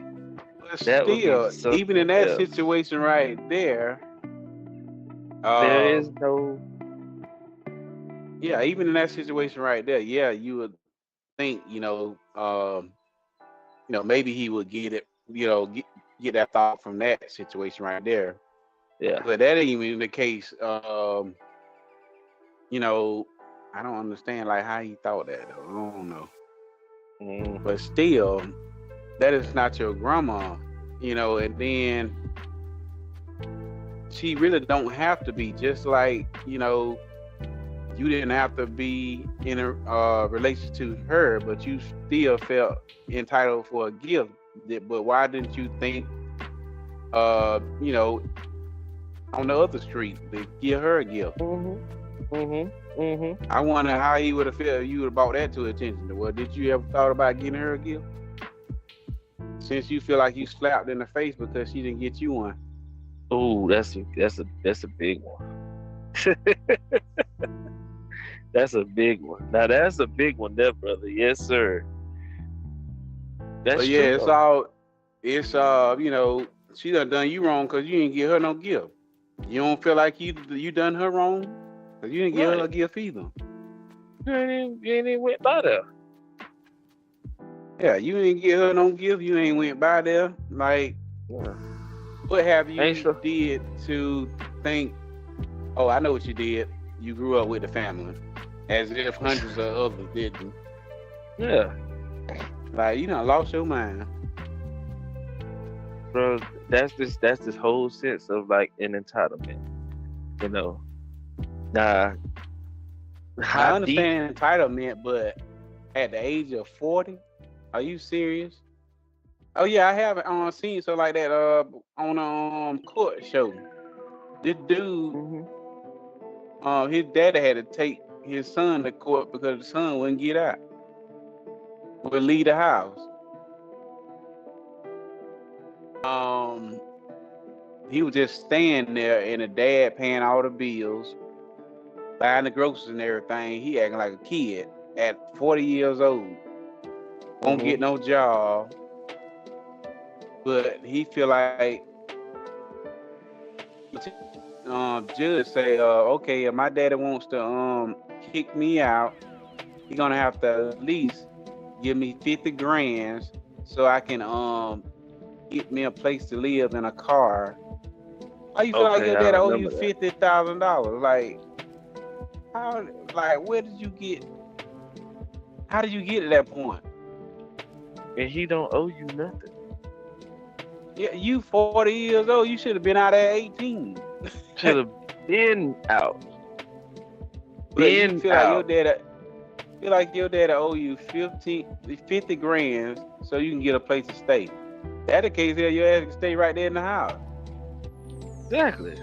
But still, even in that situation right there, there is no. Yeah, even in that situation right there, yeah, you would think, maybe he would get it, get that thought from that situation right there. Yeah. But that ain't even the case. I don't understand like how he thought that though. I don't know. But still, that is not your grandma, and then she really don't have to be, just like, you didn't have to be in a relation to her, but you still felt entitled for a gift. But why didn't you think, on the other street, to give her a gift? I wonder how he would have felt if you would have brought that to attention. Well, did you ever thought about getting her a gift? Since you feel like you slapped in the face because she didn't get you one. Oh, that's a big one. That's a big one. Now that's a big one there, brother. Yes, sir. That's yeah, true. it's she done you wrong because you didn't give her no gift. You don't feel like you done her wrong because you didn't give her a gift either. You ain't even went by there. Yeah, you didn't give her no gift. You ain't went by there. Like, what have you did to think? Oh, I know what you did. You grew up with the family, as if hundreds of others didn't. Yeah. Like, lost your mind. Bro, that's this whole sense of like an entitlement. You know, now I how deep? understand entitlement, but at the age of 40, are you serious? Oh yeah, I have seen so like that on court show. This dude, Hmm. his daddy had to take his son to court because the son wouldn't get out, would leave the house. Um, he was just staying there, and the dad paying all the bills, buying the groceries and everything. He acting like a kid at 40 years old. Won't Hmm. get no job, but he feel like judge say, okay, if my daddy wants to kick me out, he gonna have to at least give me 50 grand so I can get me a place to live in a car. Why you feel like Okay, your I daddy owe you remember that. $50,000? Like how? Like where did you get? How did you get to that point? And he don't owe you nothing. Yeah, you 40 years old. You should have been out at 18. Should have been out. But you Been feel like out. your daddy owe you 50 grand so you can get a place to stay. That the case here, your ass can stay right there in the house. Exactly.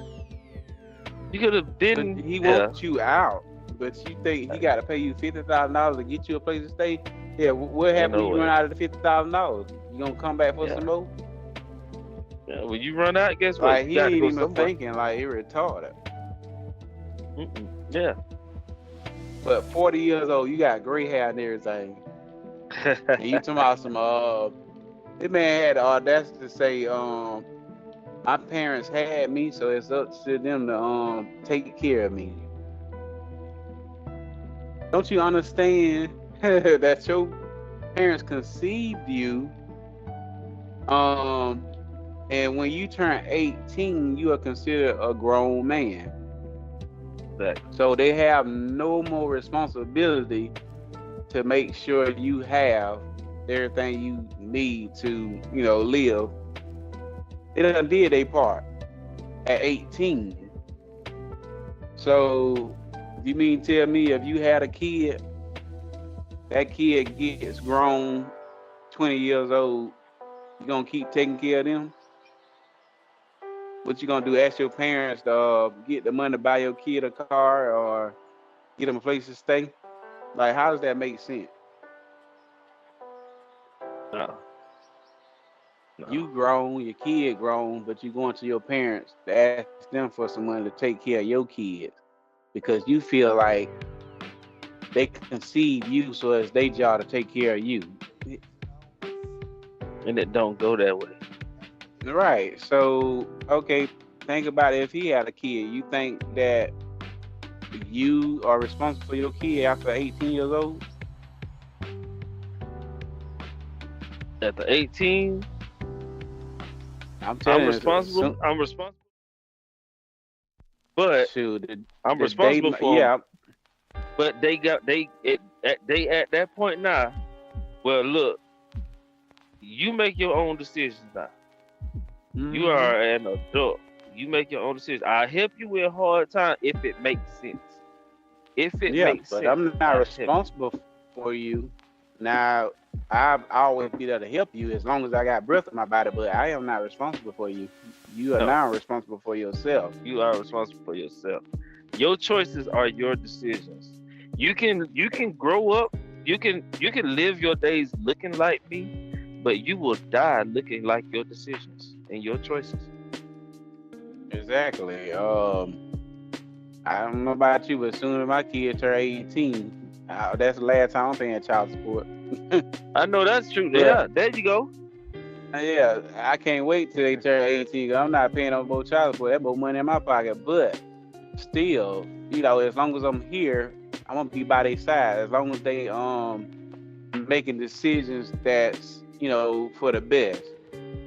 You could have been. But he Yeah. wants you out. But you think he got to pay you $50,000 to get you a place to stay? Yeah, what happens when you run out of the $50,000? You gonna come back for some more? Yeah. When you run out, guess what? Like You he got to ain't go even somewhere. thinking like he retarded. Yeah. But 40 years old, you got gray hair and everything. And you talking about some this man had the audacity to say, my parents had me, so it's up to them to take care of me. Don't you understand that your parents conceived you? And when you turn 18, you are considered a grown man. Exactly. So they have no more responsibility to make sure you have everything you need to, live. They done did their part at 18. So you mean tell me if you had a kid, that kid gets grown, 20 years old, you gonna keep taking care of them? What you gonna do? Ask your parents to get the money to buy your kid a car or get them a place to stay? Like, how does that make sense? No. You grown, your kid grown, but you going to your parents to ask them for some money to take care of your kids because you feel like they conceive you, so it's their job to take care of you. And it don't go that way. Right. So, okay, think about it. If he had a kid, you think that you are responsible for your kid after 18 years old? At the 18, I'm responsible. I'm responsible. But shoot, I'm responsible for them. Yeah. But they at that point now. Well, look, you make your own decisions now. Mm-hmm. You are an adult. You make your own decisions. I'll help you with a hard time if it makes sense. If it makes sense. But I'm not responsible for you. Now, I'll always be there to help you as long as I got breath in my body, but I am not responsible for you. You are now responsible for yourself. You are responsible for yourself. Your choices are your decisions. You can grow up. You can live your days looking like me, but you will die looking like your decisions and your choices. Exactly. I don't know about you, but as soon as my kids turn 18, that's the last time I'm paying child support. I know that's true. Yeah, there you go. Yeah, I can't wait till they turn 18. I'm not paying no more child support. That's more money in my pocket. But still, as long as I'm here, I'm gonna be by their side. As long as they making decisions that's for the best.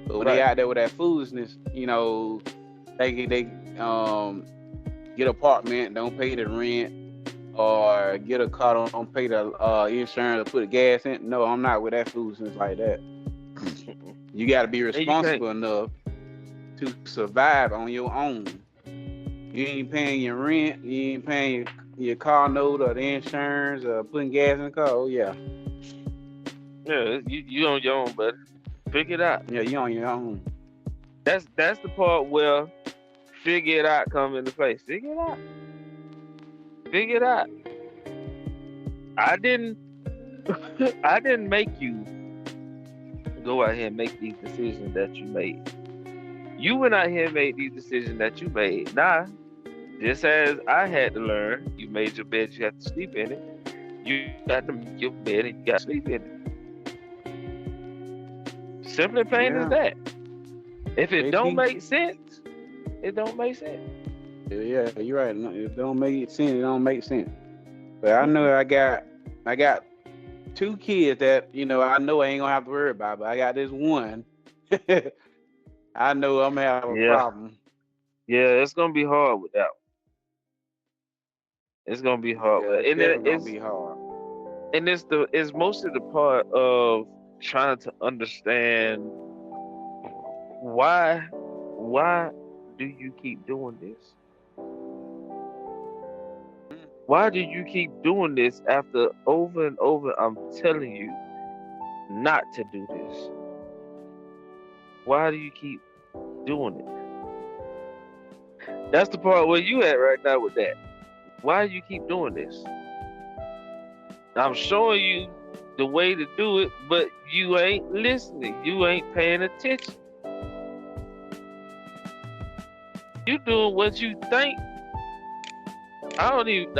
But when they out there with that foolishness, they get an apartment, don't pay the rent, or get a car, don't pay the insurance, or put the gas in. No, I'm not with that foolishness like that. You got to be responsible enough to survive on your own. You ain't paying your rent. You ain't paying your car note or the insurance or putting gas in the car. Oh yeah. Yeah, you on your own, buddy. Figure it out. Yeah, you on your own. That's the part where figure it out come into place. Figure it out. Figure it out. I didn't I didn't make you go out here and make these decisions that you made. You went out here and made these decisions that you made. Nah, just as I had to learn, you made your bed, you have to sleep in it. You got to make your bed and you got to sleep in it. Simple and plain as that. If it don't make sense, it don't make sense. Yeah, you're right. No, it don't make sense. It don't make sense. But I know I got 2 kids that I know I ain't gonna have to worry about. But I got this one. I know I'm gonna have a problem. Yeah, it's gonna be hard with that one. It's gonna be hard. Yeah, it's gonna be hard. And it's mostly the part of trying to understand why do you keep doing this? Why do you keep doing this after over and over I'm telling you not to do this? Why do you keep doing it? That's the part where you at right now with that. Why do you keep doing this? I'm showing you the way to do it, but you ain't listening. You ain't paying attention. You doing what you think. I don't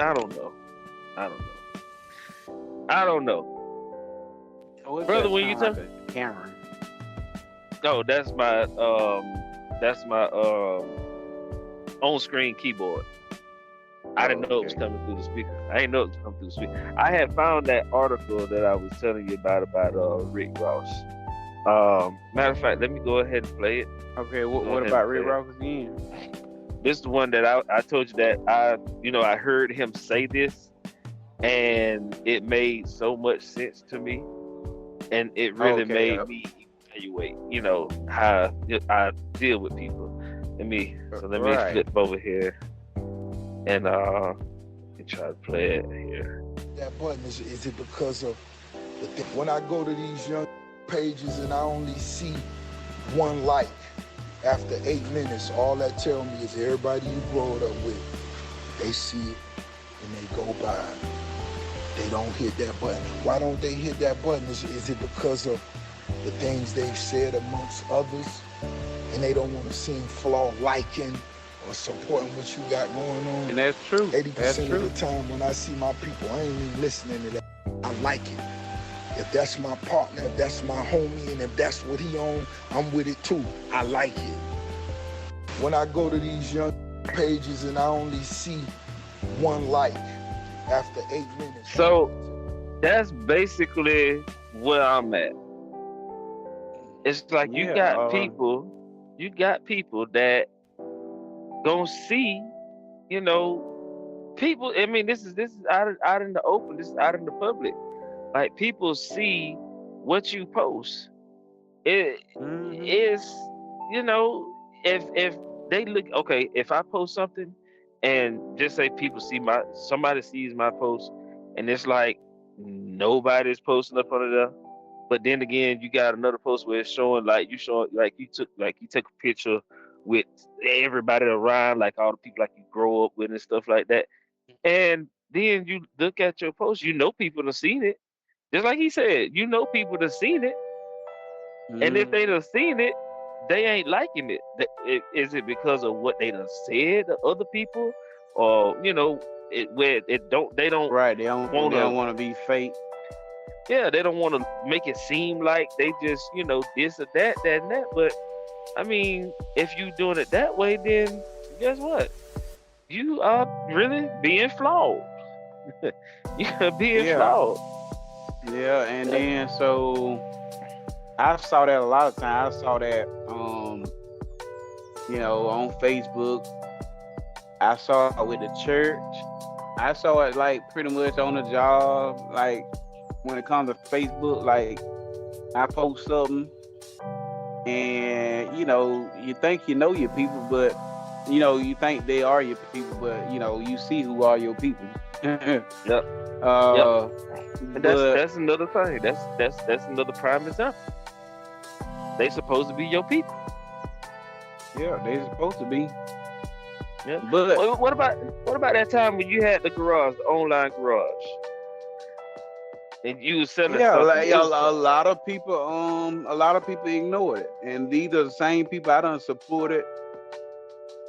know. Brother, when you tell Cameron. Oh, that's my on-screen keyboard. I didn't know it was coming through the speaker. I didn't know it was coming through the speaker. I had found that article that I was telling you about Rick Ross. Matter of fact, let me go ahead and play it. Okay, what about Rick Ross again? This is the one that I told you that I heard him say this, and it made so much sense to me, and it really made me evaluate, how I deal with people. Let me flip over here and try to play it here. That button is it because of the thing? When I go to these young pages and I only see 1 like after 8 minutes, all that tell me is everybody you grow up with, they see it and they go by. They don't hit that button. Why don't they hit that button? Is it because of the things they've said amongst others, and they don't want to seem flawed liking or supporting what you got going on? And that's true. 80% of the time when I see my people, I ain't even listening to that. I like it. If that's my partner, if that's my homie, and if that's what he on, I'm with it too. I like it. When I go to these young pages and I only see 1 like after 8 minutes. So that's basically where I'm at. It's like you got people that gonna see, people. I mean, this is out in the open. This is out in the public. Like, people see what you post. It is, if they look, okay, if I post something and just say somebody sees my post and it's like nobody's posting up under there, but then again, you got another post where it's showing you took a picture with everybody around, like all the people like you grow up with and stuff like that. And then you look at your post, people have seen it. Just like he said, people have seen it. And if they done seen it, they ain't liking it. Is it because of what they done said to other people? Or, they don't want to be fake. Yeah, they don't want to make it seem like they just, this or that, and that. But, I mean, if you doing it that way, then guess what? You are really being flawed. You're being flawed. Yeah, and then so I saw that a lot of times. I saw that on Facebook. I saw it with the church. I saw it like pretty much on the job. Like when it comes to Facebook, like I post something and you think you know your people, but you think they are your people, but you see who are your people. Yep. Yep. uh, And but that's another thing. That's another prime example. They supposed to be your people. yeah, they supposed to be. Yeah. But What about that time when you had the garage, the online garage, and you was selling yeah, something? like It was a lot of people ignore it, and these are the same people I done supported,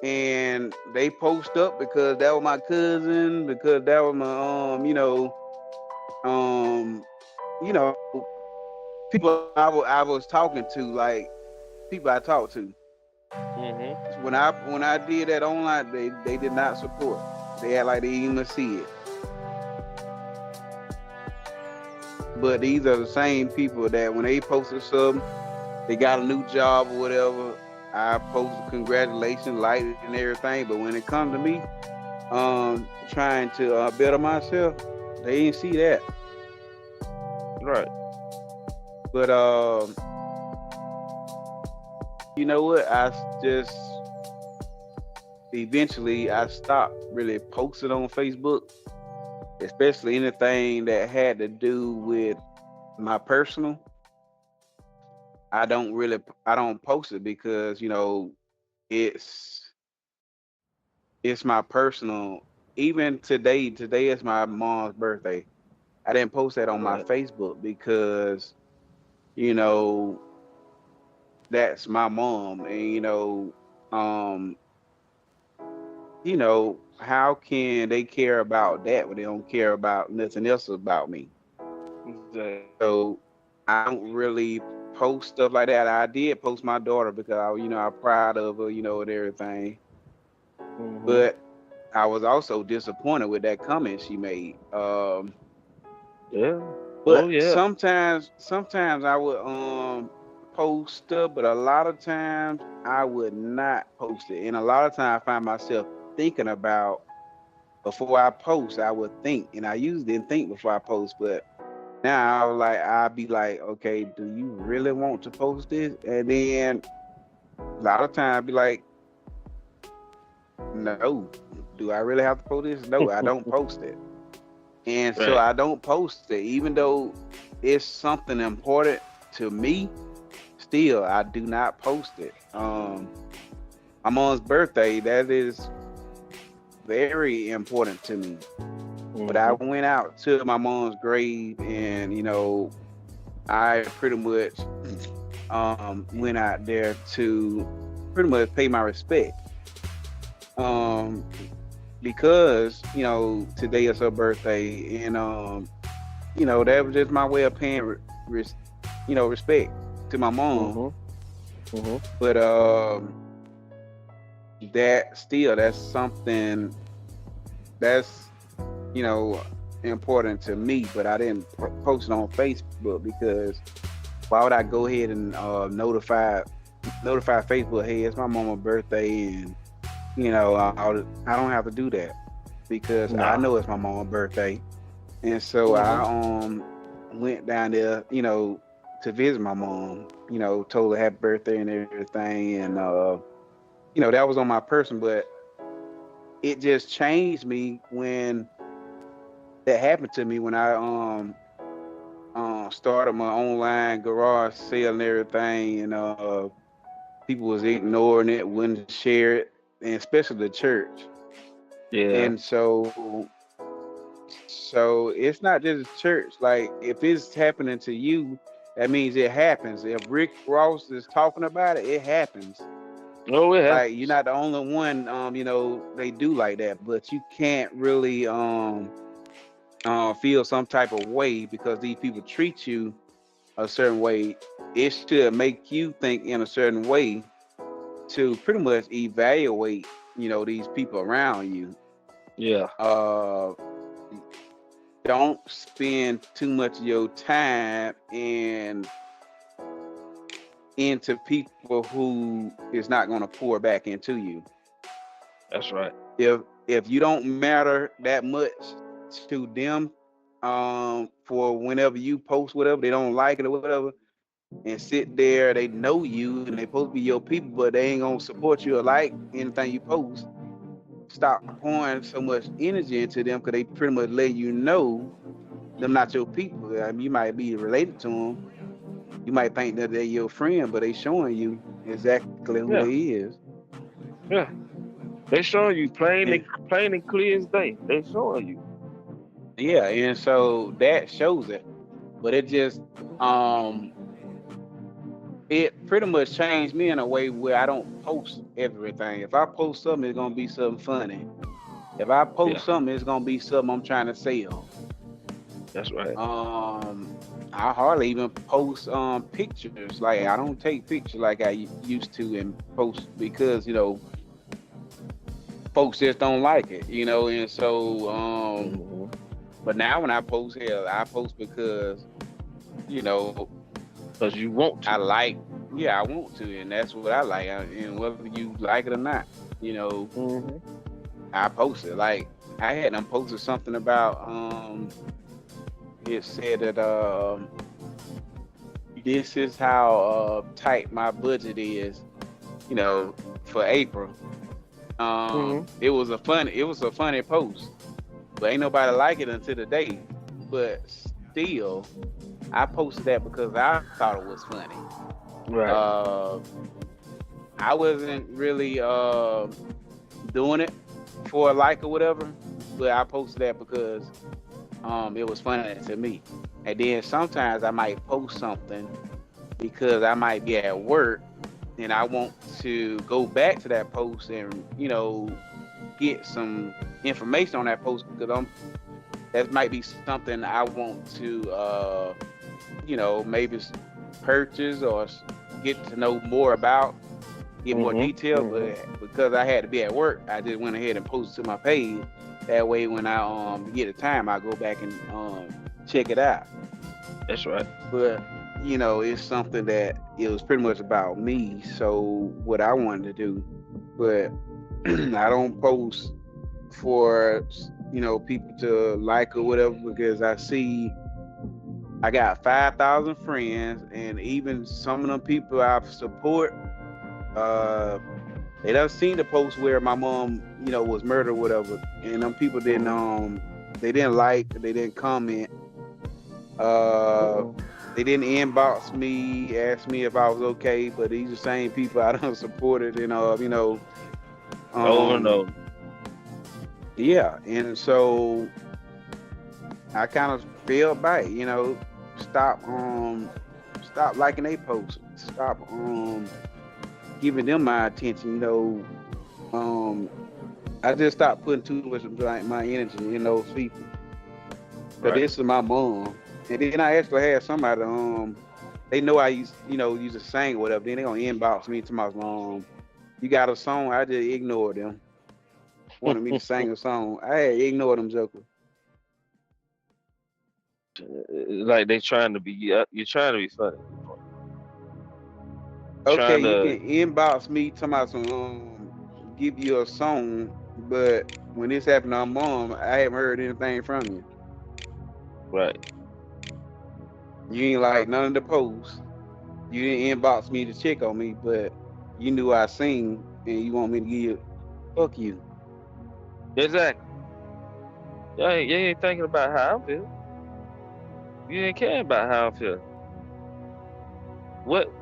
and they post up because that was my cousin, because that was my um, you know, people I was talking to, like people I talked to. hmm When I did that online, they did not support. They had like they didn't even see it. But these are the same people that when they posted something, they got a new job or whatever. I posted congratulations, liked it and everything. But when it comes to me, trying to better myself, they didn't see that. Right. But you know what? Just eventually I stopped really posting on Facebook, especially anything that had to do with my personal. I don't post it because it's it's my personal. Even today is my mom's birthday. I didn't post that on my Right. Facebook because you know that's my mom, and um, how can they care about that when they don't care about nothing else about me? Exactly. So I don't really post stuff like that. I did post my daughter because I'm proud of her, and everything. hmm But I was also disappointed with that comment she made. Yeah. Oh But yeah. sometimes I would post stuff, but a lot of times I would not post it. And a lot of times I find myself thinking about before I post, I would think, and I usually didn't think before I post, but now I'd be like, okay, do you really want to post this? And then a lot of times I'd be like, no. Do I really have to post this? No, I don't post it. And so Right. I don't post it, even though it's something important to me. Still, I do not post it. My mom's birthday, that is very important to me. But I hmm went out to my mom's grave, and I pretty much went out there to pretty much pay my respect. Um, because today is her birthday, and that was just my way of paying respect to my mom. hmm hmm But that's something that's you know important to me. But I didn't post it on Facebook because why would I go ahead and notify Facebook, hey, it's my mama's birthday, and I don't have to do that because I Nah. know it's my mama's birthday. And so I hmm went down there, to visit my mom, told her happy birthday and everything. And that was on my person, but it just changed me when that happened to me when I started my online garage sale and everything, and people was ignoring it, wouldn't share it, and especially the church. Yeah. And so it's not just church. Like if it's happening to you, that means it happens. If Rick Ross is talking about it, it happens. Oh, it Like you're happens. not the only one. They do like that, but you can't really feel some type of way because these people treat you a certain way. It should make you think in a certain way to pretty much evaluate, these people around you. Yeah. Uh, don't spend too much of your time into people who is not going to pour back into you. That's right. If you don't matter that much to them, for whenever you post whatever, they don't like it or whatever, and sit there. They know you and they supposed to be your people, but they ain't gonna support you or like anything you post. Stop pouring so much energy into them because they pretty much let you know them not your people. I mean, you might be related to them. You might think that they're your friend, but they showing you exactly who Yeah, they is. yeah. They showing you And, plain and clear as day. They showing you. yeah, and so that shows it. But it just it pretty much changed me in a way where I don't post everything. If I post something, it's gonna be something funny. If I Yeah, post something, it's gonna be something I'm trying to sell. that's right. I hardly even post pictures. Like I don't take pictures like I used to and post because folks just don't like it, and so but now when I post, hell, I post because you know Because you want I to. like, yeah, I want to, and that's what I like, and whether you like it or not, I post it. Like I had them posted something about it said that this is how tight my budget is, for April. It was a funny post, but ain't nobody like it until today. But still, I posted that because I thought it was funny. Right. I wasn't really doing it for a like or whatever, but I posted that because it was funny to me. And then sometimes I might post something because I might be at work and I want to go back to that post and get some information on that post because that might be something I want to maybe purchase or get to know more about, get more detail. But because I had to be at work, I just went ahead and posted to my page. That way, when I get the time, I go back and check it out. That's right. But it's something that it was pretty much about me. So what I wanted to do, but I don't post for people to like or whatever because I see I got 5,000 friends, and even some of them people I support, they done seen the post where my mom, was murdered or whatever, and them people didn't they didn't like, they didn't comment, they didn't inbox me, ask me if I was okay, but these are the same people I done supported and over and over. Yeah, and so I kind of fell back, stop liking they posts, stop giving them my attention, I just stopped putting too much of my energy in those people. But this is my mom. And then I actually had somebody, they know I used to sing or whatever, then they gonna inbox me to my you got a song, I just ignored them. Wanted me to sing a song. I had ignored them jokers. Like they trying to be, you're trying to be funny. Okay, you can inbox me to my give you a song, but when this happened to my mom, I haven't heard anything from you. Right. You ain't like none of the posts. You didn't inbox me to check on me, but you knew I sing and you want me to give you, fuck you. Exactly. You ain't thinking about how I feel. You ain't caring about how I feel. What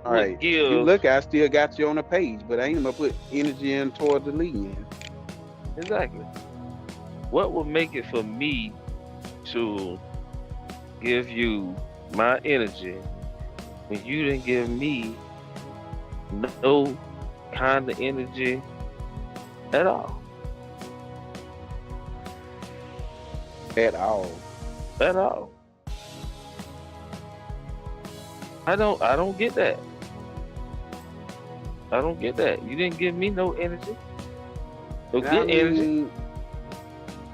All would right. give? You look, I still got you on the page, but I ain't gonna put energy in toward deleting you. Exactly. What would make it for me to give you my energy when you didn't give me no kind of energy at all? At all. At all. I don't get that. I don't get that. You didn't give me no energy. No good energy.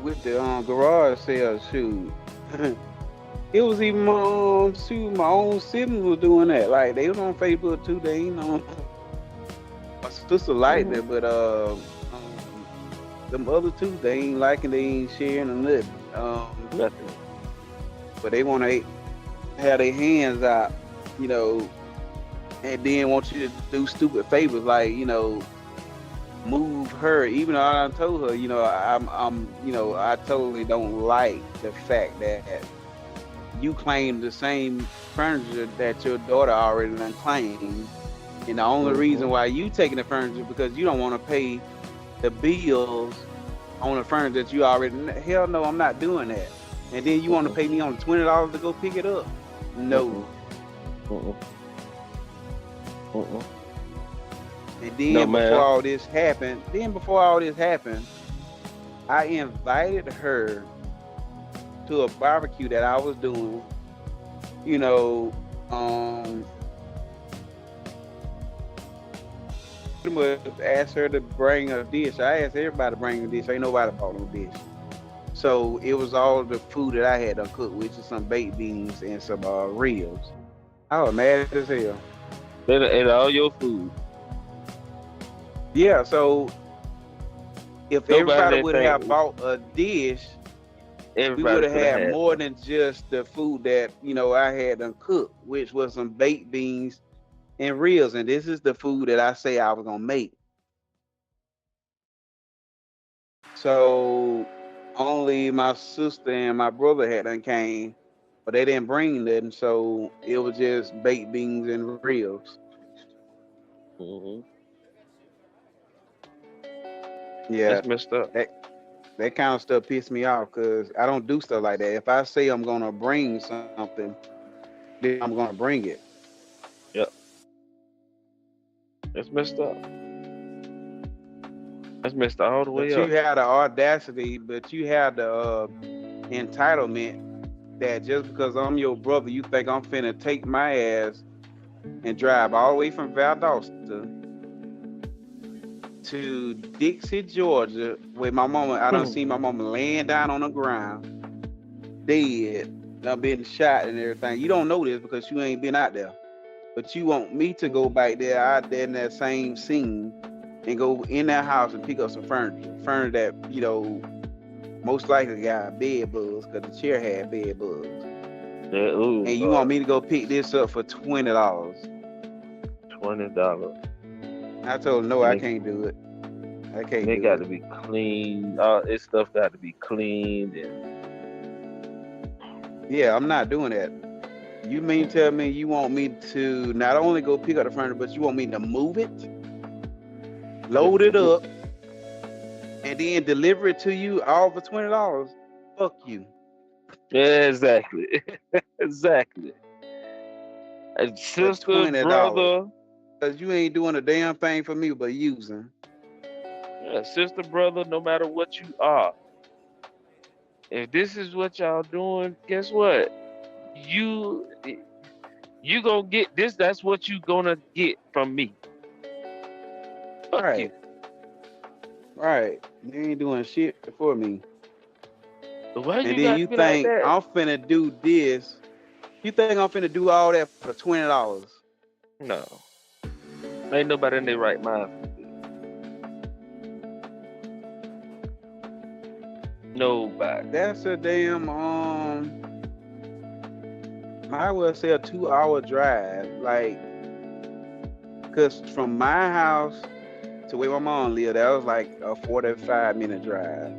With the garage sale shoot. It was even my own siblings was doing that. Like they was on Facebook too. They ain't on my sister liked it, but them other two they ain't liking, they ain't sharing or nothing. Nothing. But they wanna have their hands out, you know, and then want you to do stupid favors like, you know, move her, even though I told her, you know, you know, I totally don't like the fact that you claim the same furniture that your daughter already done claimed. And the only reason why you taking the furniture because you don't want to pay the bills on the furniture that you already. Hell no, I'm not doing that. And then you want to pay me on $20 to go pick it up? No. And then before all this happened, I invited her to a barbecue that I was doing. You know, pretty much asked her to bring a dish. I asked everybody to bring a dish. Ain't nobody bought no dish. So it was all the food that I had to cook, which is some baked beans and some ribs. I was mad as hell. They ate all your food. Yeah, so if everybody would have bought a dish, we would have had more than just the food that, you know, I had them cook, which was some baked beans and ribs. And this is the food that I say I was gonna make. So only my sister and my brother had done came, but they didn't bring nothing. So it was just baked beans and ribs. Yeah, that's messed up. That kind of stuff pissed me off because I don't do stuff like that. If I say I'm gonna bring something, then I'm gonna bring it. Yep. That's messed up. That's messed all the way up. You had the audacity, but you had the entitlement that just because I'm your brother, you think I'm finna take my ass and drive all the way from Valdosta to Dixie, Georgia, where my mama, I done seen my mama laying down on the ground, dead, done been shot and everything. You don't know this because you ain't been out there. But you want me to go back there, out there in that same scene, and go in that house and pick up some furniture that, you know, most likely got bed bugs because the chair had bed bugs. Yeah, ooh, and you want me to go pick this up for $20? $20. I told him no, I can't do it. I can't. It got to be clean. This stuff got to be cleaned. Yeah, I'm not doing that. You mean tell me you want me to not only go pick up the furniture, but you want me to move it, load it up, and then deliver it to you all for $20? Fuck you. Yeah, exactly. Exactly. And sister, brother. Because you ain't doing a damn thing for me but using. Yeah, sister, brother, no matter what you are. If this is what y'all doing, guess what? You gonna get this. That's what you gonna get from me. Fuck right. You. Right. You ain't doing shit for me. Why and then you think like I'm finna do this. You think I'm finna do all that for $20? No. Ain't nobody in their right mind. Nobody. That's a damn might well say a 2-hour drive. Like, cause from my house to where my mom lived, that was like a 45-minute drive.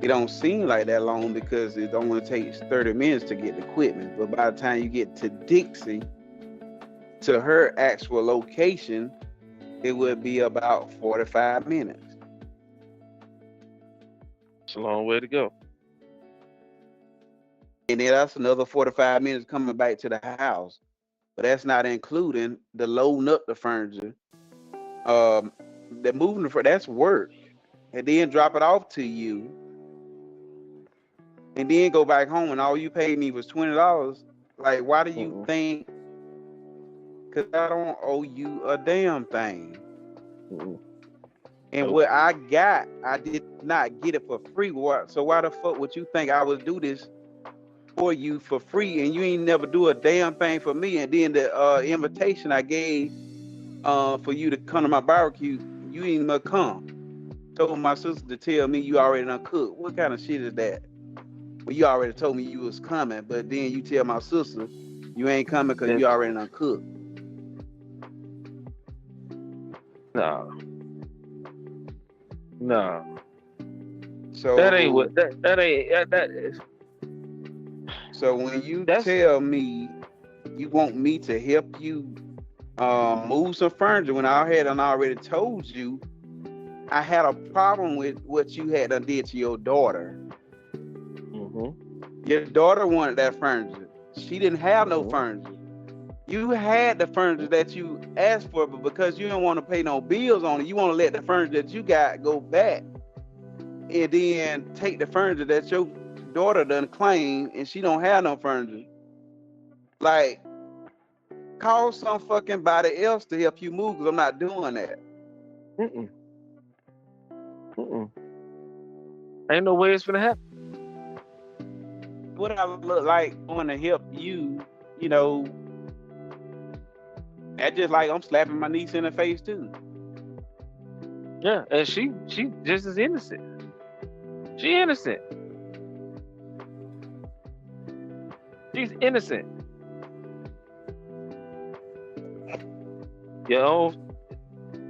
It don't seem like that long because it only takes 30 minutes to get the equipment. But by the time you get to Dixie, to her actual location, it would be about 45 minutes. It's a long way to go. And then that's another 45 minutes coming back to the house. But that's not including the loading up the furniture. The moving the that's work. And then drop it off to you. And then go back home and all you paid me was $20. Like, why do you think? Because I don't owe you a damn thing. And what I got, I did not get it for free. So why the fuck would you think I would do this for you for free? And you ain't never do a damn thing for me. And then the invitation I gave for you to come to my barbecue, you ain't even come. Told my sister to tell me you already done cooked. What kind of shit is that? Well, you already told me you was coming, but then you tell my sister You ain't coming because you already done cooked. No. So that ain't what that ain't that is. So when you tell me you want me to help you move some furniture when I had already told you I had a problem with what you had done did to your daughter. Your daughter wanted that furniture. She didn't have no furniture. You had the furniture that you asked for, but because you don't want to pay no bills on it, you want to let the furniture that you got go back and then take the furniture that your daughter done claimed and she don't have no furniture. Like, call some fucking body else to help you move, because I'm not doing that. Ain't no way it's gonna happen. What I look like want to help you, you know, that's just like I'm slapping my niece in the face too. Yeah, and she just as innocent. She innocent. She's innocent. Your own,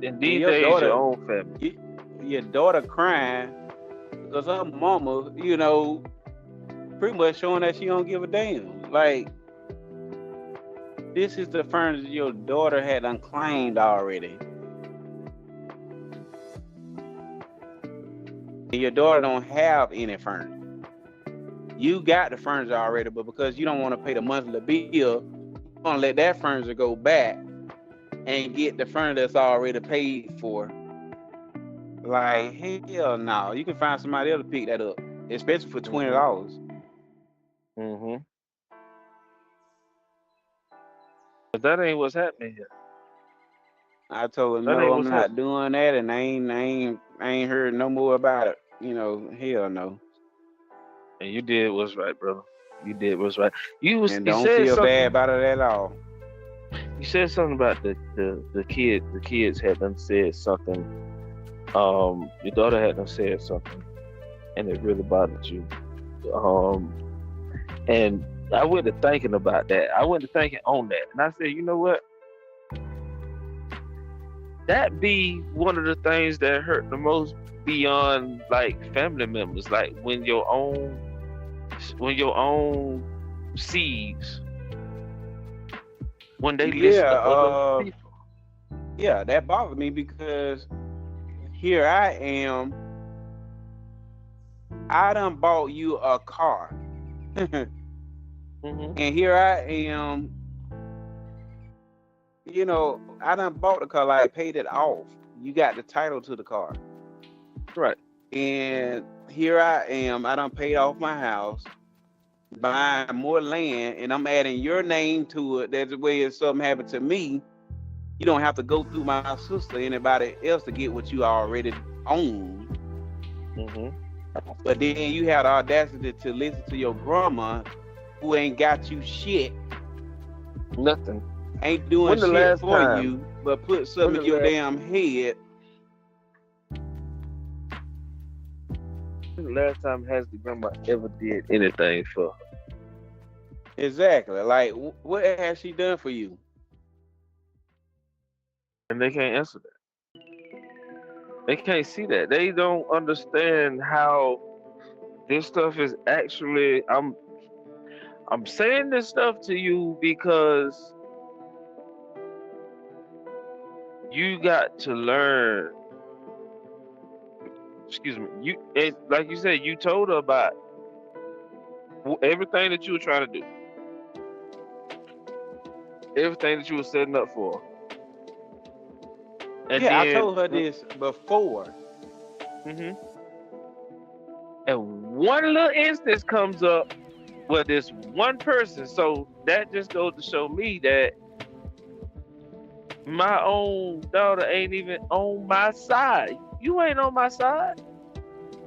in these days, your own family. Your daughter crying because her mama, you know, pretty much showing that she don't give a damn. Like, this is the furniture your daughter had unclaimed already. And your daughter don't have any furniture. You got the furniture already, but because you don't want to pay the monthly bill, you're gonna let that furniture go back and get the furniture that's already paid for. Like, hell no. You can find somebody else to pick that up, especially for $20. But that ain't what's happening here. I told him, no, I'm not doing that, and I ain't heard no more about it. You know, hell no. And you did what's right, brother. You did what's right. And don't feel bad about it at all. You said something about the kid. The kids had done said something. Your daughter had done said something, and it really bothered you. And I went to thinking about that. I went to thinking on that, and I said, you know what? That be one of the things that hurt the most beyond like family members, like when your own seeds, when they listen to other people. Yeah, that bothered me because here I am. I done bought you a car. And here I am, you know, I done bought the car, like paid it off. You got the title to the car. Right. And here I am, I done paid off my house, buying more land, and I'm adding your name to it. That's the way if something happened to me, you don't have to go through my sister or anybody else to get what you already own. But then you had the audacity to listen to your grandma, who ain't got you shit. Nothing. Ain't doing shit for you, but put something in your damn head. When the last time has the grandma ever did anything for her? Exactly. Like, what has she done for you? And they can't answer that. They can't see that. They don't understand how this stuff is actually. I'm saying this stuff to you because you got to learn. Excuse me. Like you said, you told her about everything that you were trying to do, everything that you were setting up for. And yeah, then, I told her this before. And one little instance comes up with this one person. So that just goes to show me that my own daughter ain't even on my side. You ain't on my side.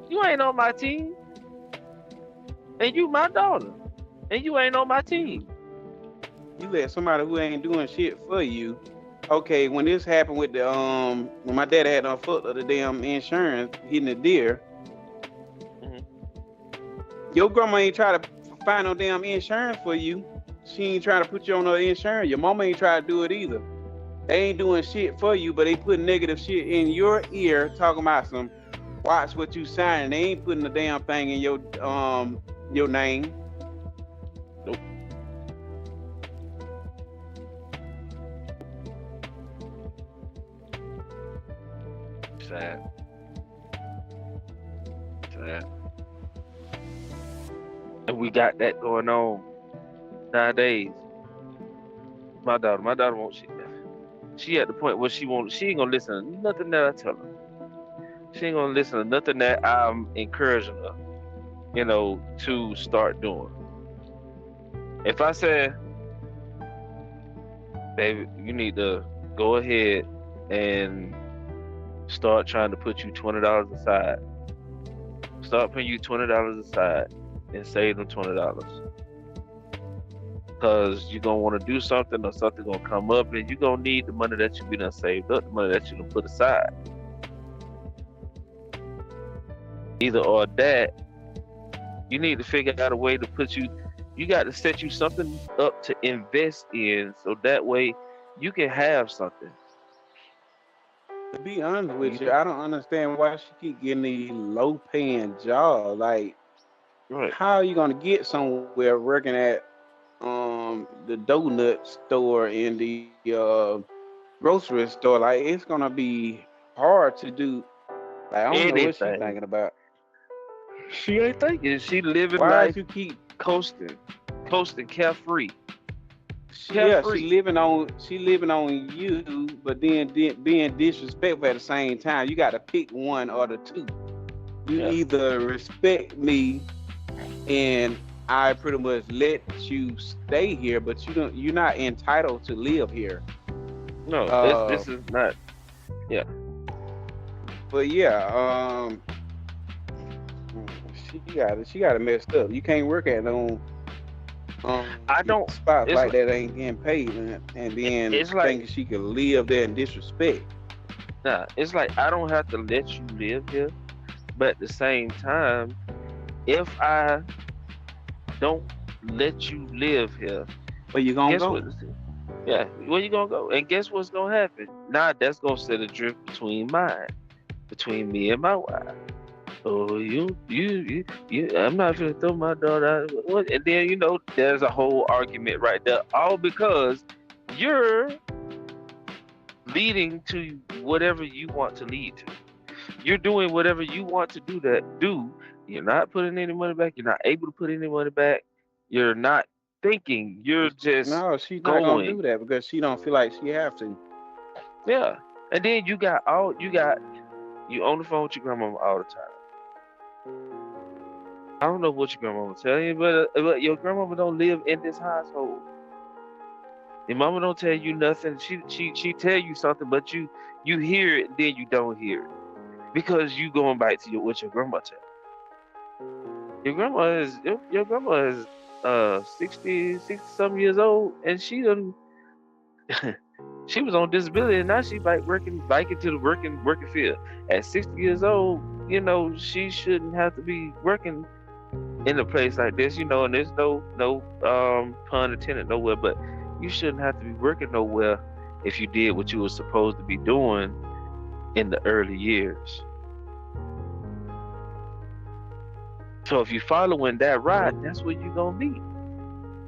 You ain't on my team. And you my daughter. And you ain't on my team. You let somebody who ain't doing shit for you. Okay, when this happened with the when my dad had on foot of the damn insurance hitting the deer, your grandma ain't try to find no damn insurance for you. she ain't trying to put you on her insurance. Your mama ain't trying to do it either. They ain't doing shit for you, but they put negative shit in your ear, talking about some watch what you signing. They ain't putting a damn thing in your name. Nope. Sad. And we got that going on nowadays. My daughter won't. She at the point where she ain't gonna listen to nothing that I tell her. She ain't gonna listen to nothing that I'm encouraging her, to start doing. If I say, baby, you need to go ahead and start trying to put you $20 aside. Start putting you $20 aside and save them $20. Because you're going to want to do something, or something going to come up, and you're going to need the money that you done saved up, the money that you done put aside. Either or that, you need to figure out a way to you got to set you something up to invest in, so that way you can have something. To be honest with you, I don't understand why she keep getting these low-paying jobs. Like, how are you gonna get somewhere working at the donut store in the grocery store? Like, it's gonna be hard to do. Like, I don't know what she's thinking about. She ain't thinking. She living Why life. You keep coasting carefree. Yeah, she living on you, but then being disrespectful at the same time. You got to pick one or the two. You either respect me, and I pretty much let you stay here, but you're not entitled to live here. No, this is not. Yeah. But yeah, she got it messed up. You can't work at no. I don't spots like that ain't getting paid, and then it's like, thinking she can live there in disrespect. Nah, it's like I don't have to let you live here, but at the same time, if I don't let you live here, where you gonna go? Where you gonna go? And guess what's gonna happen? Nah, that's gonna set a drift between me and my wife. Oh, you, I'm not gonna throw my daughter out. What? And then, there's a whole argument right there, all because you're leading to whatever you want to lead to. You're doing whatever you want to do. You're not putting any money back. You're not able to put any money back. You're not thinking. You're just she's not gonna do that because she don't feel like she have to. Yeah. And then you on the phone with your grandmama all the time. I don't know what your grandmama tell you, but your grandmama don't live in this household. Your mama don't tell you nothing. She tell you something, but you hear it, and then you don't hear it because you going back to what your grandma tell you. Your grandma is 60 some years old, and she was on disability, and now she biking to the working field. At 60 years old, she shouldn't have to be working in a place like this, and there's no pun intended nowhere, but you shouldn't have to be working nowhere if you did what you were supposed to be doing in the early years. So if you're following that ride, that's where you're gonna be.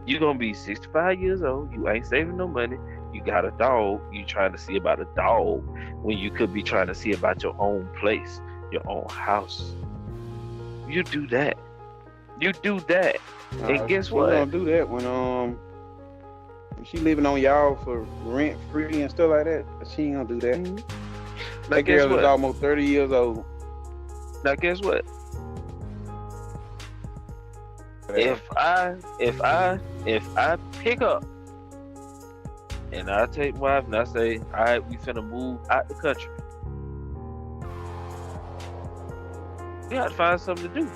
You're gonna be 65 years old, you ain't saving no money, you got a dog, you trying to see about a dog when you could be trying to see about your own place, your own house. You do that. And guess what? She gonna do that when she living on y'all for rent free and stuff like that. She ain't gonna do that. Mm-hmm. That girl is almost 30 years old. Now guess what? If I pick up and I take my wife and I say, all right, we finna move out the country, you gotta find something to do.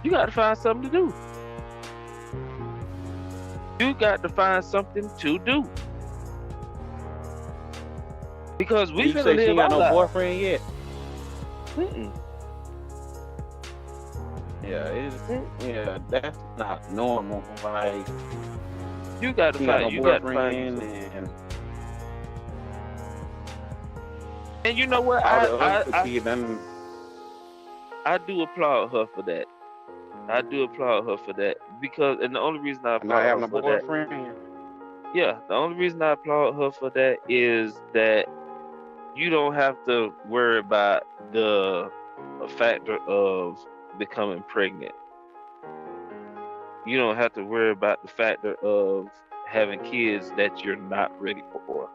You got to find something to do. Because we finna live she ain't got our no life. boyfriend yet. Mm-mm. that's not normal. Like, you got to find. You got to find. And you know what? I do applaud her for that. I do applaud her for that because, and the only reason I applaud her for that, yeah, the only reason I applaud her for that is that you don't have to worry about the factor of becoming pregnant. You don't have to worry about the factor of having kids that you're not ready for.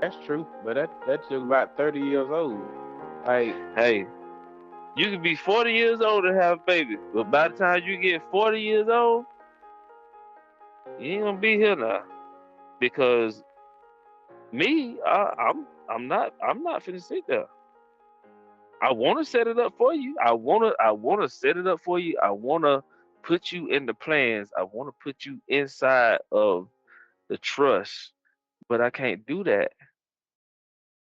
That's true, but that's just about 30 years old. Like, hey, you can be 40 years old and have a baby, but by the time you get 40 years old, you ain't gonna be here now. Because me, I'm not finna sit there. I want to set it up for you. I wanna set it up for you. I wanna put you in the plans. I wanna put you inside of the trust, but I can't do that.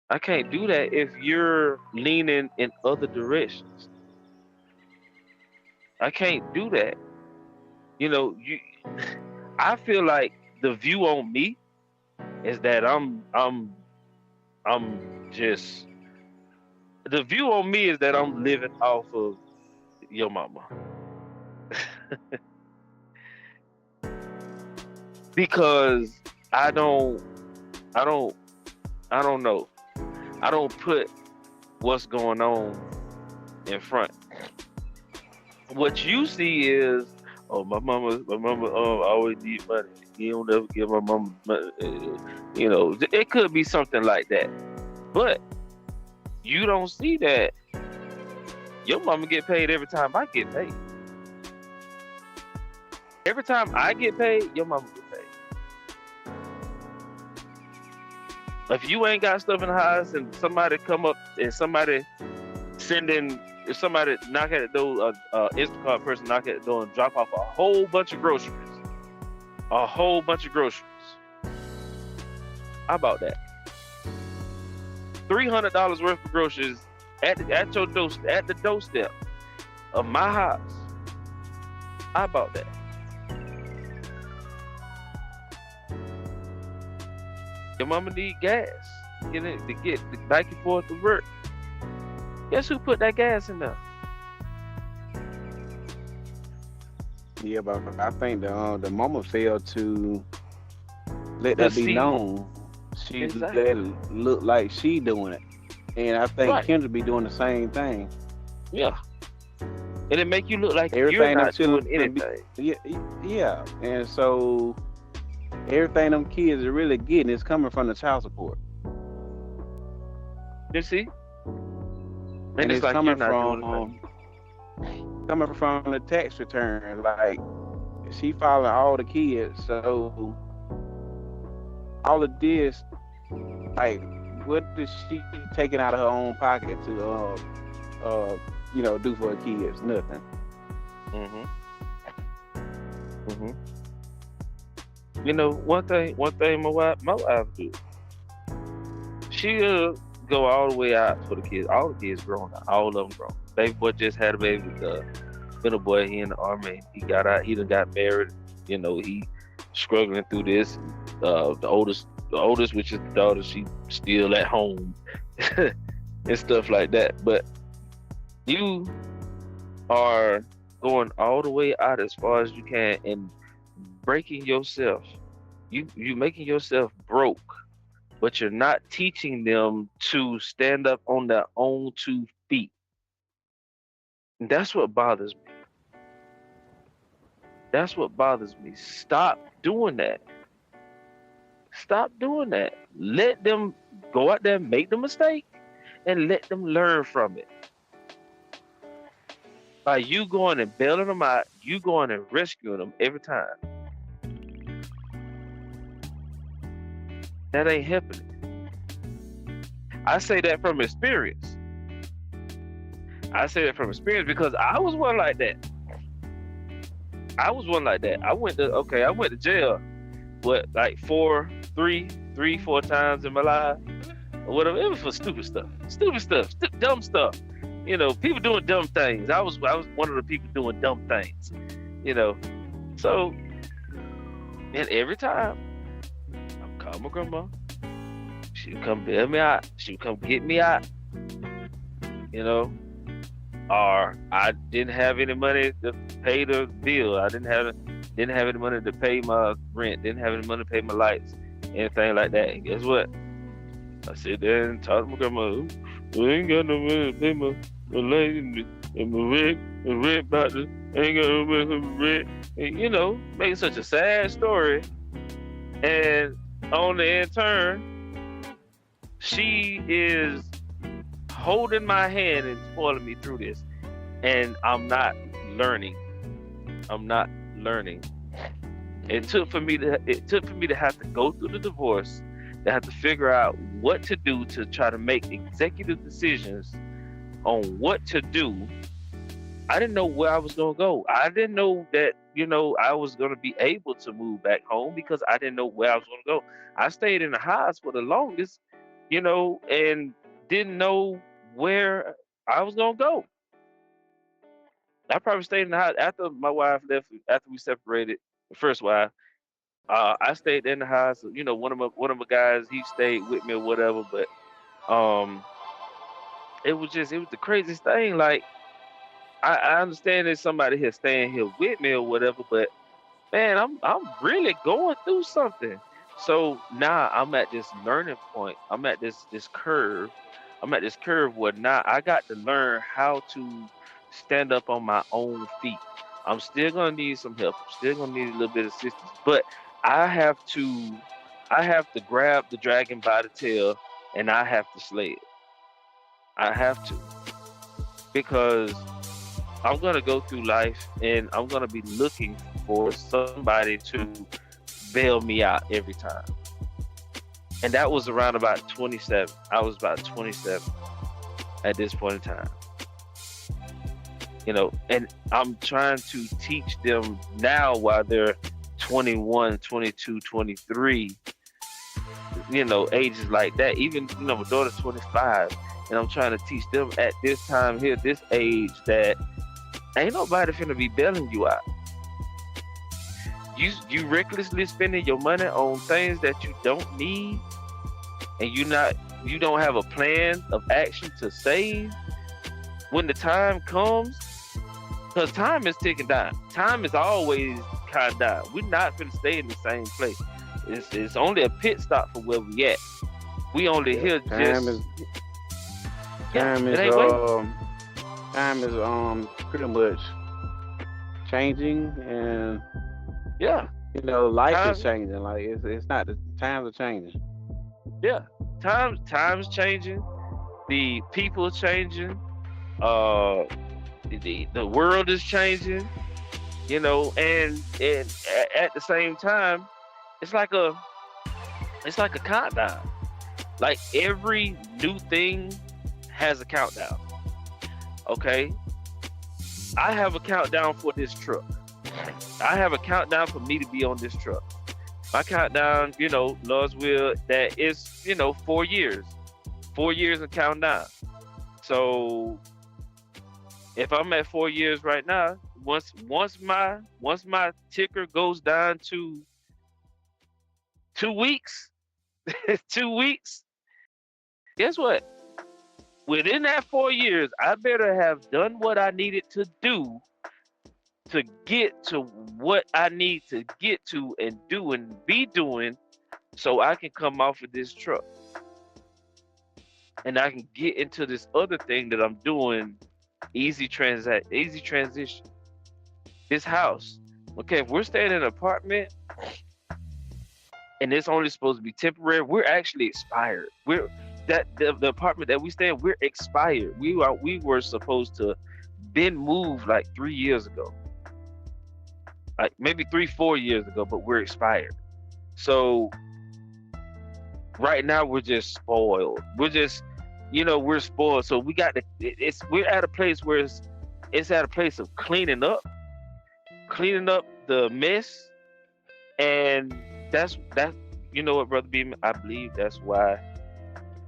I can't do that if you're leaning in other directions. I can't do that. You know, I feel like the view on me is that I'm just the view on me is that I'm living off of your mama. Because I don't know. I don't put what's going on in front. What you see is, oh, my mama always need money. You don't ever give my mama money. You know, it could be something like that. But you don't see that your mama get paid every time I get paid. Every time I get paid, your mama get paid. If you ain't got stuff in the house and somebody come up and somebody if somebody knock at the door, Instacart person knock at the door and drop off a whole bunch of groceries. How about that? $300 worth of groceries at your at the doorstep of my house. How about that? Your mama need gas to get back and forth to work. Guess who put that gas in there? Yeah, but I think the mama failed to let that be known. She let it look like she doing it, and I think Kendra be doing the same thing. Yeah, and it make you look like you're not doing anything. Yeah, and so everything them kids are really getting is coming from the child support. You see, and it's like coming from the tax return. Like, she following all the kids, so all of this, like, what is she taking out of her own pocket to do for her kids? Nothing. You know, one thing my wife do. She'll go all the way out for the kids. All the kids grown now. All of them grown. Baby boy just had a baby with the middle boy. He in the army. He got out. He done got married. You know, he struggling through this. The oldest, which is the daughter, she still at home and stuff like that. But you are going all the way out as far as you can and breaking yourself. You making yourself broke, but you're not teaching them to stand up on their own 2 feet. And that's what bothers me. Stop doing that. Let them go out there and make the mistake and let them learn from it. By you going and bailing them out, you going and rescuing them every time. That ain't happening. I say that from experience. Because I was one like that. I went to jail, like 4 times in my life, or whatever. It was for stupid stuff, dumb stuff. You know, people doing dumb things. I was one of the people doing dumb things. You know, so and every time I would call my grandma, she would come bail me out. She would come get me out. You know, or I didn't have any money to pay the bill. I didn't have any money to pay my rent. Didn't have any money to pay my lights, anything like that. And guess what? I sit there and talk to my grandma. We ain't got no money to pay my light and my rent about to. Ain't got no money for my rent. And, you know, making such a sad story. And on the in turn, she is holding my hand and spoiling me through this. And I'm not learning. It took for me to have to go through the divorce, to have to figure out what to do to try to make executive decisions on what to do. I didn't know where I was going to go. I didn't know that, you know, I was going to be able to move back home because I didn't know where I was going to go. I stayed in the house for the longest, you know, and didn't know where I was going to go. I probably stayed in the house after my wife left, after we separated, the first wife. I stayed in the house. You know, one of my guys, he stayed with me or whatever. But it was the craziest thing. Like I understand that somebody here staying here with me or whatever, but man, I'm really going through something. So now I'm at this learning point. I'm at this curve. I'm at this curve where now I got to learn how to stand up on my own feet. I'm still gonna need some help. I'm still gonna need a little bit of assistance, but I have to grab the dragon by the tail and I have to slay it. I have to, because I'm gonna go through life and I'm gonna be looking for somebody to bail me out every time. And that was around about 27. I was about 27 at this point in time. You know, and I'm trying to teach them now while they're 21, 22, 23, you know, ages like that. Even, you know, my daughter's 25, and I'm trying to teach them at this time here, this age, that ain't nobody finna be bailing you out. You recklessly spending your money on things that you don't need, and you don't have a plan of action to save when the time comes, because time is ticking down. Time is always kind of down. We're not finna stay in the same place. It's only a pit stop for where we at. We only here just time is pretty much changing, and yeah, you know, life is changing. Like it's not, the times are changing. Yeah, times changing, the people changing, the world is changing, you know, and at the same time, it's like a countdown. Like every new thing has a countdown. Okay, I have a countdown for this truck. I have a countdown for me to be on this truck. My countdown, you know, Lord's will, that is, you know, 4 years. 4 years and count down. So if I'm at 4 years right now, once my ticker goes down to 2 weeks, 2 weeks, guess what? Within that 4 years, I better have done what I needed to do to get to what I need to get to and do and be doing, so I can come off of this truck and I can get into this other thing that I'm doing, easy transition. This house. Okay, if we're staying in an apartment and it's only supposed to be temporary, we're actually expired. The apartment that we stay in, we're expired. We were supposed to been moved like 3 years ago. Like maybe 3-4 years ago, but we're expired. So right now we're just spoiled. We're just, you know, we're spoiled. So we got we're at a place where it's at a place of cleaning up the mess, and that's you know what, Brother Beamon, I believe that's why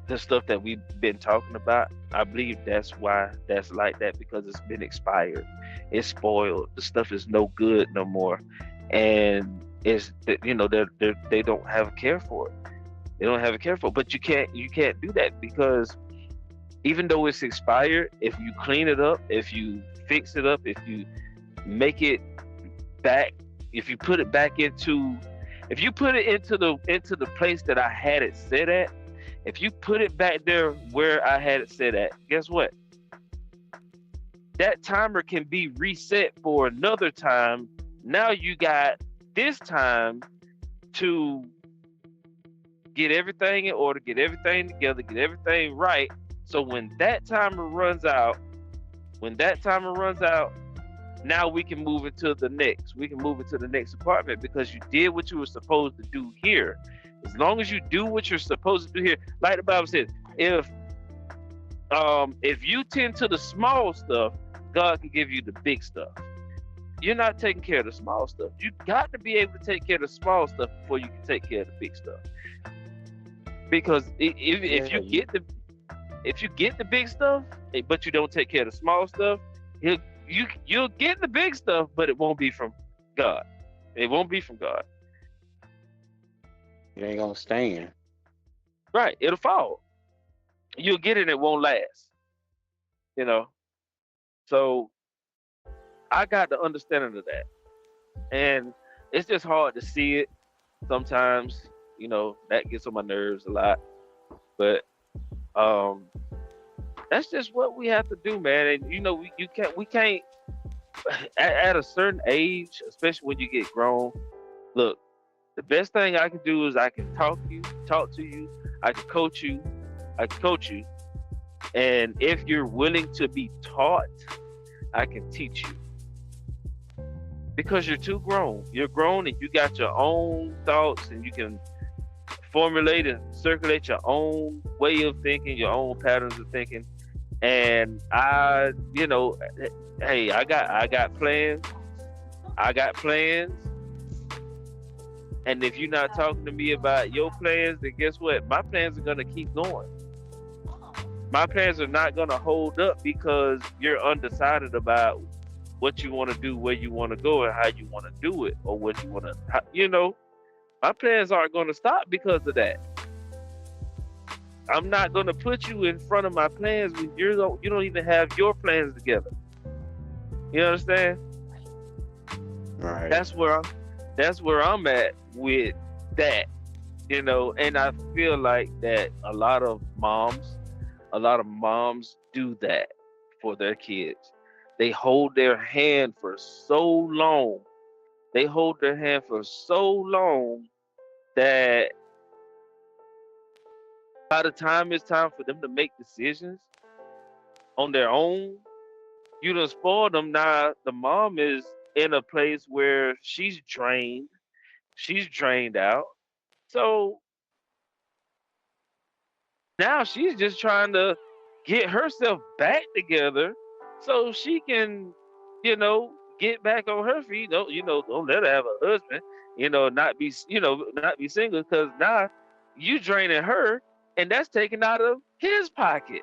the stuff that we've been talking about, I believe that's why that's like that, because it's been expired, it's spoiled, the stuff is no good no more, and it's, you know, they don't have a care for it. They don't have a care for it. But you can't do that, because even though it's expired, if you clean it up, if you fix it up, if you make it back, if you put it back into, if you put it into the place that I had it set at, if you put it back there where I had it set at, guess what? That timer can be reset for another time. Now you got this time to get everything in order, get everything together, get everything right. So when that timer runs out, now we can move into the next. We can move into the next apartment, because you did what you were supposed to do here. As long as you do what you're supposed to do here, like the Bible says, if you tend to the small stuff, God can give you the big stuff. You're not taking care of the small stuff. You got to be able to take care of the small stuff before you can take care of the big stuff. Because if you get the big stuff, but you don't take care of the small stuff, you'll get the big stuff, but it won't be from God. It won't be from God. It ain't gonna stand. Right, it'll fall. You'll get it and it won't last. You know? So I got the understanding of that. And it's just hard to see it sometimes. You know, that gets on my nerves a lot. But that's just what we have to do, man. And you know, we can't at a certain age, especially when you get grown. Look, the best thing I can do is I can talk to you, I can coach you, and if you're willing to be taught, I can teach you. Because you're too grown. You're grown and you got your own thoughts, and you can formulate and circulate your own way of thinking, your own patterns of thinking. And I got plans. And if you're not talking to me about your plans, then guess what? My plans are gonna keep going. My plans are not gonna hold up because you're undecided about what you want to do, where you want to go, and how you want to do it, or what you want to, my plans aren't going to stop because of that. I'm not going to put you in front of my plans when you don't even have your plans together. You understand? Right. That's where I'm at with that, and I feel like that a lot of moms do that for their kids. They hold their hand for so long. That by the time it's time for them to make decisions on their own, you done spoiled them. Now the mom is in a place where she's drained out. So now she's just trying to get herself back together so she can, get back on her feet. Don't let her have a husband, not be single, because now you draining her and that's taken out of his pocket.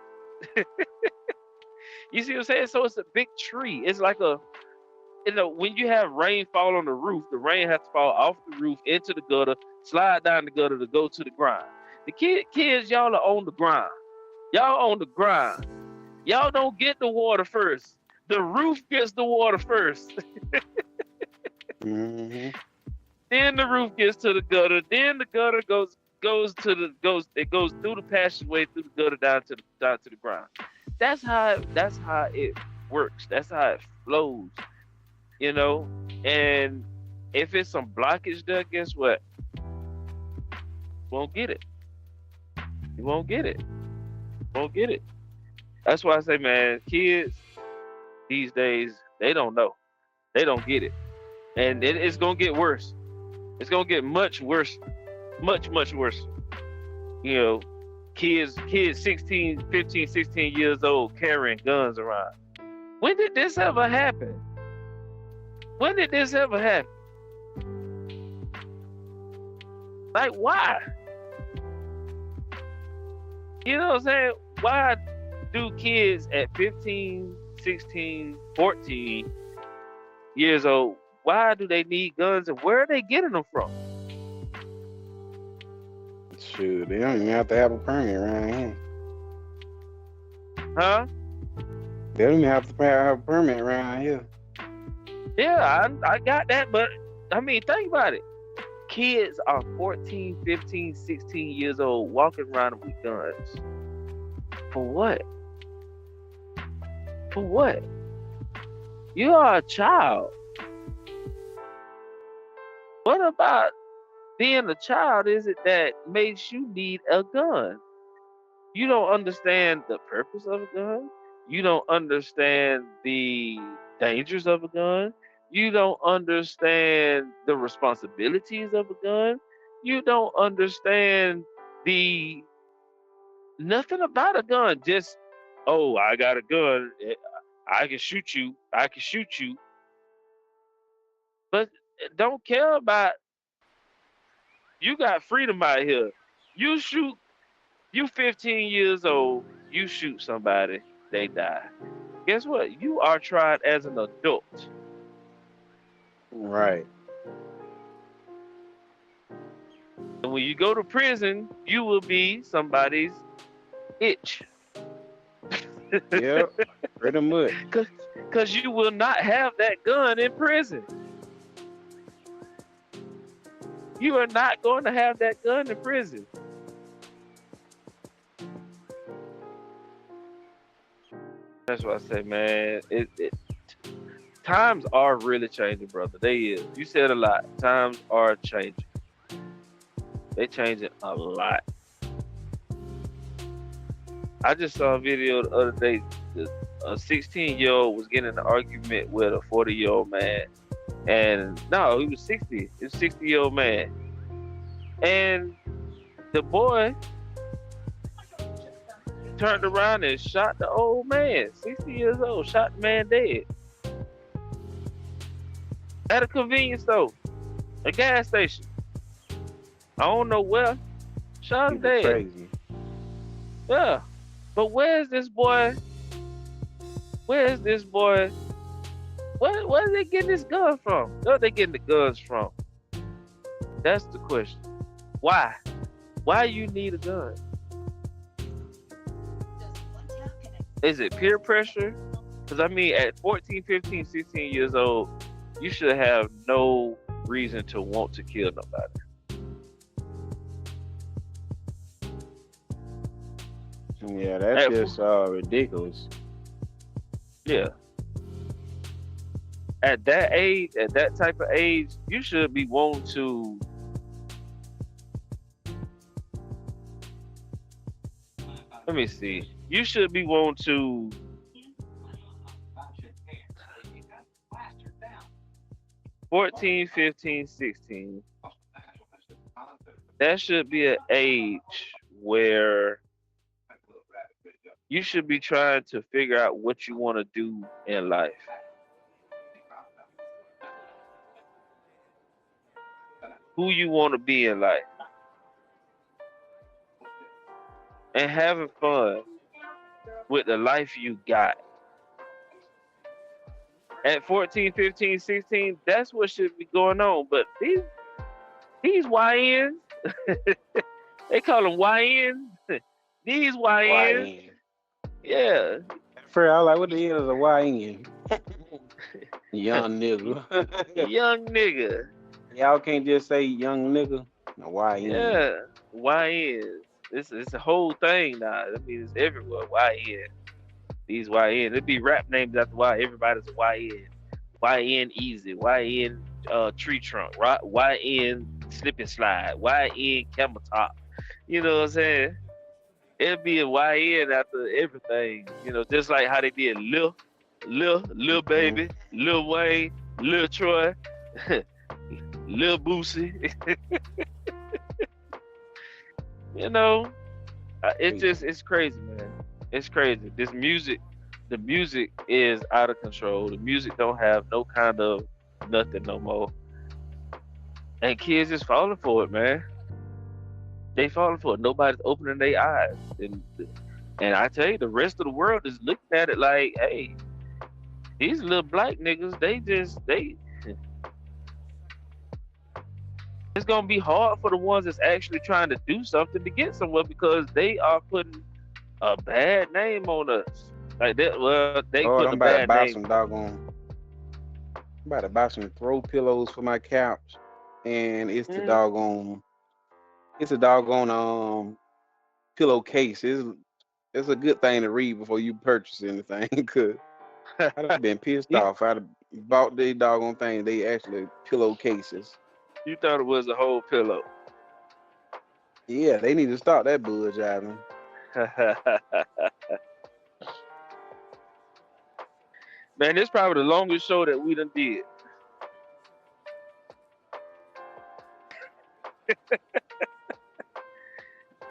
You see what I'm saying? So it's a big tree. It's like when you have rain fall on the roof, the rain has to fall off the roof into the gutter, slide down the gutter to go to the ground. The kids, y'all are on the ground. Y'all on the ground. Y'all don't get the water first. The roof gets the water first. Mm-hmm. Then the roof gets to the gutter. Then the gutter goes through the passageway, through the gutter down to the ground. That's how it works. That's how it flows. And if it's some blockage there, guess what? You won't get it. You won't get it. That's why I say, man, kids these days, they don't know. They don't get it. And it's going to get worse. It's going to get much worse. Much, much worse. Kids 15, 16 years old carrying guns around. When did this ever happen? Like, why? You know what I'm saying? Why do kids at 15, 16, 14 years old, why do they need guns and where are they getting them from? Shoot, they don't even have to have a permit around here. Huh? They don't even have to have a permit around here. Yeah, I got that, but I mean, think about it. Kids are 14, 15, 16 years old walking around with guns. For what? For what? You are a child. What about being a child is it that makes you need a gun? You don't understand the purpose of a gun. You don't understand the dangers of a gun. You don't understand the responsibilities of a gun. You don't understand the nothing about a gun. Just, oh, I got a gun. I can shoot you. I can shoot you. But don't care about you got freedom out here. You shoot, you 15 years old, you shoot somebody, they die. Guess what? You are tried as an adult. Right. And when you go to prison, you will be somebody's itch. Yep, pretty much. Because you will not have that gun in prison. You are not going to have that gun in prison. That's what I say, man. Times are really changing, brother. They is. You said a lot. Times are changing. They changing a lot. I just saw a video the other day. A 16-year-old was getting in an argument with a 40-year-old man. And no, he was 60. He was a 60-year-old man. And the boy turned around and shot the old man, 60 years old, shot the man dead. At a convenience store, a gas station. I don't know where. Shot him dead. Crazy. Yeah. But where's this boy? Where's this boy? Where are they getting this gun from? Where are they getting the guns from? That's the question. Why? Why you need a gun? Is it peer pressure? Because I mean, at 14, 15, 16 years old, you should have no reason to want to kill nobody. Yeah, that's just ridiculous. Yeah. At that age, at that type of age, you should be wanting to. Let me see. You should be wanting to. $14, 15, 16. That should be an age where you should be trying to figure out what you want to do in life. Who you want to be in life. And having fun with the life you got. At 14, 15, 16, that's what should be going on. But these YNs, they call them YNs. These YNs. Yeah. First, I was like, what the hell is a YN? Young nigga. Young nigga. Y'all can't just say young nigga. A YN. Yeah. YN. It's a whole thing now. I mean, it's everywhere. YN. These YN. It'd be rap names after Y. Everybody's a YN. YN Easy. YN Tree Trunk. YN Slip and Slide. YN Camel Top. You know what I'm saying? It'd be a YN after everything. You know, just like how they did Lil Baby, Lil Wayne, Lil Troy, Lil Boosie. You know, it's crazy, man. It's crazy. The music is out of control. The music don't have no kind of nothing no more. And kids is falling for it, man. They falling for it. Nobody's opening their eyes, and I tell you, the rest of the world is looking at it like, hey, these little black niggas, they. It's gonna be hard for the ones that's actually trying to do something to get somewhere because they are putting a bad name on us. Like that, well, they Lord, put I'm a about to bad buy name. some doggone. I'm about to buy some throw pillows for my couch, and it's the doggone. It's a doggone pillowcase. It's a good thing to read before you purchase anything, cause I've been pissed off. I'd bought the doggone thing. They actually pillowcases. You thought it was a whole pillow. Yeah, they need to stop that bull jiving. Man, this probably the longest show that we done did.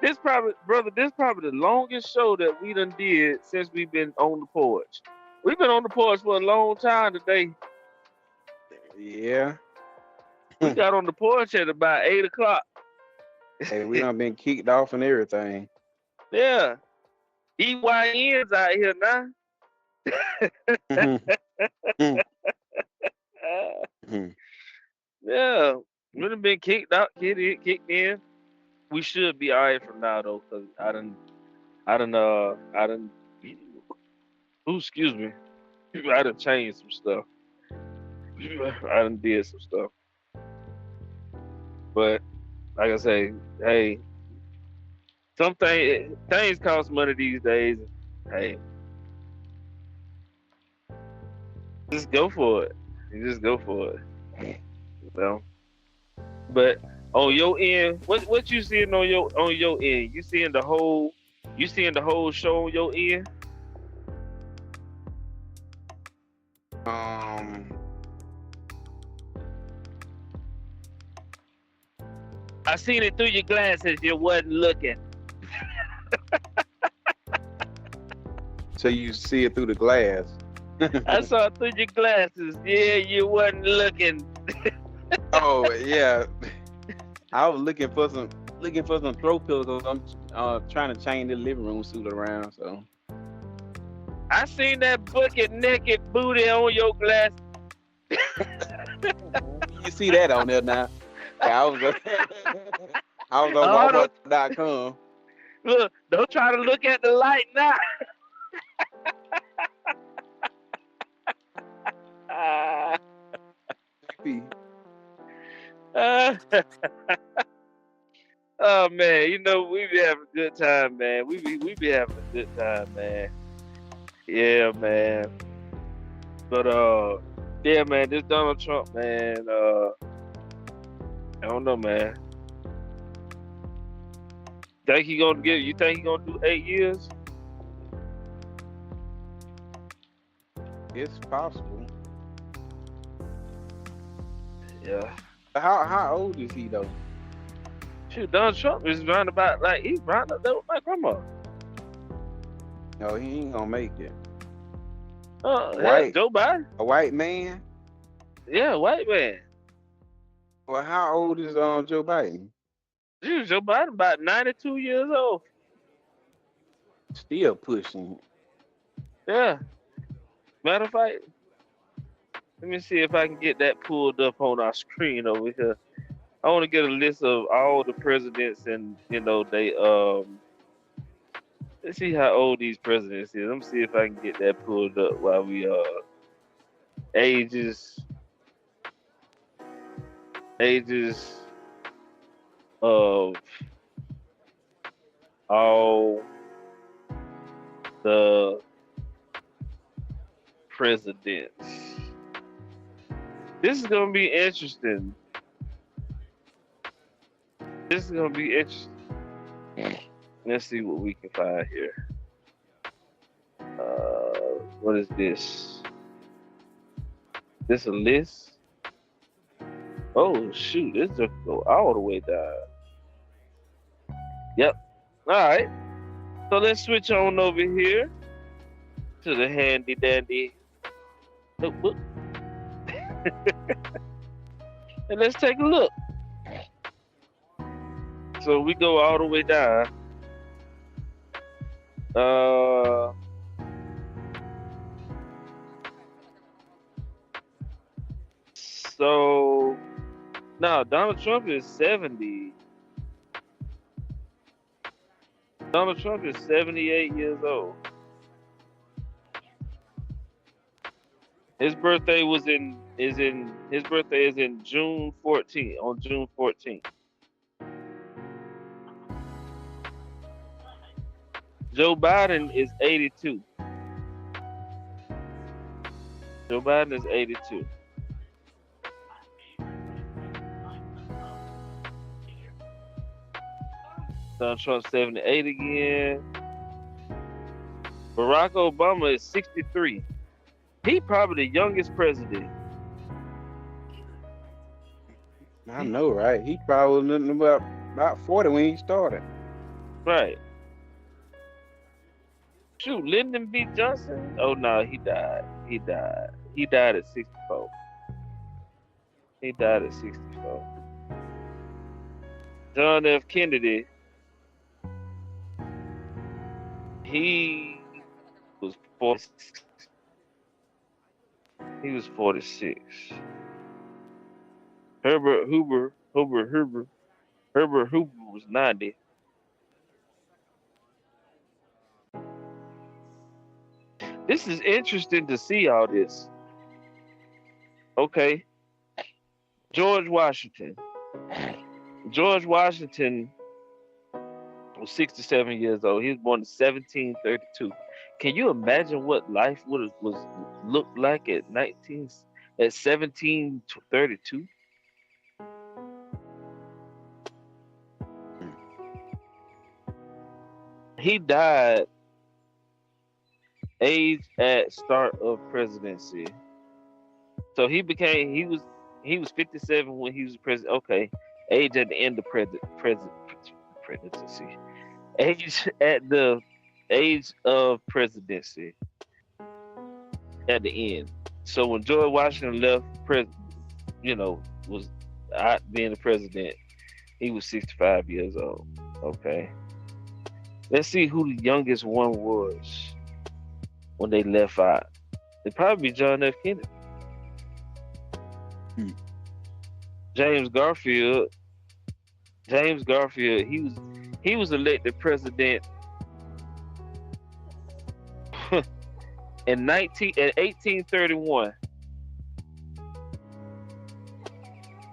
This probably the longest show that we done did since we've been on the porch. We've been on the porch for a long time today. Yeah. We got on the porch at about 8 o'clock. Hey, we done been kicked off and everything. Yeah. EYN's out here now. Yeah. We done been kicked out, kicked in. We should be alright from now though, cause I done ooh, excuse me. I done changed some stuff. I done did some stuff. But like I say, hey, things cost money these days. Hey, just go for it. You just go for it. Well, but on your end, what you seeing on your end? You seeing the whole show on your end? I seen it through your glasses. You wasn't looking. So you see it through the glass. I saw it through your glasses. Yeah, you wasn't looking. Oh yeah, I was looking for some throw pillows. I'm trying to change the living room suit around. So I seen that bucket naked booty on your glass. You see that on there now? Yeah, I was on Walmart.com. Look, don't try to look at the light now. Oh man, you know we be having a good time, man. We be having a good time, man. Yeah, man. But yeah, man. This Donald Trump, man. I don't know, man. You think he gonna do 8 years? It's possible. Yeah. How old is he though? Shoot, Donald Trump is round about he's round up there with my grandma. No, he ain't gonna make it. Joe Biden. A white man? Yeah, white man. Well, how old is Joe Biden? Dude, Joe Biden about 92 years old. Still pushing. Yeah. Matter of fact, let me see if I can get that pulled up on our screen over here. I want to get a list of all the presidents and they let's see how old these presidents is. Let me see if I can get that pulled up while we ages of all the presidents. This is gonna be interesting. Let's see what we can find here. What is this? This a list? Oh shoot, this just go all the way down. Yep. Alright. So let's switch on over here to the handy dandy notebook. And let's take a look. So we go all the way down. So now Donald Trump is 70. Donald Trump is 78 years old. His birthday is in June 14th, on June 14th. Joe Biden is 82. Joe Biden is 82. Donald Trump 78 again. Barack Obama is 63. He probably the youngest president. I know, right? He probably was about 40 when he started. Right. Shoot, Lyndon B. Johnson. Oh no, he died. He died at 64. He died at 64. John F. Kennedy. He was 46. He was 46. Herbert Hoover was 90. This is interesting to see all this. Okay. George Washington. George Washington was 67 years old. He was born in 1732. Can you imagine what life was looked like at 1732? He died age at start of presidency. So he was 57 when he was president. Okay, age at the end of presidency. Age at the age of presidency at the end. So when George Washington left, was out being the president, he was 65 years old. Okay. Let's see who the youngest one was when they left out. It'd probably be John F. Kennedy. James Garfield, he was elected president in 1831.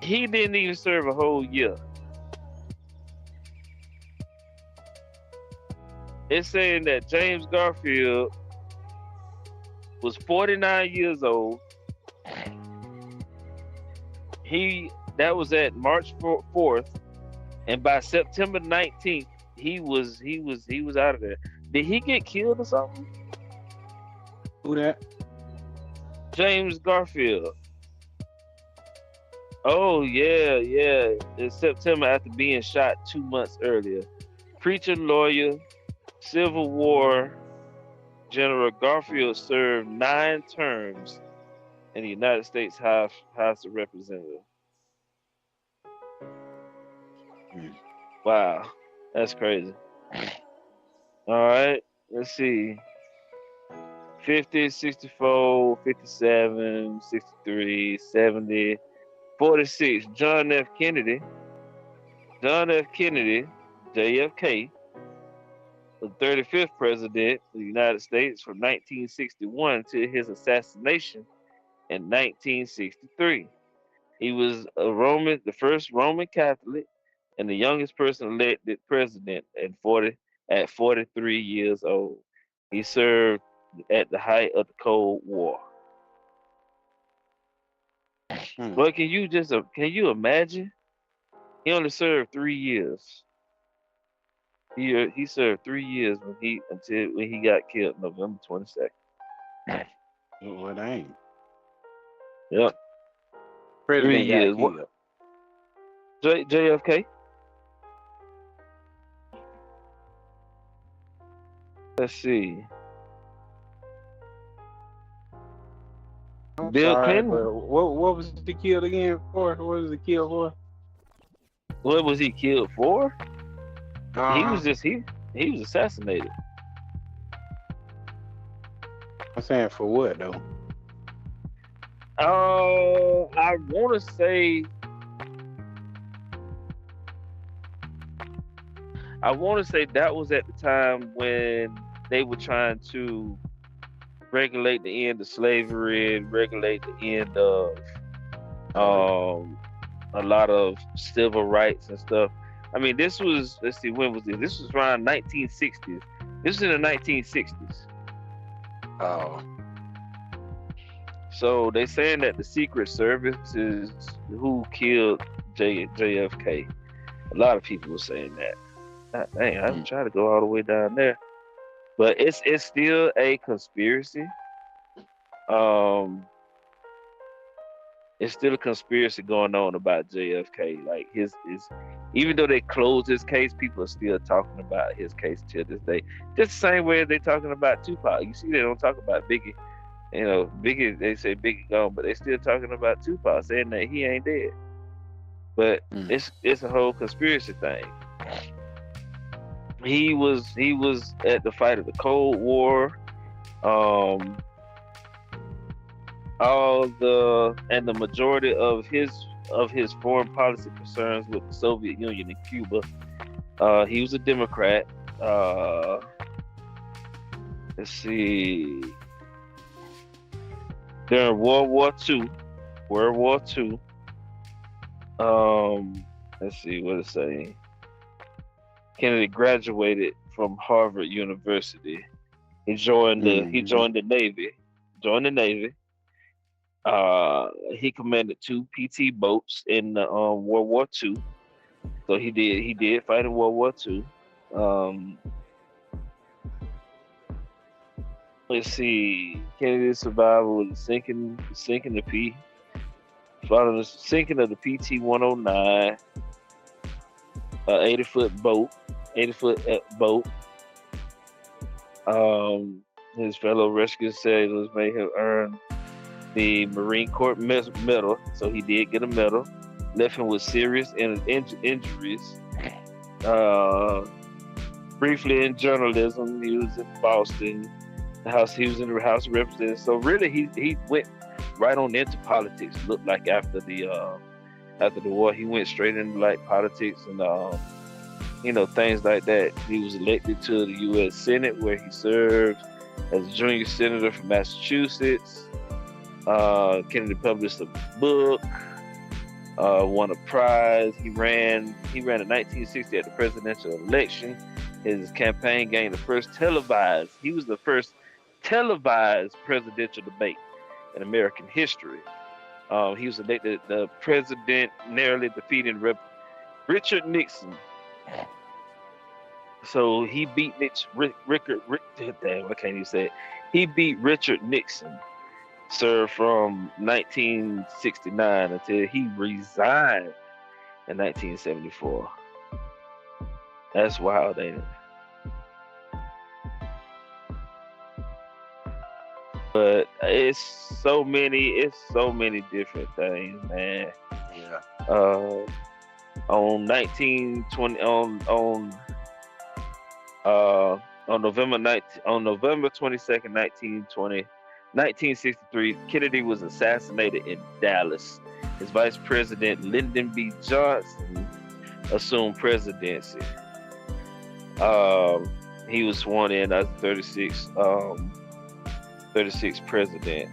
He didn't even serve a whole year. It's saying that James Garfield was 49 years old. That was at March 4th, and by September 19th, he was out of there. Did he get killed or something? Who that? James Garfield. Oh yeah. In September, after being shot 2 months earlier. Preacher, lawyer, Civil War General Garfield served 9 terms in the United States House of Representatives. Wow, that's crazy. All right, let's see. 50, 64, 57, 63, 70, 46. John F. Kennedy, JFK, the 35th president of the United States from 1961 to his assassination in 1963. He was the first Roman Catholic and the youngest person elected president at 43 years old. He served at the height of the Cold War. Well, can you imagine? He only served 3 years. He served 3 years when he got killed November 22nd. Well, dang. Yep. President 3 years. What? JFK. Let's see. Bill Clinton. What was he killed again for? What was he killed for? What was he killed for? He Uh-huh. was just he was assassinated. I'm saying for what though? I want to say that was at the time when they were trying to regulate the end of slavery and regulate the end of um a lot of civil rights and stuff. I mean, this was, let's see, when was this? This was around 1960s. This was in the 1960s. Oh. So they saying that the Secret Service is who killed JFK. A lot of people were saying that. Dang, I'm trying to go all the way down there, but it's still a conspiracy. Um, it's still a conspiracy going on about JFK. Like his even though they closed his case, people are still talking about his case till this day. Just the same way they talking about Tupac. You see, they don't talk about Biggie. You know, Biggie, they say Biggie gone, but they still talking about Tupac, saying that he ain't dead. But it's a whole conspiracy thing. He was at the fight of the Cold War. Um, the majority of his foreign policy concerns with the Soviet Union and Cuba. He was a Democrat. Let's see. During World War II, World War II. Let's see what it's saying. Kennedy graduated from Harvard University. He joined the Navy. Joined the Navy. He commanded two PT boats in World War II. So he did fight in World War II. Let's see. Kennedy's survival was sinking the P. Following the sinking of the PT 109, 80-foot boat. His fellow rescue sailors made him earn the Marine Corps medal, so he did get a medal. Left him with serious injuries. Briefly in journalism, he was in Boston. He was in the House of Representatives. So really, he went right on into politics. Looked like after the war, he went straight into like politics and things like that. He was elected to the U.S. Senate, where he served as a junior senator from Massachusetts. Kennedy published a book, won a prize. He ran in 1960 at the presidential election. His campaign gained the first televised. He was the first televised presidential debate in American history. He was elected the president, narrowly defeating Richard Nixon. So he beat He beat Richard Nixon. Served from 1969 until he resigned in 1974. That's wild, ain't it? But it's so many different things, man. Yeah. On November 22nd, 1963, Kennedy was assassinated in Dallas. His vice president, Lyndon B. Johnson, assumed presidency. He was sworn in as the 36th president.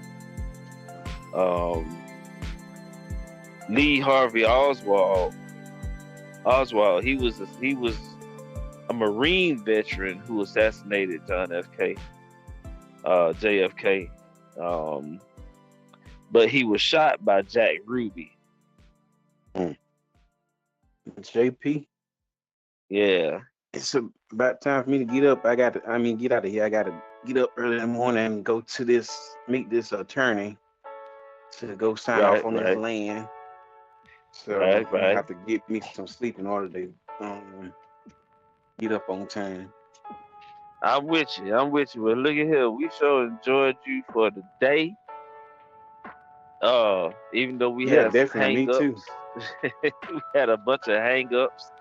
Lee Harvey Oswald. He was a Marine veteran who assassinated JFK. But he was shot by Jack Ruby. JP. Yeah. It's about time for me to get up. Get out of here. I got to get up early in the morning and go to meet this attorney to go sign off on this land. So I have to get me some sleep in order to get up on time. I'm with you. Well, look at here. We sure enjoyed you for the day. Even though we had some hang-ups. We had a bunch of hang-ups.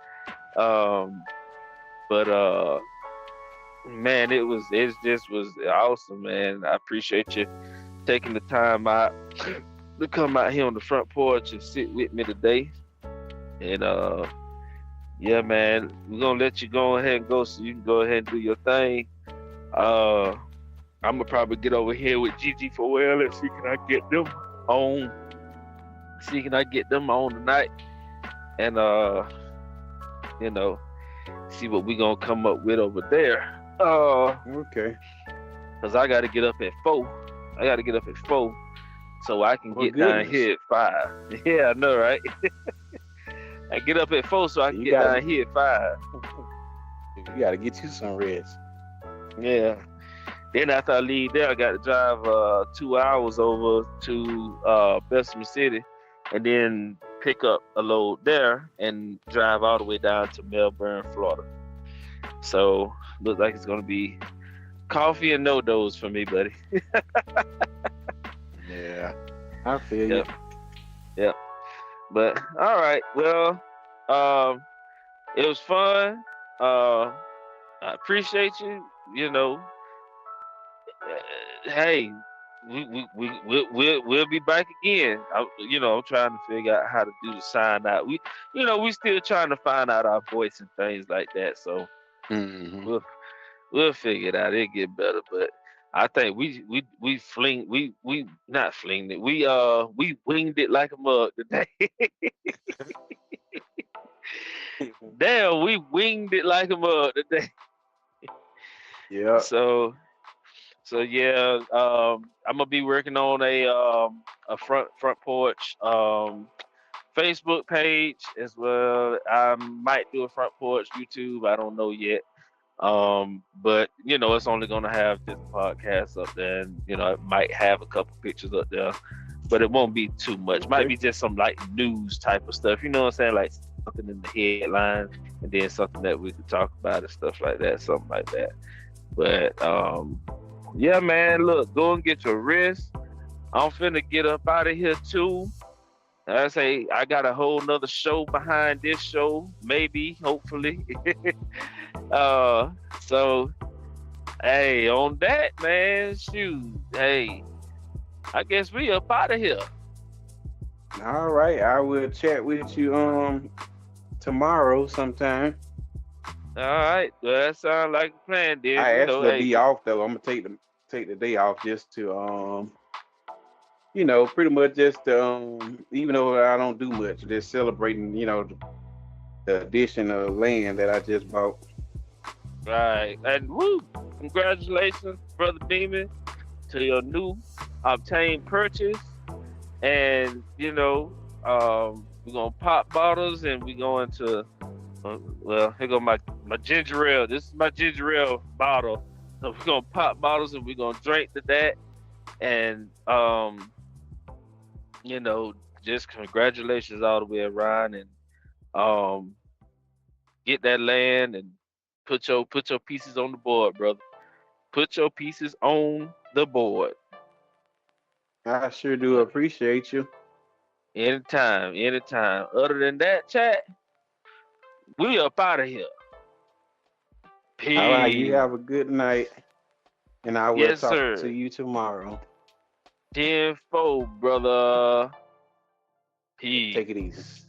But man, it just was awesome, man. I appreciate you taking the time out to come out here on the front porch and sit with me today. And yeah, man, we're gonna let you go ahead and go so you can go ahead and do your thing. I'm gonna probably get over here with GG4L and see can I get them on. See can I get them on tonight, and you know, see what we gonna come up with over there. Okay. Cause I gotta get up at 4. I gotta get up at 4 so I can get down goodness. here at 5. Yeah, I know, right? I get up at 4 so I can get down here at 5. You gotta get you some rest. Yeah. Then after I leave there, I got to drive 2 hours over to Bessemer City, and then pick up a load there and drive all the way down to Melbourne, Florida. So looks like it's gonna be coffee and no dose for me, buddy. Yeah, I feel you. Yep. But all right, well, it was fun. I appreciate you. You know, hey, we'll be back again. I'm trying to figure out how to do the sign out. We still trying to find out our voice and things like that. So we'll figure it out. It'll get better. But I think we not flinged it. We winged it like a mug today. Damn, we winged it like a mug today. Yeah. So yeah, I'm gonna be working on a front porch Facebook page as well. I might do a front porch YouTube. I don't know yet. But it's only gonna have this podcast up there, and it might have a couple pictures up there, but it won't be too much. Might be just some like news type of stuff. You know what I'm saying? Like something in the headline, and then something that we could talk about and stuff like that, something like that. But yeah, man, look, go and get your rest. I'm finna get up out of here too. I say I got a whole nother show behind this show, maybe, hopefully. So hey, on that, man, shoot, hey, I guess we up out of here. All right, I will chat with you tomorrow sometime. All right, well, that sounds like a plan, dude. I actually be off though. I'm gonna take the day off just to pretty much just even though I don't do much, just celebrating, the addition of land that I just bought. Right, and woo, congratulations, Brother Beamon, to your new obtained purchase. And we're gonna pop bottles, and we're going to here go my ginger ale. This is my ginger ale bottle. So we're gonna pop bottles and we're gonna drink to that. And just congratulations all the way around, and get that land and put your pieces on the board, brother. Put your pieces on the board. I sure do appreciate you. Anytime. Other than that, chat, we up out of here. Peace. All right, you have a good night, and I will talk to you tomorrow. 10-4, brother. Peace. Take it easy.